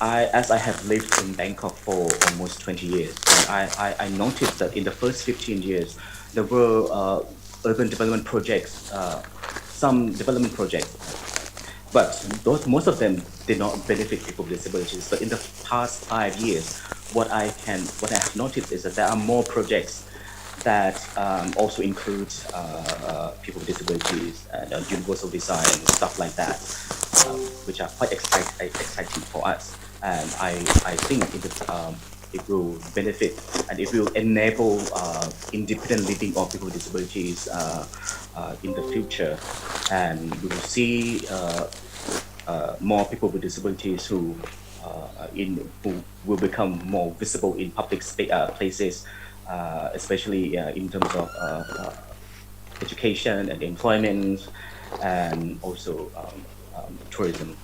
[SPEAKER 1] as I have lived in Bangkok for almost 20 years, and I noticed that in the first 15 years, there were urban development projects, some development projects, but most of them did not benefit people with disabilities. But in the past 5 years, what I have noticed is that there are more projects that also include people with disabilities and universal design and stuff like that, which are quite exciting for us. And I think it will benefit and it will enable independent living of people with disabilities in the future. And we will see more people with disabilities who will become more visible in public places, especially in terms of education and employment, and also tourism.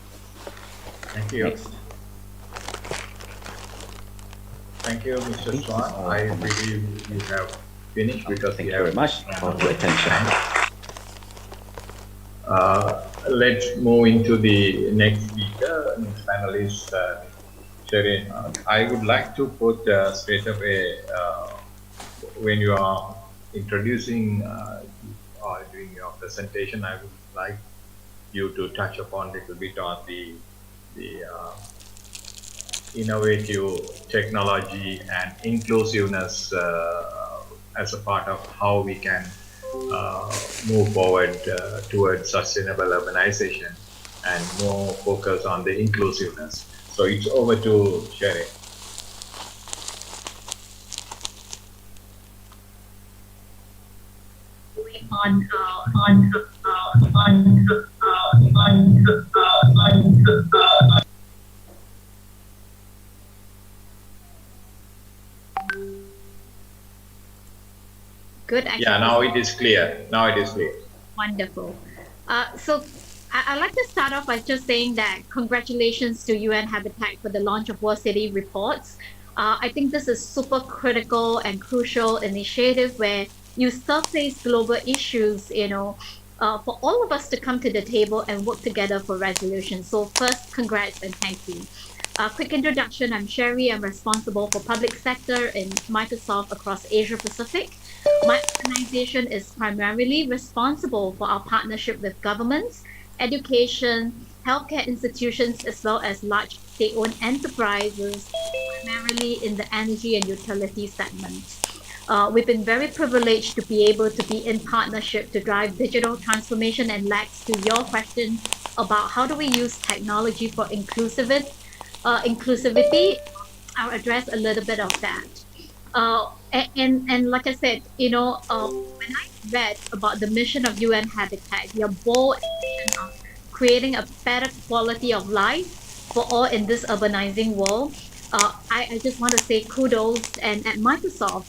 [SPEAKER 15] Thank you.
[SPEAKER 1] Next.
[SPEAKER 15] Thank you, Mr. Swan. I believe you have finished because
[SPEAKER 1] thank you very much for your attention.
[SPEAKER 15] Let's move into the next speaker, next panelist, Sherin. I would like to put straight away when you are introducing or doing your presentation, I would like you to touch upon a little bit on the innovative technology and inclusiveness as a part of how we can move forward towards sustainable urbanization and more focus on the inclusiveness. So it's over to Sherry.
[SPEAKER 5] Good.
[SPEAKER 15] Yeah, now it is clear. Now it is clear.
[SPEAKER 5] Wonderful. So I'd like to start off by just saying that congratulations to UN Habitat for the launch of World City Reports. I think this is super critical and crucial initiative where you surface global issues, for all of us to come to the table and work together for resolution. So first, congrats and thank you. Quick introduction, I'm Sherry. I'm responsible for public sector in Microsoft across Asia Pacific. My organization is primarily responsible for our partnership with governments, education, healthcare institutions, as well as large state-owned enterprises, primarily in the energy and utility segment. We've been very privileged to be able to be in partnership to drive digital transformation. And Lex, to your question about how do we use technology for inclusivity, I'll address a little bit of that. And like I said, when I read about the mission of UN Habitat, your bold ambition of creating a better quality of life for all in this urbanizing world, I just want to say kudos. And at Microsoft,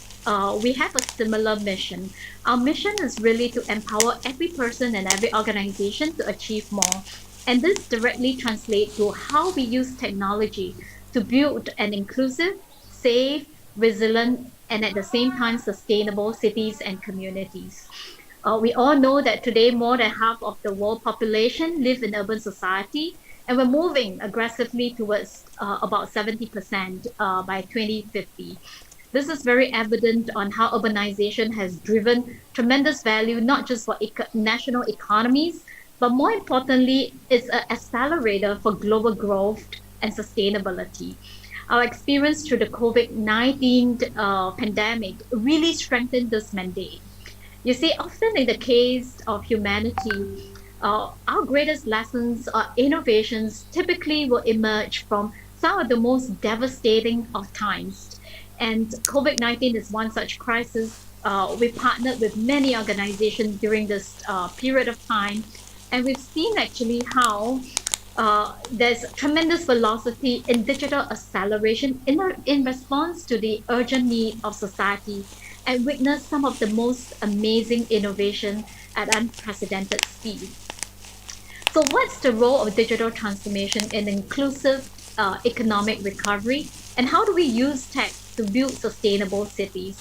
[SPEAKER 5] we have a similar mission. Our mission is really to empower every person and every organization to achieve more. And this directly translates to how we use technology to build an inclusive, safe, resilient, and at the same time sustainable cities and communities. We all know that today more than half of the world population live in urban society, and we're moving aggressively towards about 70% by 2050. This is very evident on how urbanization has driven tremendous value, not just for national economies, but more importantly, it's an accelerator for global growth and sustainability. Our experience through the COVID-19 pandemic really strengthened this mandate. You see, often in the case of humanity, our greatest lessons or innovations typically will emerge from some of the most devastating of times. And COVID-19 is one such crisis. We partnered with many organizations during this period of time, and we've seen actually how there's tremendous velocity in digital acceleration in response to the urgent need of society, and witness some of the most amazing innovation at unprecedented speed. So what's the role of digital transformation in inclusive economic recovery, and how do we use tech to build sustainable cities?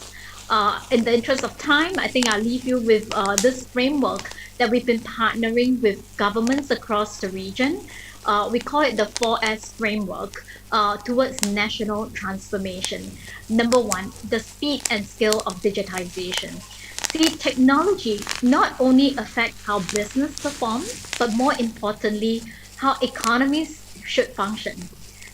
[SPEAKER 5] In the interest of time, I think I'll leave you with this framework that we've been partnering with governments across the region. We call it the 4S framework towards national transformation. Number one, the speed and scale of digitization. See, technology not only affects how business performs, but more importantly, how economies should function.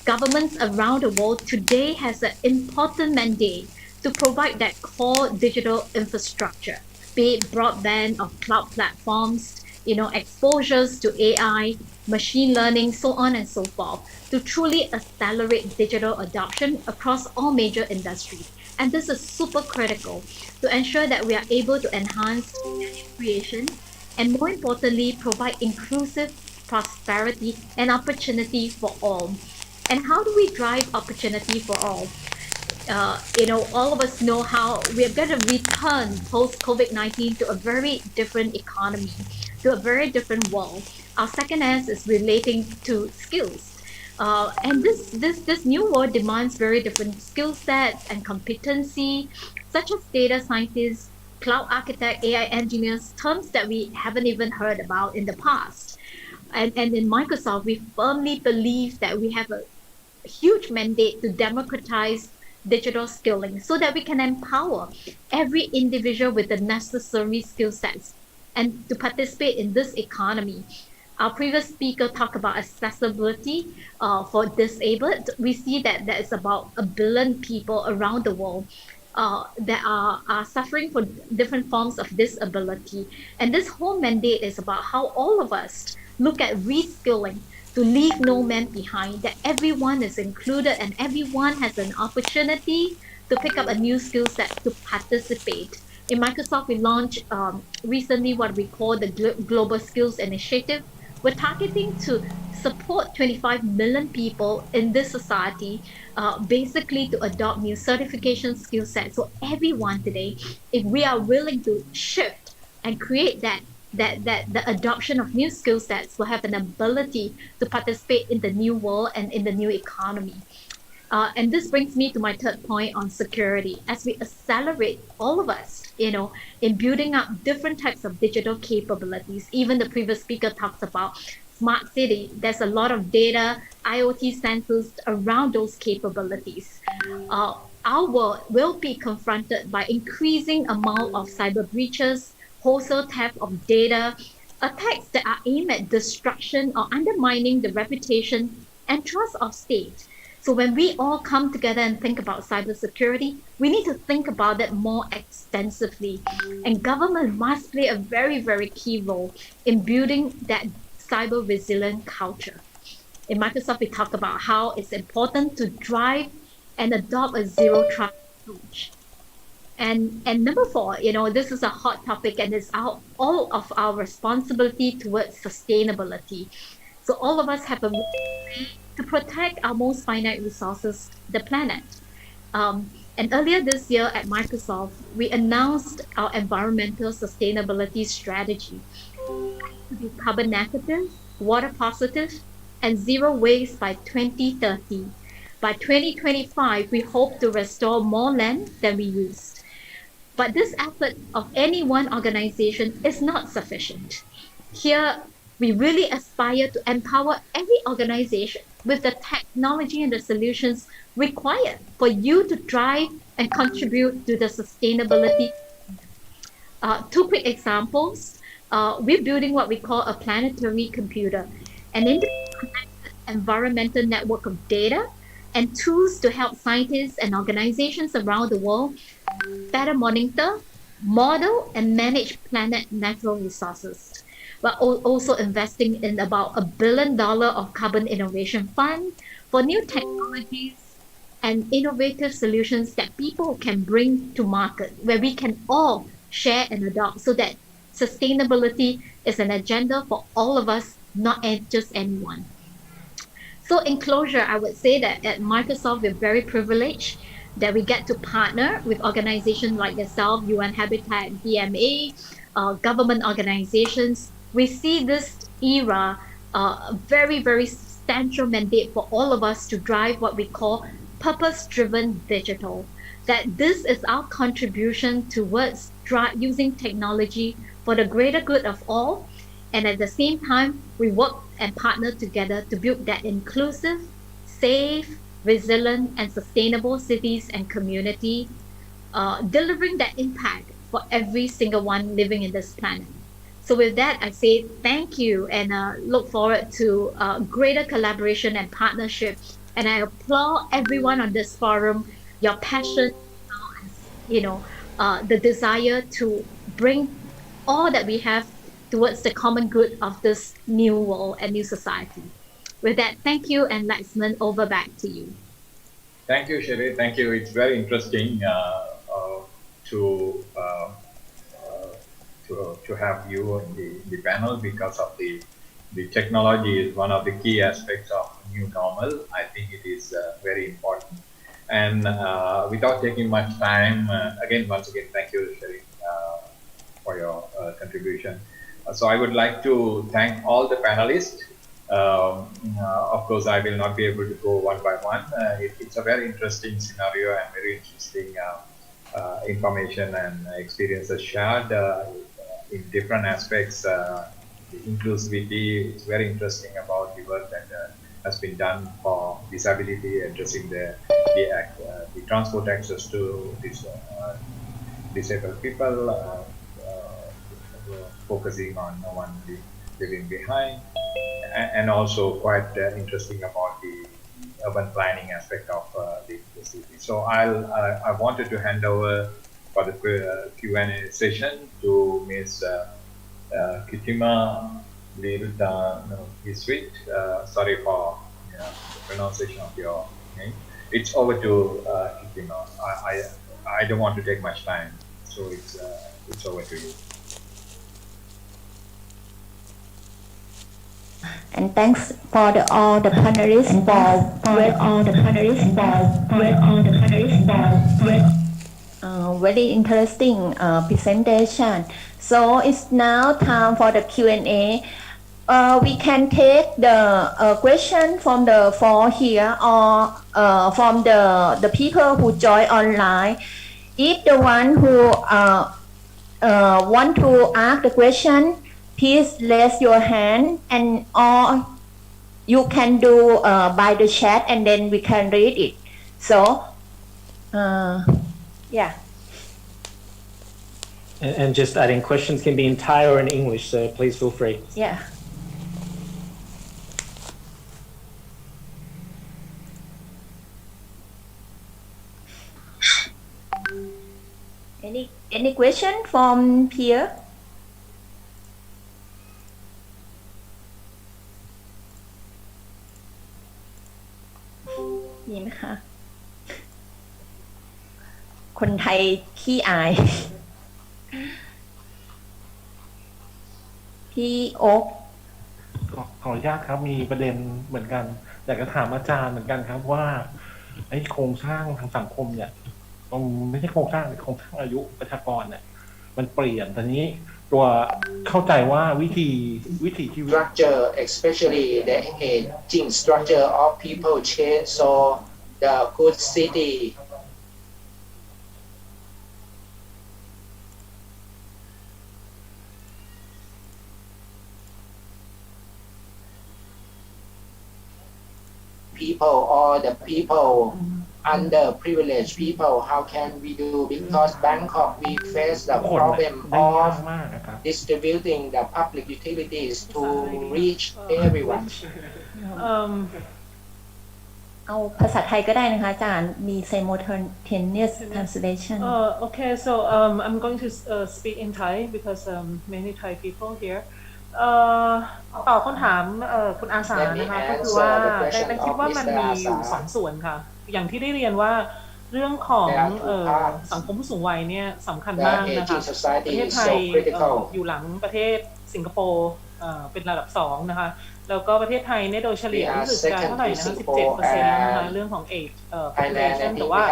[SPEAKER 5] Governments around the world today has an important mandate to provide that core digital infrastructure, be it broadband or cloud platforms, exposures to AI, machine learning, so on and so forth, to truly accelerate digital adoption across all major industries. And this is super critical to ensure that we are able to enhance value creation and, more importantly, provide inclusive prosperity and opportunity for all. And how do we drive opportunity for all? All of us know how we are going to return post COVID-19 to a very different economy, to a very different world. Our second S is relating to skills. And this new world demands very different skill sets and competency, such as data scientists, cloud architect, AI engineers, terms that we haven't even heard about in the past. And in Microsoft, we firmly believe that we have a huge mandate to democratize digital skilling so that we can empower every individual with the necessary skill sets and to participate in this economy. Our previous speaker talked about accessibility for disabled. We see that there is about 1 billion people around the world that are suffering from different forms of disability. And this whole mandate is about how all of us look at reskilling to leave no man behind, that everyone is included and everyone has an opportunity to pick up a new skill set to participate. In Microsoft, we launched recently what we call the Global Skills Initiative. We're targeting to support 25 million people in this society, basically to adopt new certification skill sets. So everyone today, if we are willing to shift and create that the adoption of new skill sets, will have an ability to participate in the new world and in the new economy. And this brings me to my third point on security. As we accelerate, all of us, in building up different types of digital capabilities, even the previous speaker talks about smart city, there's a lot of data, IoT sensors around those capabilities. Our world will be confronted by increasing amount of cyber breaches, wholesale theft of data, attacks that are aimed at destruction or undermining the reputation and trust of state. So when we all come together and think about cybersecurity, we need to think about it more extensively. And government must play a very, very key role in building that cyber resilient culture. In Microsoft, we talk about how it's important to drive and adopt a zero trust approach. And number four, this is a hot topic and it's all of our responsibility towards sustainability. So all of us have a way to protect our most finite resources, the planet. And earlier this year at Microsoft, we announced our environmental sustainability strategy to be carbon negative, water positive, and zero waste by 2030. By 2025, we hope to restore more land than we used. But this effort of any one organization is not sufficient. Here, we really aspire to empower every organization with the technology and the solutions required for you to drive and contribute to the sustainability. Two quick examples. We're building what we call a planetary computer, an interconnected environmental network of data and tools to help scientists and organizations around the world better monitor, model, and manage planet natural resources. We're also investing in about $1 billion of carbon innovation fund for new technologies and innovative solutions that people can bring to market, where we can all share and adopt, so that sustainability is an agenda for all of us, not just anyone. So in closure, I would say that at Microsoft, we're very privileged that we get to partner with organizations like yourself, UN Habitat, DMA, government organizations. We see this era a very, very substantial mandate for all of us to drive what we call purpose-driven digital. That this is our contribution towards using technology for the greater good of all. And at the same time, we work and partner together to build that inclusive, safe, resilient, and sustainable cities and community, delivering that impact for every single one living in this planet. So with that, I say thank you and look forward to greater collaboration and partnership. And I applaud everyone on this forum, your passion, the desire to bring all that we have towards the common good of this new world and new society. With that, thank you, and Laxman, over back to you.
[SPEAKER 15] Thank you, Sherry. Thank you. It's very interesting to have you in the panel, because of the technology is one of the key aspects of new normal. I think it is very important. And without taking much time, once again, thank you, Sherry, for your contribution. So I would like to thank all the panelists. Of course, I will not be able to go one by one. It's a very interesting scenario and very interesting information and experiences shared in different aspects. The inclusivity, it's very interesting about the work that has been done for disability, addressing the transport access to disabled people, focusing on no one leaving behind, and also quite interesting about the urban planning aspect of the the city. So I wanted to hand over for the Q&A session to Ms. Kitima Hiswit. Sorry for the pronunciation of your name. It's over to Kitima. I don't want to take much time, so it's over to you.
[SPEAKER 2] And thanks for all the panelists for very interesting presentation. So it's now time for the Q&A. We can take the question from the floor here or from the people who join online. If the one who want to ask the question, please raise your hand, and or you can do by the chat, and then we can read it. So, yeah.
[SPEAKER 17] And just adding, questions can be in Thai or in English, so please feel free.
[SPEAKER 2] Yeah. Any question from here? มีไหมคะ คนไทยขี้อาย พี่โอ๊ค
[SPEAKER 18] ขออนุญาตครับมีประเด็นเหมือนกันอยากจะถามอาจารย์เหมือนกันครับว่าไอ้โครงสร้างทางสังคมเนี่ยไม่ใช่โครงสร้างอายุประชากรเนี่ยมันเปลี่ยนตอนนี้ตัวเข้าใจว่าวิถีชีวิต
[SPEAKER 4] structure especially the aging structure of people change so the good city people or the people underprivileged people how can we do because Bangkok we face the problem of distributing the public utilities to reach everyone
[SPEAKER 2] เอาภาษาไทยก็ได้นะคะอาจารย์มี simultaneous translation
[SPEAKER 21] Okay, so I'm going to speak in Thai because many Thai people here ตอบคำถามคุณอาสานะคะก็คือว่าได้คิดว่ามันมีอยู่สองส่วนค่ะอย่างที่ได้เรียนว่าเรื่องของสังคมผู้สูงวัยเนี่ยสำคัญมากนะคะประเทศไทยอยู่หลังประเทศสิงคโปร์เป็นระดับ2นะคะแล้วก็ประเทศไทยเนี่ยโดยเฉลี่ยรู้สึกจะเท่าไหร่นะคะ 17% นะคะเรื่องของ age population แต่ว่า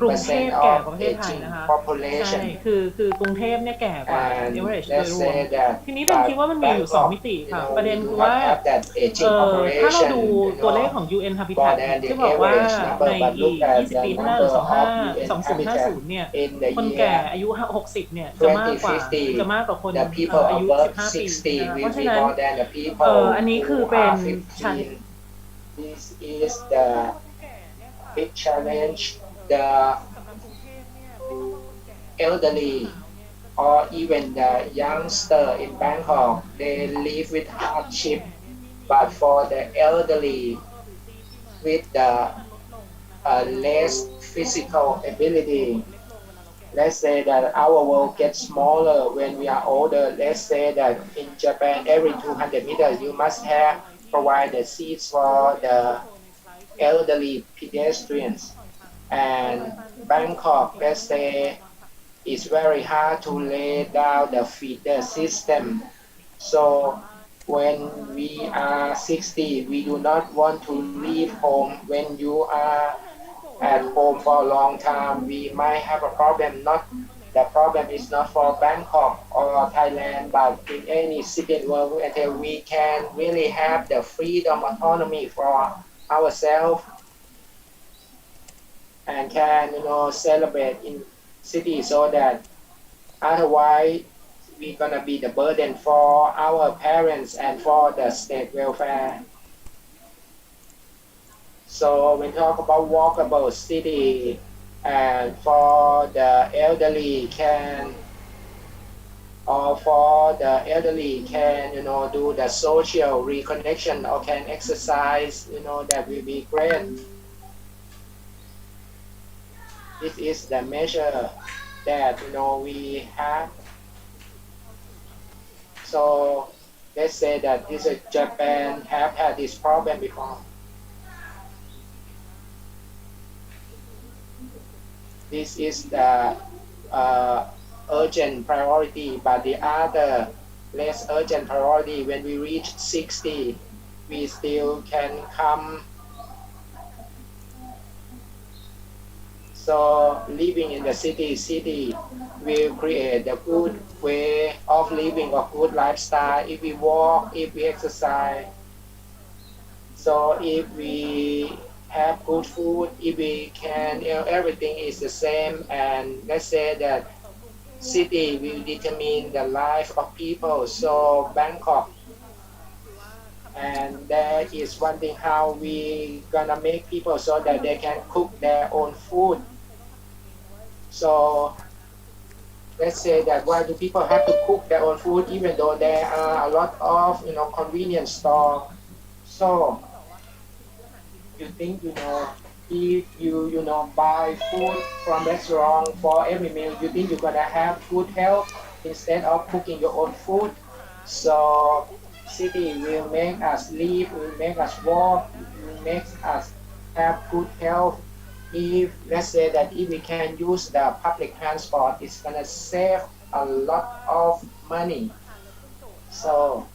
[SPEAKER 21] กรุงเทพแก่กว่าประเทศไทยนะคะใช่คือกรุงเทพเนี่ยแก่กว่า average โดยรวมทีนี้เราคิดว่ามันมีอยู่2มิติค่ะประเด็นคือว่าถ้าเราดูตัวเลขของ UN Habitat ที่บอกว่าในอีก20 ปีข้างหน้าหรือ2050เนี่ยคนแก่อายุ60เนี่ยจะมากกว่าคนอายุ15 ปีเพราะฉะนั้นอันนี้คือเป็นชั้น
[SPEAKER 4] This is the big challenge the elderly or even the youngster in Bangkok they live with hardship but for the elderly with the less physical ability let's say that our world gets smaller when we are older let's say that in Japan every 200 meters you must have provide the seats for the elderly pedestrians and Bangkok let's say it's very hard to lay down the feeder system so when we are 60 we do not want to leave home when you are at home for a long time we might have a problem not the problem is not for Bangkok or Thailand but in any city in the world until we can really have the freedom autonomy for ourselves and can celebrate in city so that otherwise we're gonna be the burden for our parents and for the state welfare so when we talk about walkable city and for the elderly can do the social reconnection or can exercise that will be great this is the measure that we have. So let's say that this Japan have had this problem before. This is the urgent priority, but the other less urgent priority, when we reach 60, we still can come. So living in the city will create a good way of living, a good lifestyle if we walk, if we exercise. So if we have good food, if we can, everything is the same, and let's say that city will determine the life of people. So Bangkok, and there is one thing how we gonna make people so that they can cook their own food. So let's say that why do people have to cook their own food even though there are a lot of convenience store? So you think if you buy food from restaurant for every meal, you think you're gonna have good health instead of cooking your own food. So city will make us live, will make us walk, will make us have good health. If let's say that if we can use the public transport, it's gonna save a lot of money. So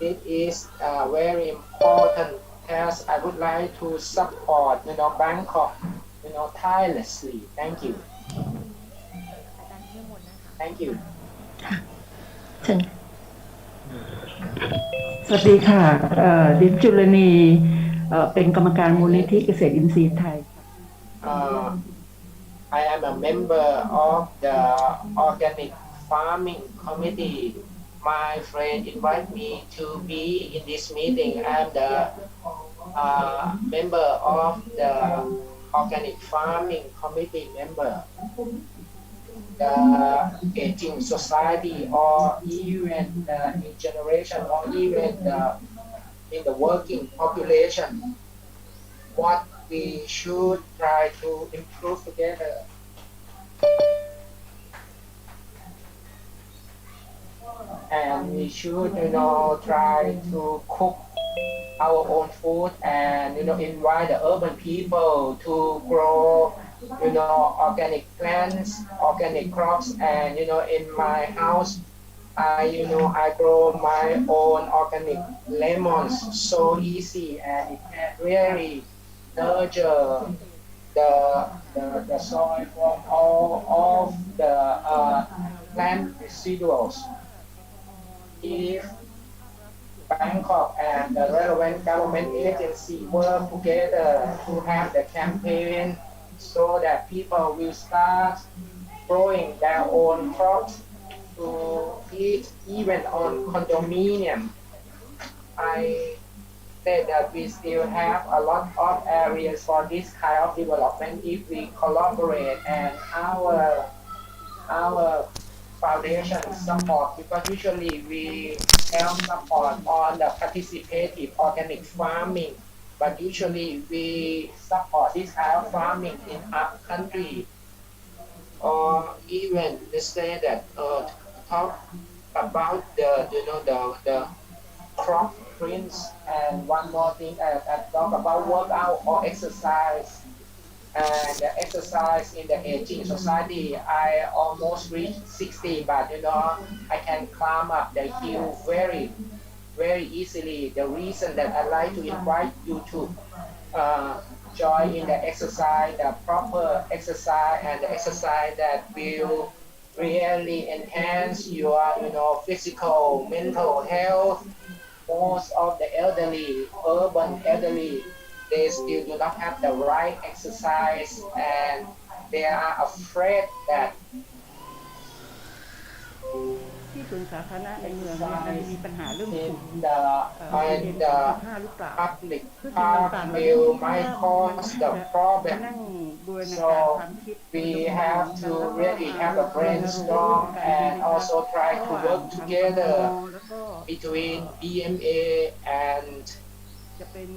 [SPEAKER 4] it is very important as I would like to support Bangkok tirelessly. Thank you. Thank you.
[SPEAKER 7] สวัสดีค่ะดิฉันจุลนีเป็นกรรมการมูลนิธิเกษตรอินทรีย์ไทย
[SPEAKER 4] I am a member of the organic farming committee. My friend invited me to be in this meeting. I am the member of the organic farming committee member. The aging society, or even the regeneration, or even in the working population, what we should try to improve together. And we should try to cook our own food, and invite the urban people to grow organic plants, organic crops. And in my house I grow my own organic lemons, so easy, and it can really nurture the soil from all of the plant residuals. If Bangkok and the relevant government agency work together to have the campaign so that people will start growing their own crops to eat even on condominium. I said that we still have a lot of areas for this kind of development if we collaborate, and our foundation support, because usually we help support on the participative organic farming, but usually we support this kind of farming in up country, or even let's say that talk about the crop prints. And one more thing, I talk about workout or exercise. And the exercise in the aging society, I almost reached 60, but I can climb up the hill very, very easily. The reason that I like to invite you to join in the exercise, the proper exercise, and the exercise that will really enhance your physical, mental health. Most of the elderly, urban elderly, they still do not have the right exercise, and they are afraid that
[SPEAKER 7] ที่สวนสาธารณะในเมืองเนี่ยมันมีปัญหาเรื่องฝุ่น
[SPEAKER 4] the public park will might cause the problem. So we have to really have a brainstorm and also try to work together between BMA and
[SPEAKER 7] จะเป็น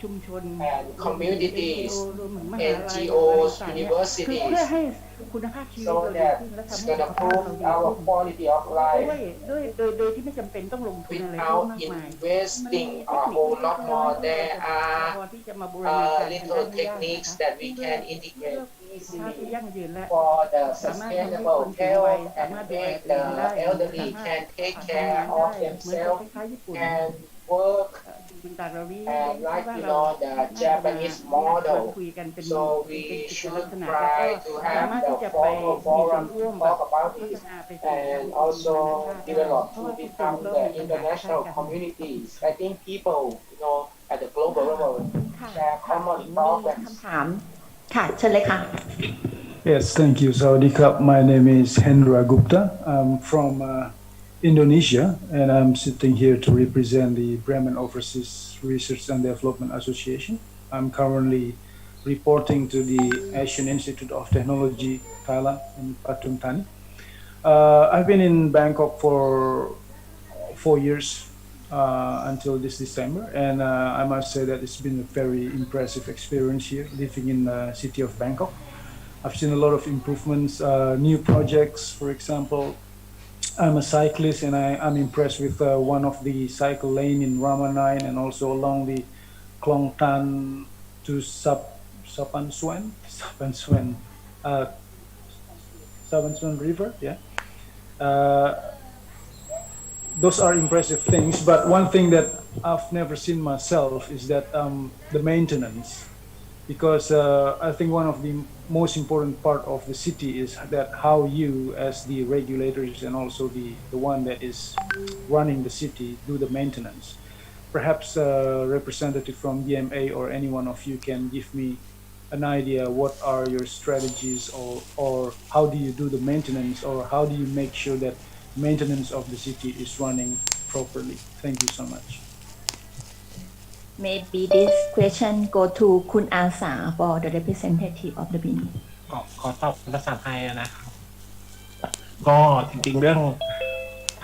[SPEAKER 7] ชุมชน
[SPEAKER 4] and communities,
[SPEAKER 7] NGO รวมถึงมหาลัย
[SPEAKER 4] NGOs,
[SPEAKER 7] อะไรต่างๆเนี่ยคือเพื่อ
[SPEAKER 4] universities,
[SPEAKER 7] ให้คุณภาพชีวิต
[SPEAKER 4] so
[SPEAKER 7] เราดี
[SPEAKER 4] that
[SPEAKER 7] ขึ้นและทำ
[SPEAKER 4] it's
[SPEAKER 7] ให้สุ
[SPEAKER 4] gonna
[SPEAKER 7] ขภาพ
[SPEAKER 4] improve
[SPEAKER 7] เราดี
[SPEAKER 4] our
[SPEAKER 7] ขึ้น
[SPEAKER 4] quality of
[SPEAKER 7] ด้วย
[SPEAKER 4] life
[SPEAKER 7] โดยที่ไม่จำเป็นต้องลงทุนอะไรเพิ่ม
[SPEAKER 4] without
[SPEAKER 7] มากมาย
[SPEAKER 4] investing a whole lot more. There
[SPEAKER 7] พอ
[SPEAKER 4] are
[SPEAKER 7] ที่จะมาบูรณาการทางด้า
[SPEAKER 4] little
[SPEAKER 7] นนี้ได้นะ
[SPEAKER 4] techniques
[SPEAKER 7] คะ
[SPEAKER 4] that we
[SPEAKER 7] เพื่อ
[SPEAKER 4] can
[SPEAKER 7] สุ
[SPEAKER 4] integrate
[SPEAKER 7] ขภาพที่
[SPEAKER 4] easily
[SPEAKER 7] ยั่งยืนและ
[SPEAKER 4] for the
[SPEAKER 7] สามารถทำให้
[SPEAKER 4] sustainable
[SPEAKER 7] คนสูงวัย
[SPEAKER 4] health
[SPEAKER 7] สามารถ
[SPEAKER 4] and
[SPEAKER 7] ดูแล
[SPEAKER 4] make
[SPEAKER 7] ตัวเองได้
[SPEAKER 4] the elderly
[SPEAKER 7] สามารถ
[SPEAKER 4] can take
[SPEAKER 7] ทำงาน
[SPEAKER 4] care
[SPEAKER 7] ได้
[SPEAKER 4] of
[SPEAKER 7] เหมือนกับ
[SPEAKER 4] themselves
[SPEAKER 7] คล้ายๆญี่ปุ่น
[SPEAKER 4] and work
[SPEAKER 7] สิ่งต่างๆเหล่านี้
[SPEAKER 4] and
[SPEAKER 7] คิด
[SPEAKER 4] like
[SPEAKER 7] ว่า
[SPEAKER 4] you
[SPEAKER 7] เรา
[SPEAKER 4] know the
[SPEAKER 7] น่าจะมา
[SPEAKER 4] Japanese
[SPEAKER 7] ชวน
[SPEAKER 4] model.
[SPEAKER 7] คุยกันเป็น
[SPEAKER 4] So
[SPEAKER 7] เป็น
[SPEAKER 4] we
[SPEAKER 7] กิจลัก
[SPEAKER 4] should
[SPEAKER 7] ษณะแล้วก็
[SPEAKER 4] try to
[SPEAKER 7] สามาร
[SPEAKER 4] have
[SPEAKER 7] ถ
[SPEAKER 4] the
[SPEAKER 7] ที่จะไป
[SPEAKER 4] formal
[SPEAKER 7] มีส่วน
[SPEAKER 4] forum
[SPEAKER 7] ร่ว
[SPEAKER 4] to
[SPEAKER 7] มแบบ
[SPEAKER 4] talk about
[SPEAKER 7] พัฒ
[SPEAKER 4] this
[SPEAKER 7] นาไปสู่
[SPEAKER 4] and
[SPEAKER 7] นานา
[SPEAKER 4] also
[SPEAKER 7] ชาติได้
[SPEAKER 4] develop
[SPEAKER 7] เพราะ
[SPEAKER 4] to
[SPEAKER 7] ว่าทุกคน
[SPEAKER 4] become
[SPEAKER 7] ก็
[SPEAKER 4] the
[SPEAKER 7] มีปัญหาคล้าย
[SPEAKER 4] international
[SPEAKER 7] กัน
[SPEAKER 4] communities. I think people, you know, at the global level
[SPEAKER 2] ค่ะ
[SPEAKER 4] share
[SPEAKER 2] ค่ะ
[SPEAKER 4] common
[SPEAKER 2] มี
[SPEAKER 4] problems.
[SPEAKER 2] คำถามค่ะเชิญเลยค่ะ
[SPEAKER 8] Yes, thank you. Sawadee krap. My name is Hendra Gupta. I'm from Indonesia, and I'm sitting here to represent the Bremen Overseas Research and Development Association. I'm currently reporting to the Asian Institute of Technology, Thailand, in Pathum Thani. I've been in Bangkok for 4 years until this December, and I must say that it's been a very impressive experience here, living in the city of Bangkok. I've seen a lot of improvements, new projects. For example, I'm a cyclist, and I'm impressed with one of the cycle lane in Rama 9 and also along the Klong Tan to Sapan Suen River. Yeah. Those are impressive things, but one thing that I've never seen myself is that the maintenance, because I think one of the most important part of the city is that how you as the regulators and also the one that is running the city do the maintenance. Perhaps a representative from BMA or any one of you can give me an idea what are your strategies, or how do you do the maintenance, or how do you make sure that maintenance of the city is running properly. Thank you so much.
[SPEAKER 2] Maybe this question go to Kun Asa for the representative of the BIM.
[SPEAKER 18] ขอตอบภาษาไทยนะครับก็จริงๆเรื่อง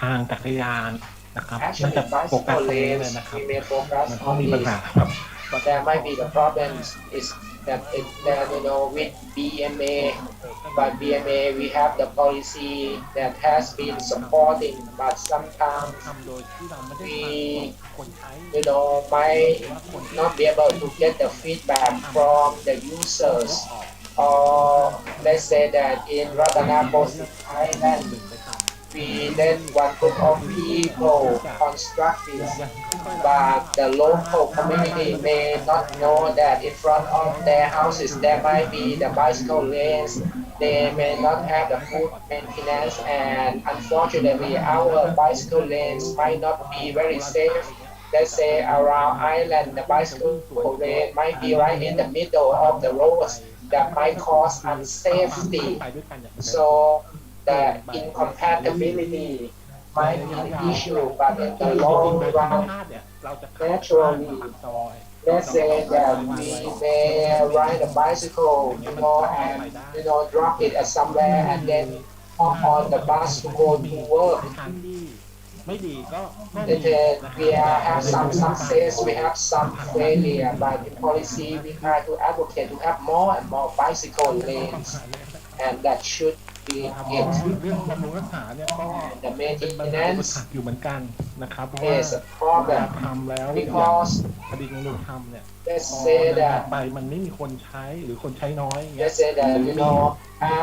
[SPEAKER 18] ทางจักรยานนะครับน่า
[SPEAKER 4] Actually,
[SPEAKER 18] จะโฟกัส
[SPEAKER 4] bicycle
[SPEAKER 18] ตรงนี้เลย
[SPEAKER 4] lanes
[SPEAKER 18] นะครับ
[SPEAKER 4] we may focus
[SPEAKER 18] มันก็
[SPEAKER 4] on
[SPEAKER 18] มีปัญ
[SPEAKER 4] this,
[SPEAKER 18] หาครับ
[SPEAKER 4] but there might be the problem is that you know with BMA, but BMA we have the policy that has been supporting, but sometimes we you know might not be able to get the feedback from the users, or let's say that in Ratanakosi, Thailand, we let one group of people construct this, but the local community may not know that in front of their houses there might be the bicycle lanes. They may not have the food maintenance, and unfortunately our bicycle lanes might not be very safe. Let's say around Island, the bicycle lane might be right in the middle of the roads that might cause unsafety. So the incompatibility might be an issue, but in the long run, naturally, let's say that we may ride a bicycle, you know, and you know, drop it at somewhere and then hop on the bus to go to work. We have some success, we have some failure, but in policy we try to advocate to have more and more bicycle lanes, and that should be it.
[SPEAKER 18] เรื่องบำรุงรักษาเนี่ยก็
[SPEAKER 4] The
[SPEAKER 18] เป็นปัญหาอุป
[SPEAKER 4] maintenance
[SPEAKER 18] สรรคอยู่เหมือนกันนะครับเพราะว่า
[SPEAKER 4] is a
[SPEAKER 18] เวลา
[SPEAKER 4] problem
[SPEAKER 18] ทำแล้ว
[SPEAKER 4] because
[SPEAKER 18] คดีของหนูทำเนี่ย
[SPEAKER 4] let's
[SPEAKER 18] พอ
[SPEAKER 4] say
[SPEAKER 18] นาน
[SPEAKER 4] that
[SPEAKER 18] ๆไปมันไม่มีคนใช้หรือคนใช้น้อยอย่างเงี้ย
[SPEAKER 4] let's say that you know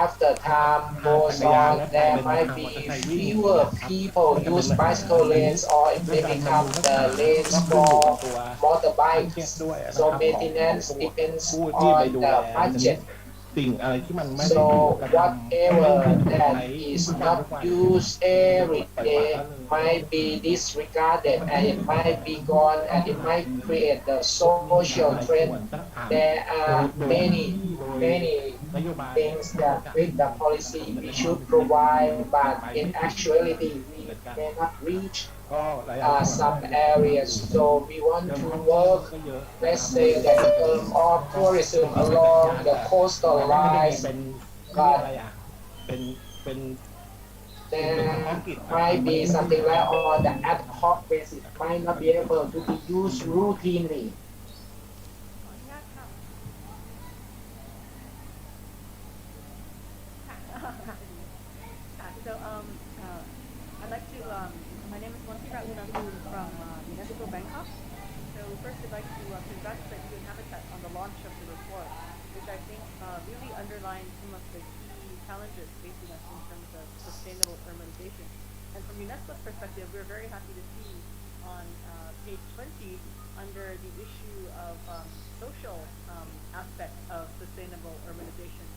[SPEAKER 4] after time goes on there might be fewer people use bicycle lanes, or it may become the lanes for motorbikes, so maintenance depends
[SPEAKER 18] ผู้ที่ไป
[SPEAKER 4] on
[SPEAKER 18] ดู
[SPEAKER 4] the
[SPEAKER 18] แล
[SPEAKER 4] budget.
[SPEAKER 18] สิ่งอะไรที่มันไม่ได้
[SPEAKER 4] So
[SPEAKER 18] ถูกกระทำ
[SPEAKER 4] whatever that is not used every day might be disregarded, and it might be gone, and it might create the social trend. There are many things that with the policy we should provide, but in actuality we may not reach some areas. So we want to work, let's say that in terms of tourism along the coastal lines, but
[SPEAKER 18] เป็น
[SPEAKER 4] there might be something like on the ad hoc basis might not be able to be used routinely.
[SPEAKER 3] So I'd like to, my name is Montira Unasun from UNESCO Bangkok. So first I'd like to congratulate UN Habitat on the launch of the report, which I think really underlines some of the key challenges facing us in terms of sustainable urbanization. And from UNESCO's perspective, we're very happy to see on page 20 under the issue of social aspects of sustainable urbanization,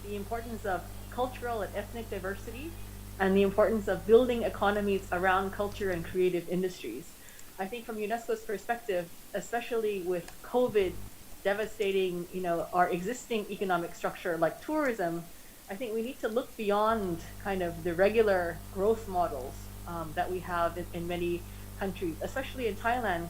[SPEAKER 3] the importance of cultural and ethnic diversity and the importance of building economies around culture and creative industries. I think from UNESCO's perspective, especially with COVID devastating, our existing economic structure like tourism, I think we need to look beyond kind of the regular growth models that we have in many countries, especially in Thailand.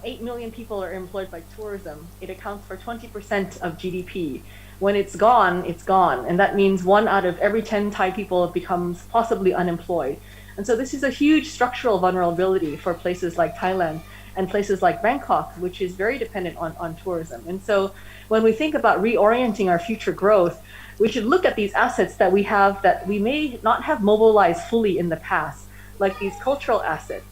[SPEAKER 3] 8 million people are employed by tourism. It accounts for 20% of GDP. When it's gone, it's gone. And that means 1 out of every 10 Thai people becomes possibly unemployed. And so this is a huge structural vulnerability for places like Thailand and places like Bangkok, which is very dependent on tourism. And so when we think about reorienting our future growth, we should look at these assets that we have that we may not have mobilized fully in the past, like these cultural assets.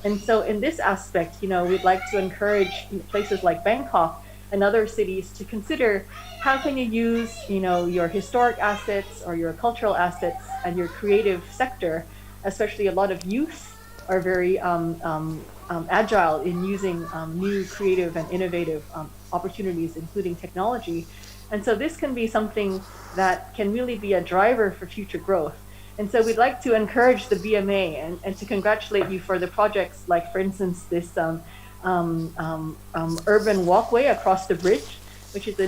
[SPEAKER 3] And so in this aspect, we'd like to encourage places like Bangkok and other cities to consider how can you use, your historic assets or your cultural assets and your creative sector, especially a lot of youth are very agile in using new creative and innovative opportunities, including technology. And so this can be something that can really be a driver for future growth. And so we'd like to encourage the BMA and to congratulate you for the projects like, for instance, this urban walkway across the bridge, which is a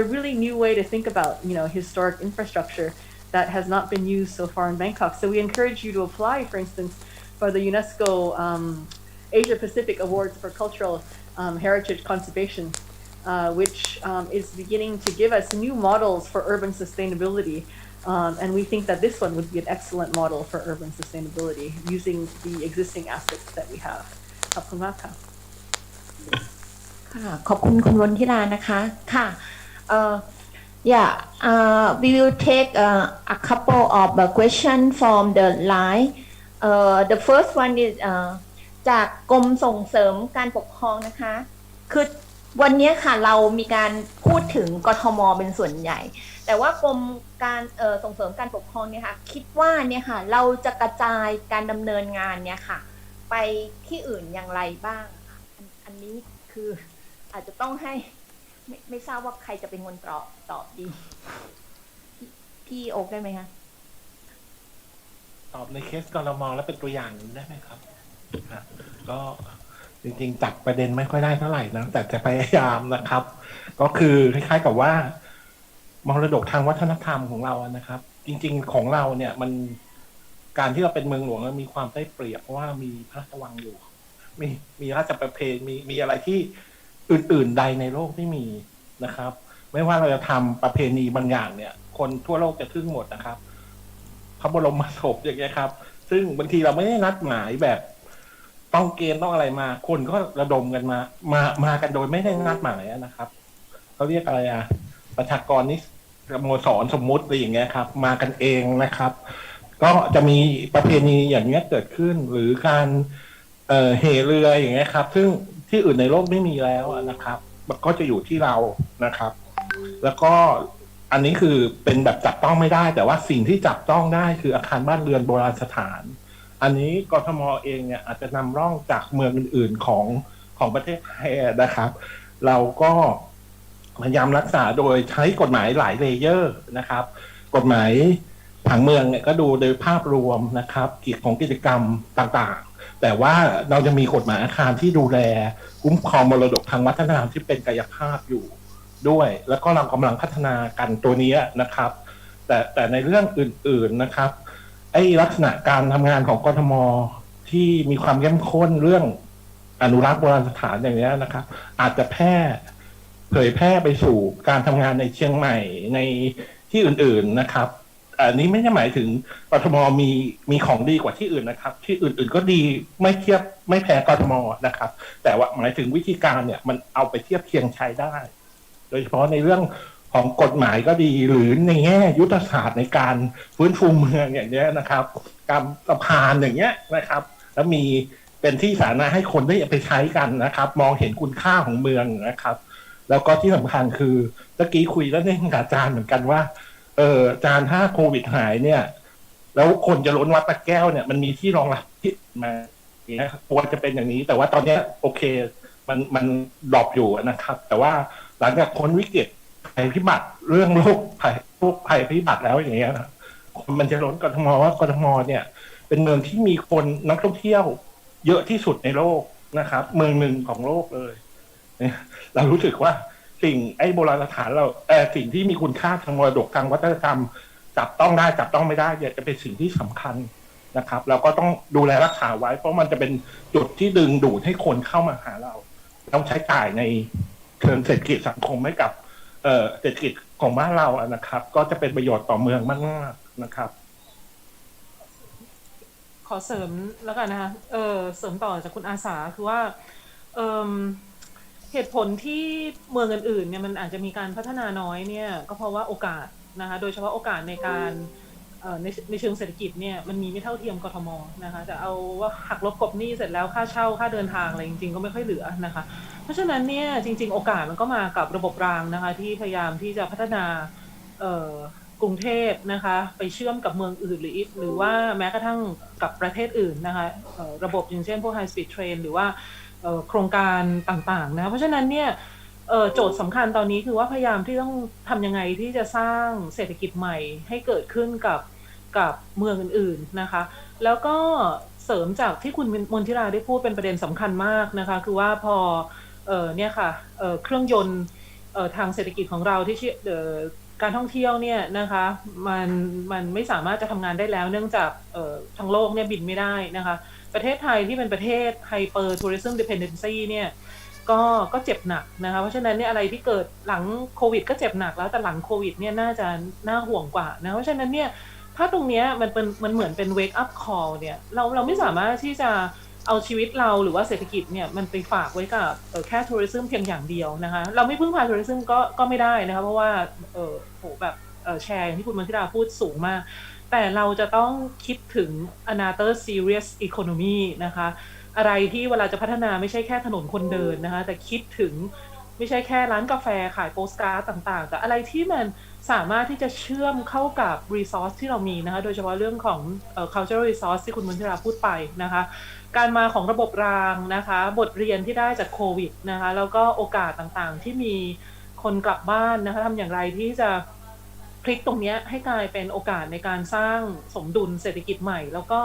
[SPEAKER 3] really new way to think about, historic infrastructure that has not been used so far in Bangkok. So we encourage you to apply, for instance, for the UNESCO Asia Pacific Awards for Cultural Heritage Conservation, which is beginning to give us new models for urban sustainability. And we think that this one would be an excellent model for urban sustainability using the existing assets that we have. ขอบคุณมากค่ะ
[SPEAKER 2] ค่ะขอบคุณคุณวนทิรานะคะค่ะ we will take a couple of question from the line. The first one is จากกรมส่งเสริมการปกครองนะคะคือวันนี้ค่ะเรามีการพูดถึงกทมเป็นส่วนใหญ่แต่ว่ากรมการส่งเสริมการปกครองเนี่ยค่ะคิดว่าเนี่ยค่ะเราจะกระจายการดำเนินงานเนี่ยค่ะไปที่อื่นอย่างไรบ้างอันนี้คืออาจจะต้องให้ไม่ทราบว่าใครจะเป็นคนตอบดีพี่โอ๊คได้ไหมคะ
[SPEAKER 18] ตอบในเคสกรมแล้วเป็นตัวอย่างได้ไหมครับก็จริงๆจับประเด็นไม่ค่อยได้เท่าไหร่นะแต่จะพยายามนะครับก็คือคล้ายๆกับว่ามรดกทางวัฒนธรรมของเรานะครับจริงๆของเราเนี่ยมันการที่เราเป็นเมืองหลวงแล้วมีความได้เปรียบเพราะว่ามีพระราชวังอยู่มีราชประเพณีมีอะไรที่อื่นๆใดในโลกไม่มีนะครับไม่ว่าเราจะทำประเพณีบางอย่างเนี่ยคนทั่วโลกจะทึ่งหมดนะครับพระบรมศพอย่างเงี้ยครับซึ่งบางทีเราไม่ได้นัดหมายแบบต้องเกณฑ์ต้องอะไรมาคนก็ระดมกันมากันโดยไม่ได้นัดหมายนะครับเขาเรียกอะไรประชากรนิสโมสรสมมุติอะไรอย่างเงี้ยครับมากันเองนะครับก็จะมีประเพณีอย่างเงี้ยเกิดขึ้นหรือการเหเรืออย่างเงี้ยครับซึ่งที่อื่นในโลกไม่มีแล้วนะครับก็จะอยู่ที่เรานะครับแล้วก็อันนี้คือเป็นแบบจับต้องไม่ได้แต่ว่าสิ่งที่จับต้องได้คืออาคารบ้านเรือนโบราณสถานอันนี้กทม.เองเนี่ยอาจจะนำร่องจากเมืองอื่นๆของประเทศไทยนะครับเราก็พยายามรักษาโดยใช้กฎหมายหลายเลเยอร์นะครับกฎหมายผังเมืองเนี่ยก็ดูโดยภาพรวมนะครับกิจกรรมต่างๆแต่ว่าเราจะมีกฎหมายอาคารที่ดูแลคุ้มครองมรดกทางวัฒนธรรมที่เป็นกายภาพอยู่ด้วยแล้วก็เรากำลังพัฒนากันตัวนี้นะครับแต่ในเรื่องอื่นๆนะครับไอ้ลักษณะการทำงานของกทม.ที่มีความเข้มข้นเรื่องอนุรักษ์โบราณสถานอย่างนี้นะครับอาจจะเผยแพร่ไปสู่การทำงานในเชียงใหม่ในที่อื่นๆนะครับ อันนี้ไม่ได้หมายถึงกทมมีของดีกว่าที่อื่นนะครับที่อื่นๆก็ดีไม่เทียบไม่แพ้กทมนะครับแต่ว่าหมายถึงวิธีการเนี่ยมันเอาไปเทียบเคียงใช้ได้โดยเฉพาะในเรื่องของกฎหมายก็ดีหรือในแง่ยุทธศาสตร์ในการฟื้นฟูเมืองอย่างเงี้ยนะครับการสะพานอย่างเงี้ยนะครับแล้วมีเป็นที่สาธารณะให้คนได้ไปใช้กันนะครับมองเห็นคุณค่าของเมืองนะครับแล้วก็ที่สำคัญคือเมื่อกี้คุยแล้วเนี่ยกับอาจารย์เหมือนกันว่าอาจารย์ถ้าโควิดหายเนี่ยแล้วคนจะล้นวัดตะแก้วเนี่ยมันมีที่รองรับที่มาอย่างเงี้ยควรจะเป็นอย่างนี้แต่ว่าตอนนี้โอเคมันดรอปอยู่นะครับแต่ว่าหลังจากพ้นวิกฤตภัยพิบัติเรื่องโรคภัยพิบัติแล้วอย่างเงี้ยนะคนมันจะล้นกทมว่ากทมเนี่ยเป็นเมืองที่มีคนนักท่องเที่ยวเยอะที่สุดในโลกนะครับเมืองหนึ่งของโลกเลยเรารู้สึกว่าสิ่งไอ้โบราณสถานเราสิ่งที่มีคุณค่าทางมรดกทางวัฒนธรรมจับต้องได้จับต้องไม่ได้เนี่ยจะเป็นสิ่งที่สำคัญนะครับเราก็ต้องดูแลรักษาไว้เพราะมันจะเป็นจุดที่ดึงดูดให้คนเข้ามาหาเราต้องใช้จ่ายในเชิงเศรษฐกิจสังคมให้กับเศรษฐกิจของบ้านเรานะครับก็จะเป็นประโยชน์ต่อเมืองมากๆนะครับ
[SPEAKER 21] ขอเสริมแล้วกันนะคะเสริมต่อจากคุณอาสาคือว่าเหตุผลที่เมืองอื่นๆเนี่ยมันอาจจะมีการพัฒนาน้อยเนี่ยก็เพราะว่าโอกาสนะคะโดยเฉพาะโอกาสในการในเชิงเศรษฐกิจเนี่ยมันมีไม่เท่าเทียมกทมนะคะแต่เอาว่าหักลบกบหนี้เสร็จแล้วค่าเช่าค่าเดินทางอะไรจริงๆก็ไม่ค่อยเหลือนะคะเพราะฉะนั้นเนี่ยจริงๆโอกาสมันก็มากับระบบรางนะคะที่พยายามที่จะพัฒนากรุงเทพนะคะไปเชื่อมกับเมืองอื่นหรือว่าแม้กระทั่งกับประเทศอื่นนะคะระบบอย่างเช่นพวก High Speed Train หรือว่าโครงการต่างๆนะเพราะฉะนั้นเนี่ยโจทย์สำคัญตอนนี้คือว่าพยายามที่ต้องทำยังไงที่จะสร้างเศรษฐกิจใหม่ให้เกิดขึ้นกับเมืองอื่นๆนะคะแล้วก็เสริมจากที่คุณมนทิราได้พูดเป็นประเด็นสำคัญมากนะคะคือว่าพอเนี่ยค่ะเครื่องยนต์ทางเศรษฐกิจของเราที่การท่องเที่ยวเนี่ยนะคะมันไม่สามารถจะทำงานได้แล้วเนื่องจากทั้งโลกเนี่ยบินไม่ได้นะคะประเทศไทยที่เป็นประเทศ Hyper Tourism Dependency เนี่ยก็เจ็บหนักนะคะเพราะฉะนั้นเนี่ยอะไรที่เกิดหลังโควิดก็เจ็บหนักแล้วแต่หลังโควิดเนี่ยน่าห่วงกว่านะเพราะฉะนั้นเนี่ยถ้าตรงเนี้ยมันเหมือนเป็น wake up call เนี่ยเราไม่สามารถที่จะเอาชีวิตเราหรือว่าเศรษฐกิจเนี่ยมันไปฝากไว้กับแค่ทัวริซึมเพียงอย่างเดียวนะคะเราไม่พึ่งพาทัวริซึมก็ไม่ได้นะคะเพราะว่าแบบแชร์อย่างที่คุณมนทิราพูดสูงมากแต่เราจะต้องคิดถึง another serious economy นะคะอะไรที่เวลาจะพัฒนาไม่ใช่แค่ถนนคนเดินนะคะแต่คิดถึงไม่ใช่แค่ร้านกาแฟขายโปสการ์ดต่างๆแต่อะไรที่มันสามารถที่จะเชื่อมเข้ากับ resource ที่เรามีนะคะโดยเฉพาะเรื่องของ cultural resource ที่คุณมนทิราพูดไปนะคะการมาของระบบรางนะคะบทเรียนที่ได้จากโควิดนะคะแล้วก็โอกาสต่างๆที่มีคนกลับบ้านนะคะทำอย่างไรที่จะพลิกตรงนี้ให้กลายเป็นโอกาสในการสร้างสมดุลเศรษฐกิจใหม่แล้วก็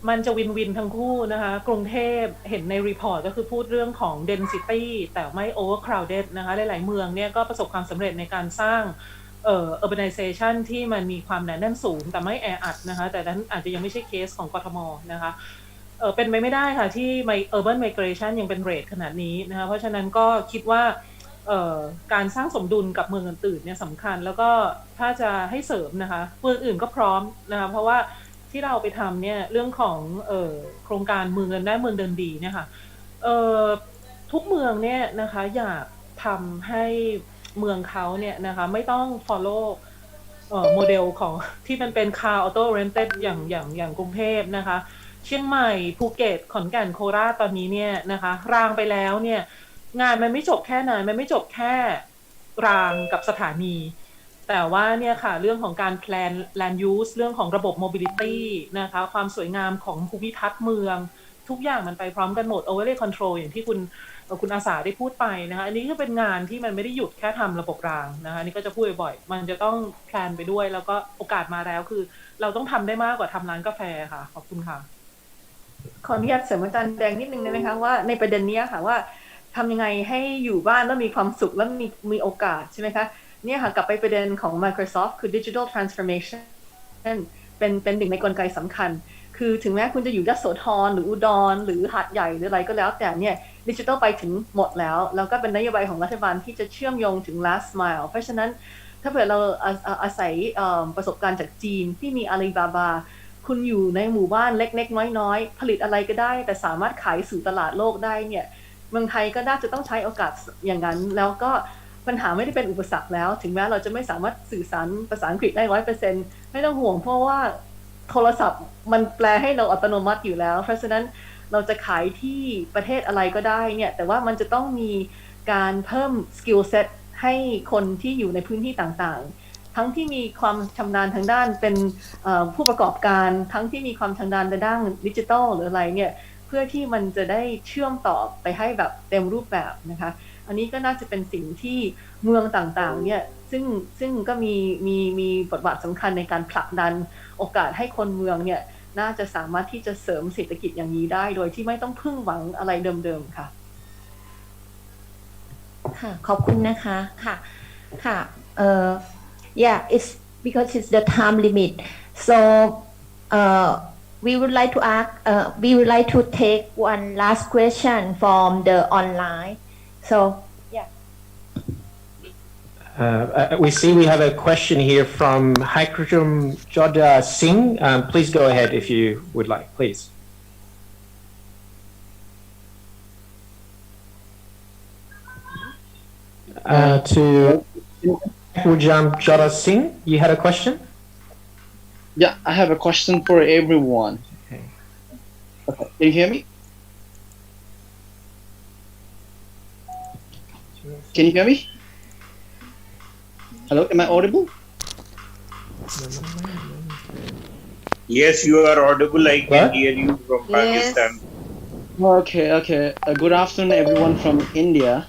[SPEAKER 21] มันจะวินวินทั้งคู่นะคะกรุงเทพเห็นในรีพอร์ตก็คือพูดเรื่องของ density แต่ไม่ overcrowded นะคะหลายๆเมืองเนี่ยก็ประสบความสำเร็จในการสร้างurbanization ที่มันมีความหนาแน่นสูงแต่ไม่แออัดนะคะแต่นั้นอาจจะยังไม่ใช่เคสของกทมนะคะเป็นไปไม่ได้ค่ะที่ urban migration ยังเป็นเรทขนาดนี้นะคะเพราะฉะนั้นก็คิดว่าการสร้างสมดุลกับเมืองอื่นๆเนี่ยสำคัญแล้วก็ถ้าจะให้เสริมนะคะเมืองอื่นก็พร้อมนะคะเพราะว่าที่เราไปทำเนี่ยเรื่องของโครงการเมืองเดินได้เมืองเดินดีเนี่ยค่ะทุกเมืองเนี่ยนะคะอยากทำให้เมืองเขาเนี่ยนะคะไม่ต้อง follow โมเดลของที่มันเป็น car auto oriented อย่างกรุงเทพนะคะเชียงใหม่ภูเก็ตขอนแก่นโคราชตอนนี้เนี่ยนะคะรางไปแล้วเนี่ยงานมันไม่จบแค่นั้นมันไม่จบแค่รางกับสถานีแต่ว่าเนี่ยค่ะเรื่องของการ plan land use เรื่องของระบบ mobility นะคะความสวยงามของภูมิทัศน์เมืองทุกอย่างมันไปพร้อมกันหมด overlay control อย่างที่คุณอาสาได้พูดไปนะคะอันนี้ก็เป็นงานที่มันไม่ได้หยุดแค่ทำระบบรางนะคะนี่ก็จะพูดบ่อยๆมันจะต้องแพลนไปด้วยแล้วก็โอกาสมาแล้วคือเราต้องทำได้มากกว่าทำร้านกาแฟค่ะขอบคุณค่ะขออนุญาตเสริมอาจารย์แดงนิดนึงได้ไหมคะว่าในประเด็นนี้ค่ะว่าทำยังไงให้อยู่บ้านแล้วมีความสุขแล้วมีโอกาสใช่ไหมคะเนี่ยค่ะกลับไปประเด็นของ Microsoft คือ Digital Transformation เป็นหนึ่งในกลไกสำคัญคือถึงแม้คุณจะอยู่ยโสธรหรืออุดรหรือหาดใหญ่หรืออะไรก็แล้วแต่เนี่ยดิจิทัลไปถึงหมดแล้วก็เป็นนโยบายของรัฐบาลที่จะเชื่อมโยงถึง last mile เพราะฉะนั้น ถ้าเผื่อเราอาศัยประสบการณ์จากจีนที่มีอาลีบาบาคุณอยู่ในหมู่บ้านเล็กๆน้อยๆผลิตอะไรก็ได้แต่สามารถขายสู่ตลาดโลกได้เนี่ยเมืองไทยก็น่าจะต้องใช้โอกาสอย่างนั้นแล้วก็ปัญหาไม่ได้เป็นอุปสรรคแล้วถึงแม้เราจะไม่สามารถสื่อสารภาษาอังกฤษได้ 100% ไม่ต้องห่วงเพราะว่าโทรศัพท์มันแปลให้เราอัตโนมัติอยู่แล้วเพราะฉะนั้นเราจะขายที่ประเทศอะไรก็ได้เนี่ยแต่ว่ามันจะต้องมีการเพิ่มสกิลเซ็ตให้คนที่อยู่ในพื้นที่ต่างๆทั้งที่มีความชำนาญทางด้านเป็นผู้ประกอบการทั้งที่มีความชำนาญในด้านดิจิทัลหรืออะไรเนี่ยเพื่อที่มันจะได้เชื่อมต่อไปให้แบบเต็มรูปแบบนะคะอันนี้ก็น่าจะเป็นสิ่งที่เมืองต่างๆเนี่ยซึ่งก็มีบทบาทสำคัญในการผลักดันโอกาสให้คนเมืองเนี่ยน่าจะสามารถที่จะเสริมเศรษฐกิจอย่างนี้ได้โดยที่ไม่ต้องพึ่งหวังอะไรเดิมๆค่ะ
[SPEAKER 2] ค่ะขอบคุณนะคะค่ะค่ะyeah it's because it's the time limit so we would like to ask we would like to take one last question from the online so yeah
[SPEAKER 17] we see we have a question here from Haikrujum Joda Singh. Please go ahead if you would like, please. To Haikrujum Joda Singh, you had a question?
[SPEAKER 10] Yeah, I have a question for everyone. Okay. Can you hear me? Can you hear me? Hello, am I audible?
[SPEAKER 22] Yes, you are audible. I can hear you from Pakistan.
[SPEAKER 10] Okay. Good afternoon, everyone from India.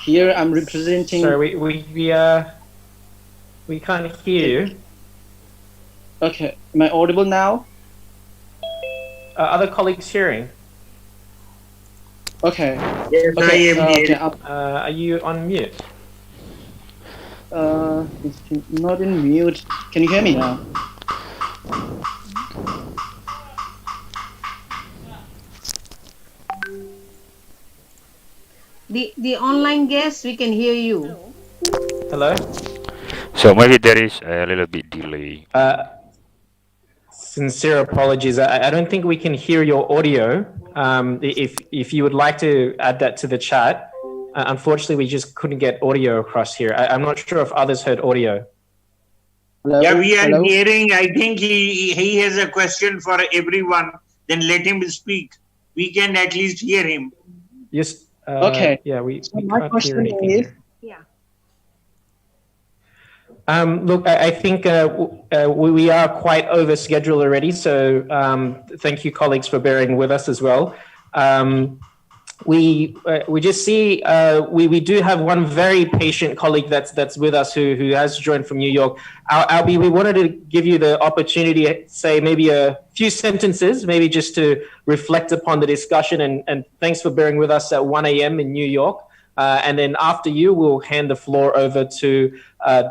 [SPEAKER 10] Here I'm representing.
[SPEAKER 17] Sorry, we can't hear you.
[SPEAKER 10] Okay, am I audible now?
[SPEAKER 17] Other colleagues hearing?
[SPEAKER 10] Okay.
[SPEAKER 22] Yes,
[SPEAKER 10] okay.
[SPEAKER 22] I am here.
[SPEAKER 17] Are you on mute?
[SPEAKER 10] It's not in mute. Can you hear me now?
[SPEAKER 23] The online guest, we can hear you.
[SPEAKER 17] Hello?
[SPEAKER 12] So maybe there is a little bit delay.
[SPEAKER 17] Sincere apologies. I don't think we can hear your audio. If you would like to add that to the chat. Unfortunately, we just couldn't get audio across here. I'm not sure if others heard audio.
[SPEAKER 10] Hello?
[SPEAKER 22] Yeah, we are
[SPEAKER 10] Hello?
[SPEAKER 22] hearing. I think he has a question for everyone. Then let him speak. We can at least hear him.
[SPEAKER 17] Yes.
[SPEAKER 10] Okay.
[SPEAKER 17] Yeah, we
[SPEAKER 10] So my
[SPEAKER 17] can't hear
[SPEAKER 10] question
[SPEAKER 17] anything
[SPEAKER 10] is.
[SPEAKER 17] here. Look, I think we are quite over schedule already. So thank you, colleagues, for bearing with us as well. We just see we do have one very patient colleague that's with us who has joined from New York. Albie, we wanted to give you the opportunity to say maybe a few sentences, maybe just to reflect upon the discussion, and thanks for bearing with us at 1 a.m. in New York. And then after you, we'll hand the floor over to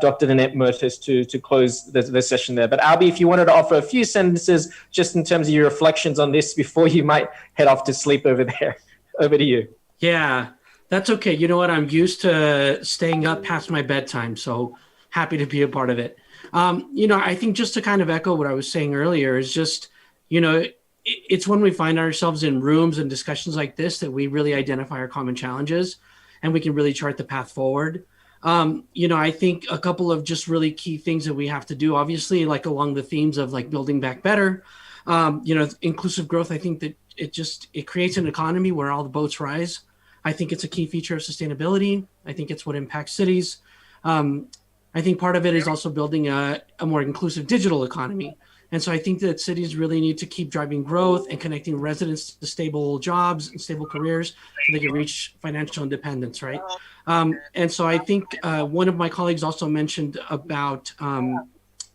[SPEAKER 17] Dr. Nanette Mertes to close the session there. But Albie, if you wanted to offer a few sentences just in terms of your reflections on this before you might head off to sleep over there. Over to you.
[SPEAKER 16] Yeah, that's okay. You know what? I'm used to staying up past my bedtime, so happy to be a part of it. I think just to kind of echo what I was saying earlier is just, it's when we find ourselves in rooms and discussions like this that we really identify our common challenges and we can really chart the path forward. I think a couple of just really key things that we have to do, obviously, like along the themes of like building back better, inclusive growth. I think that it creates an economy where all the boats rise. I think it's a key feature of sustainability. I think it's what impacts cities. I think part of it is also building a more inclusive digital economy. And so I think that cities really need to keep driving growth and connecting residents to stable jobs and stable careers so they can reach financial independence, right? And so I think one of my colleagues also mentioned about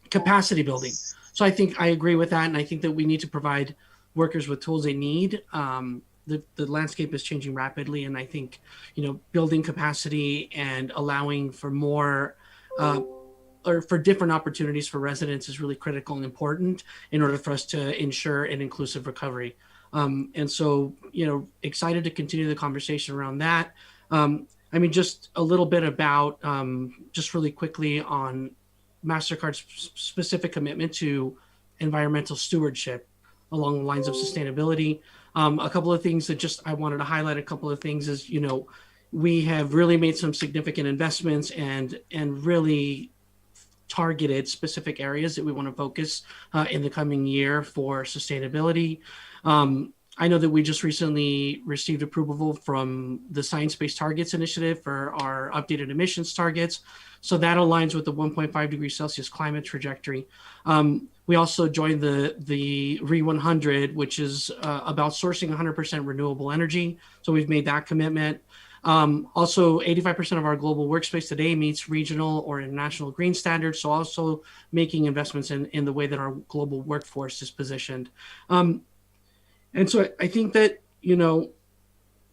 [SPEAKER 16] capacity building. So I think I agree with that. And I think that we need to provide workers with tools they need. The landscape is changing rapidly. And I think, building capacity and allowing for more or for different opportunities for residents is really critical and important in order for us to ensure an inclusive recovery. And so, excited to continue the conversation around that. I mean, just a little bit about, just really quickly on MasterCard's specific commitment to environmental stewardship along the lines of sustainability. A couple of things that just I wanted to highlight a couple of things is, you know, we have really made some significant investments and really targeted specific areas that we want to focus in the coming year for sustainability. I know that we just recently received approval from the Science Based Targets Initiative for our updated emissions targets. So that aligns with the 1.5 degrees Celsius climate trajectory. We also joined the RE100, which is about sourcing 100% renewable energy. So we've made that commitment. Also, 85% of our global workspace today meets regional or international green standards. So also making investments in the way that our global workforce is positioned. And so I think that, you know,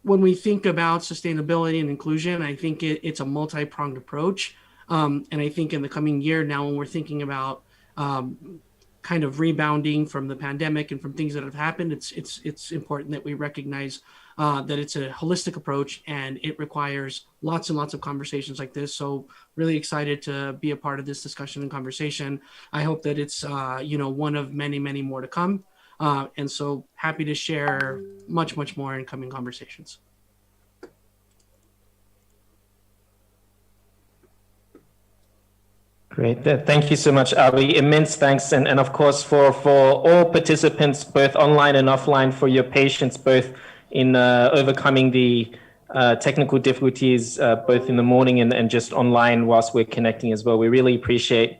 [SPEAKER 16] when we think about sustainability and inclusion, I think it's a multi-pronged approach. And I think in the coming year now, when we're thinking about kind of rebounding from the pandemic and from things that have happened, it's important that we recognize that it's a holistic approach and it requires lots and lots of conversations like this. So really excited to be a part of this discussion and conversation. I hope that it's, you know, one of many, many more to come. And so happy to share much, much more in coming conversations.
[SPEAKER 17] Great. Thank you so much, Abi. Immense thanks. And of course, for all participants, both online and offline, for your patience, both in overcoming the technical difficulties, both in the morning and just online whilst we're connecting as well. We really appreciate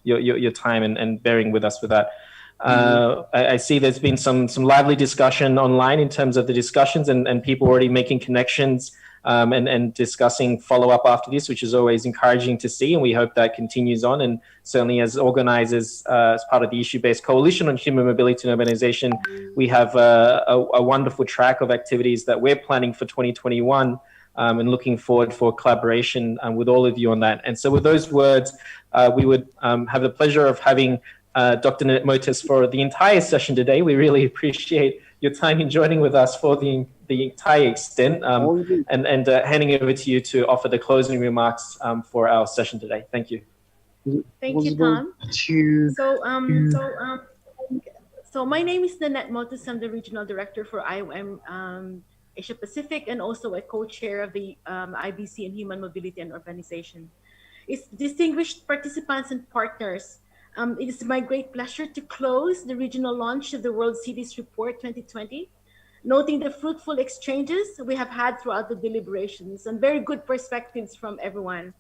[SPEAKER 17] your time and bearing with us with that. I see there's been some lively discussion online in terms of the discussions and people already making connections and discussing follow-up after this, which is always encouraging to see, and we hope that continues on. And certainly as organizers, as part of the issue-based coalition on human mobility and urbanization, we have a wonderful track of activities that we're planning for 2021 and looking forward for collaboration with all of you on that. And so with those words, we would have the pleasure of having Dr. Motis for the entire session today. We really appreciate your time in joining with us for the entire extent, and handing it over to you to offer the closing remarks for our session today. Thank you.
[SPEAKER 9] Thank you, Tom. So my name is Nanette Motis. I'm the Regional Director for IOM Asia Pacific and also a co-chair of the IBC in Human Mobility and Urbanization. It's distinguished participants and partners. It is my great pleasure to close the regional launch of the World Cities Report 2020, noting the fruitful exchanges we have had throughout the deliberations and very good perspectives from everyone.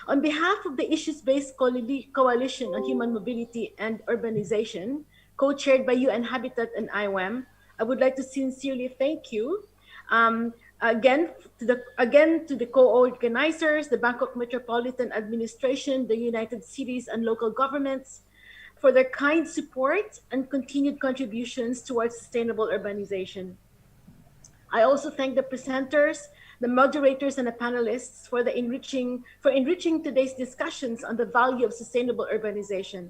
[SPEAKER 9] On behalf of the Issues-Based Coalition on Human Mobility and Urbanization, co-chaired by UN Habitat and IOM, I would like to sincerely thank you again to the co-organizers, the Bangkok Metropolitan Administration, the United Cities and local governments, for their kind support and continued contributions towards sustainable urbanization. I also thank the presenters, the moderators, and the panelists for enriching today's discussions on the value of sustainable urbanization.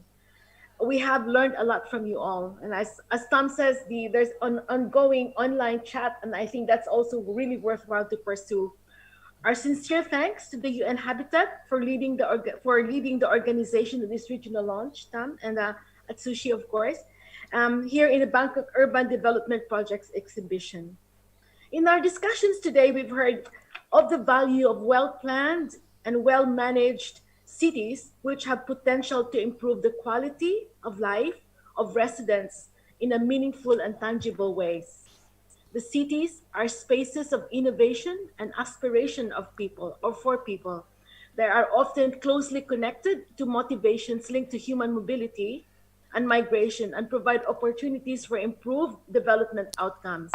[SPEAKER 9] We have learned a lot from you all. And as Tom says, there's an ongoing online chat, and I think that's also really worthwhile to pursue. Our sincere thanks to the UN Habitat for leading the organization of this regional launch, Tom, and Atsushi, of course, here in the Bangkok Urban Development Projects exhibition. In our discussions today, we've heard of the value of well-planned and well-managed cities, which have potential to improve the quality of life of residents in a meaningful and tangible ways. The cities are spaces of innovation and aspiration of people or for people. They are often closely connected to motivations linked to human mobility and migration and provide opportunities for improved development outcomes.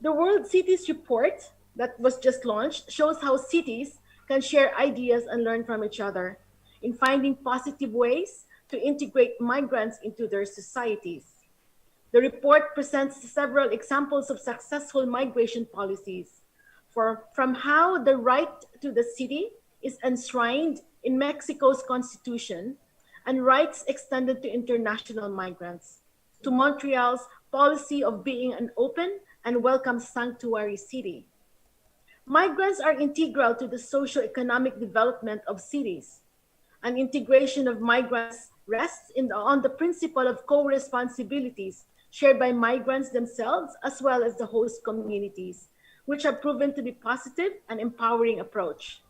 [SPEAKER 9] The World Cities Report that was just launched shows how cities can share ideas and learn from each other in finding positive ways to integrate migrants into their societies. The report presents several examples of successful migration policies, from how the right to the city is enshrined in Mexico's constitution and rights extended to international migrants, to Montreal's policy of being an open and welcome sanctuary city. Migrants are integral to the socio-economic development of cities. An integration of migrants rests on the principle of co-responsibilities shared by migrants themselves as well as the host communities, which have proven to be positive and empowering approach.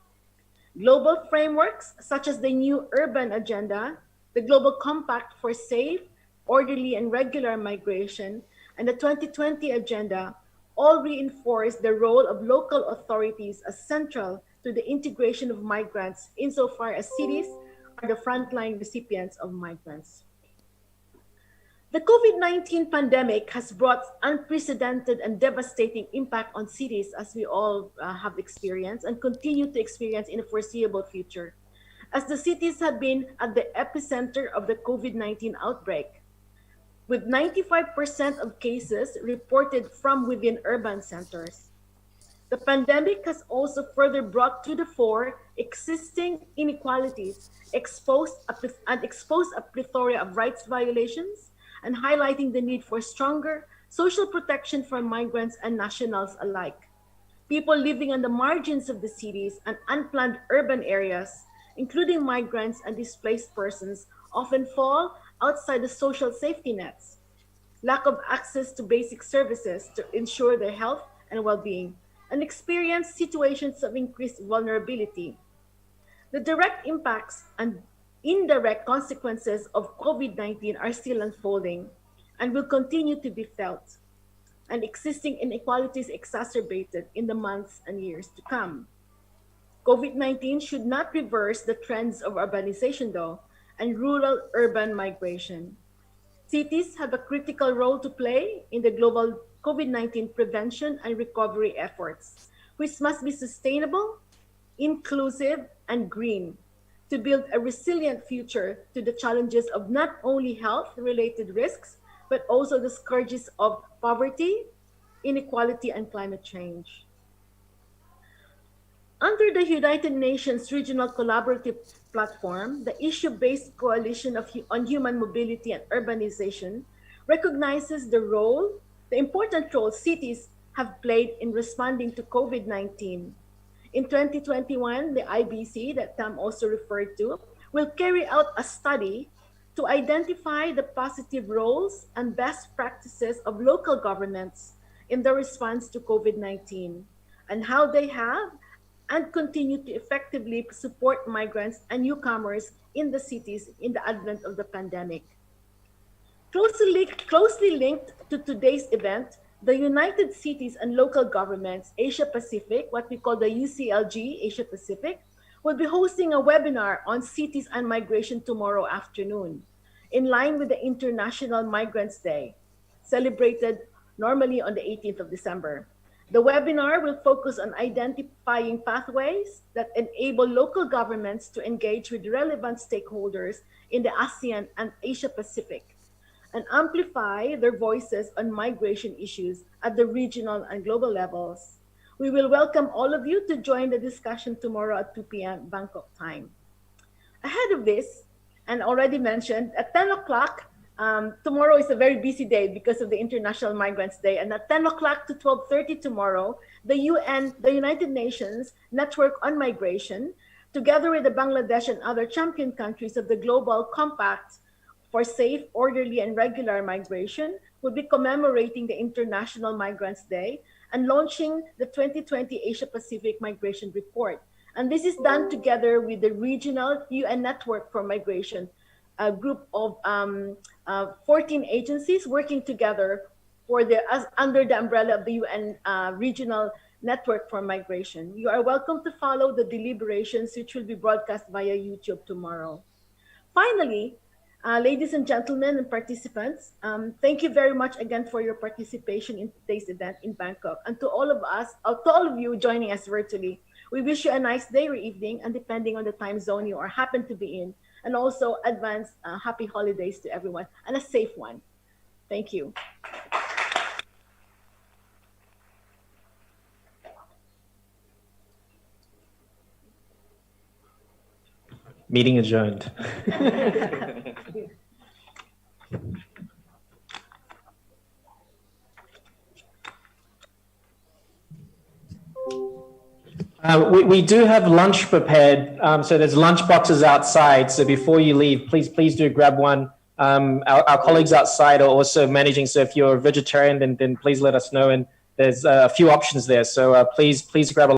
[SPEAKER 9] Global frameworks such as the new Urban Agenda, the Global Compact for Safe, Orderly and Regular Migration, and the 2020 Agenda all reinforce the role of local authorities as central to the integration of migrants insofar as cities are the frontline recipients of migrants. The COVID-19 pandemic has brought unprecedented and devastating impact on cities as we all have experienced and continue to experience in the foreseeable future, as the cities have been at the epicenter of the COVID-19 outbreak, with 95% of cases reported from within urban centers. The pandemic has also further brought to the fore existing inequalities, exposed a plethora of rights violations, and highlighting the need for stronger social protection for migrants and nationals alike. People living on the margins of the cities and unplanned urban areas, including migrants and displaced persons, often fall outside the social safety nets. Lack of access to basic services to ensure their health and well-being, and experience situations of increased vulnerability. The direct impacts and indirect consequences of COVID-19 are still unfolding and will continue to be felt, and existing inequalities exacerbated in the months and years to come. COVID-19 should not reverse the trends of urbanization, though, and rural-urban migration. Cities have a critical role to play in the global COVID-19 prevention and recovery efforts, which must be sustainable, inclusive, and green to build a resilient future to the challenges of not only health-related risks, but also the scourges of poverty, inequality, and climate change. Under the United Nations Regional Collaborative Platform, the issue-based coalition on human mobility and urbanization recognizes the important role cities have played in responding to COVID-19. In 2021, the IBC that Tam also referred to will carry out a study to identify the positive roles and best practices of local governments in the response to COVID-19 and how they have and continue to effectively support migrants and newcomers in the cities in the advent of the pandemic. Closely linked to today's event, the United Cities and Local Governments Asia Pacific, what we call the UCLG Asia Pacific, will be hosting a webinar on cities and migration tomorrow afternoon, in line with the International Migrants Day, celebrated normally on the 18th of December. The webinar will focus on identifying pathways that enable local governments to engage with relevant stakeholders in the ASEAN and Asia Pacific and amplify their voices on migration issues at the regional and global levels. We will welcome all of you to join the discussion tomorrow at 2 p.m. Bangkok time. Ahead of this, and already mentioned, at 10 o'clock, tomorrow is a very busy day because of the International Migrants Day. And at 10 o'clock to 12:30 tomorrow, the United Nations Network on Migration, together with the Bangladesh and other champion countries of the Global Compact for Safe, Orderly, and Regular Migration, will be commemorating the International Migrants Day and launching the 2020 Asia Pacific Migration Report. And this is done together with the Regional UN Network for Migration, a group of 14 agencies working together under the umbrella of the UN Regional Network for Migration. You are welcome to follow the deliberations, which will be broadcast via YouTube tomorrow. Finally, ladies and gentlemen and participants, thank you very much again for your participation in today's event in Bangkok. And to all of you joining us virtually, we wish you a nice day or evening, and depending on the time zone you are happen to be in, and also advance happy holidays to everyone and a safe one. Thank you.
[SPEAKER 17] Meeting adjourned. We do have lunch prepared, so there's lunch boxes outside. So before you leave, please do grab one. Our colleagues outside are also managing. So if you're a vegetarian, then please let us know. And there's a few options there. So please grab a.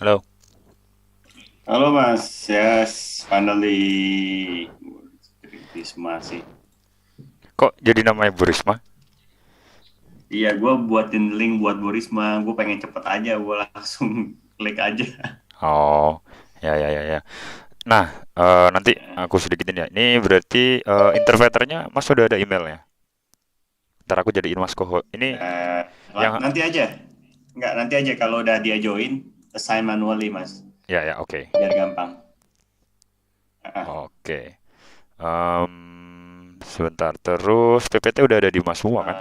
[SPEAKER 12] Halo.
[SPEAKER 6] Halo Mas, yes, finally Risma sih.
[SPEAKER 12] Kok jadi namanya Bu Risma?
[SPEAKER 6] Iya, gue buatin link buat Bu Risma, gue pengen cepet aja, gue langsung klik aja.
[SPEAKER 12] Oh, ya. Nah, nanti aku sedikitin ya. Ini berarti interpreternya Mas sudah ada emailnya. Ntar aku jadiin Mas Koho. Ini yang
[SPEAKER 6] Nanti aja, nggak nanti aja kalau udah dia join, assign manually Mas.
[SPEAKER 12] ya, oke.
[SPEAKER 6] Biar gampang.
[SPEAKER 12] Oke. Sebentar, terus PPT udah ada di Mas semua kan?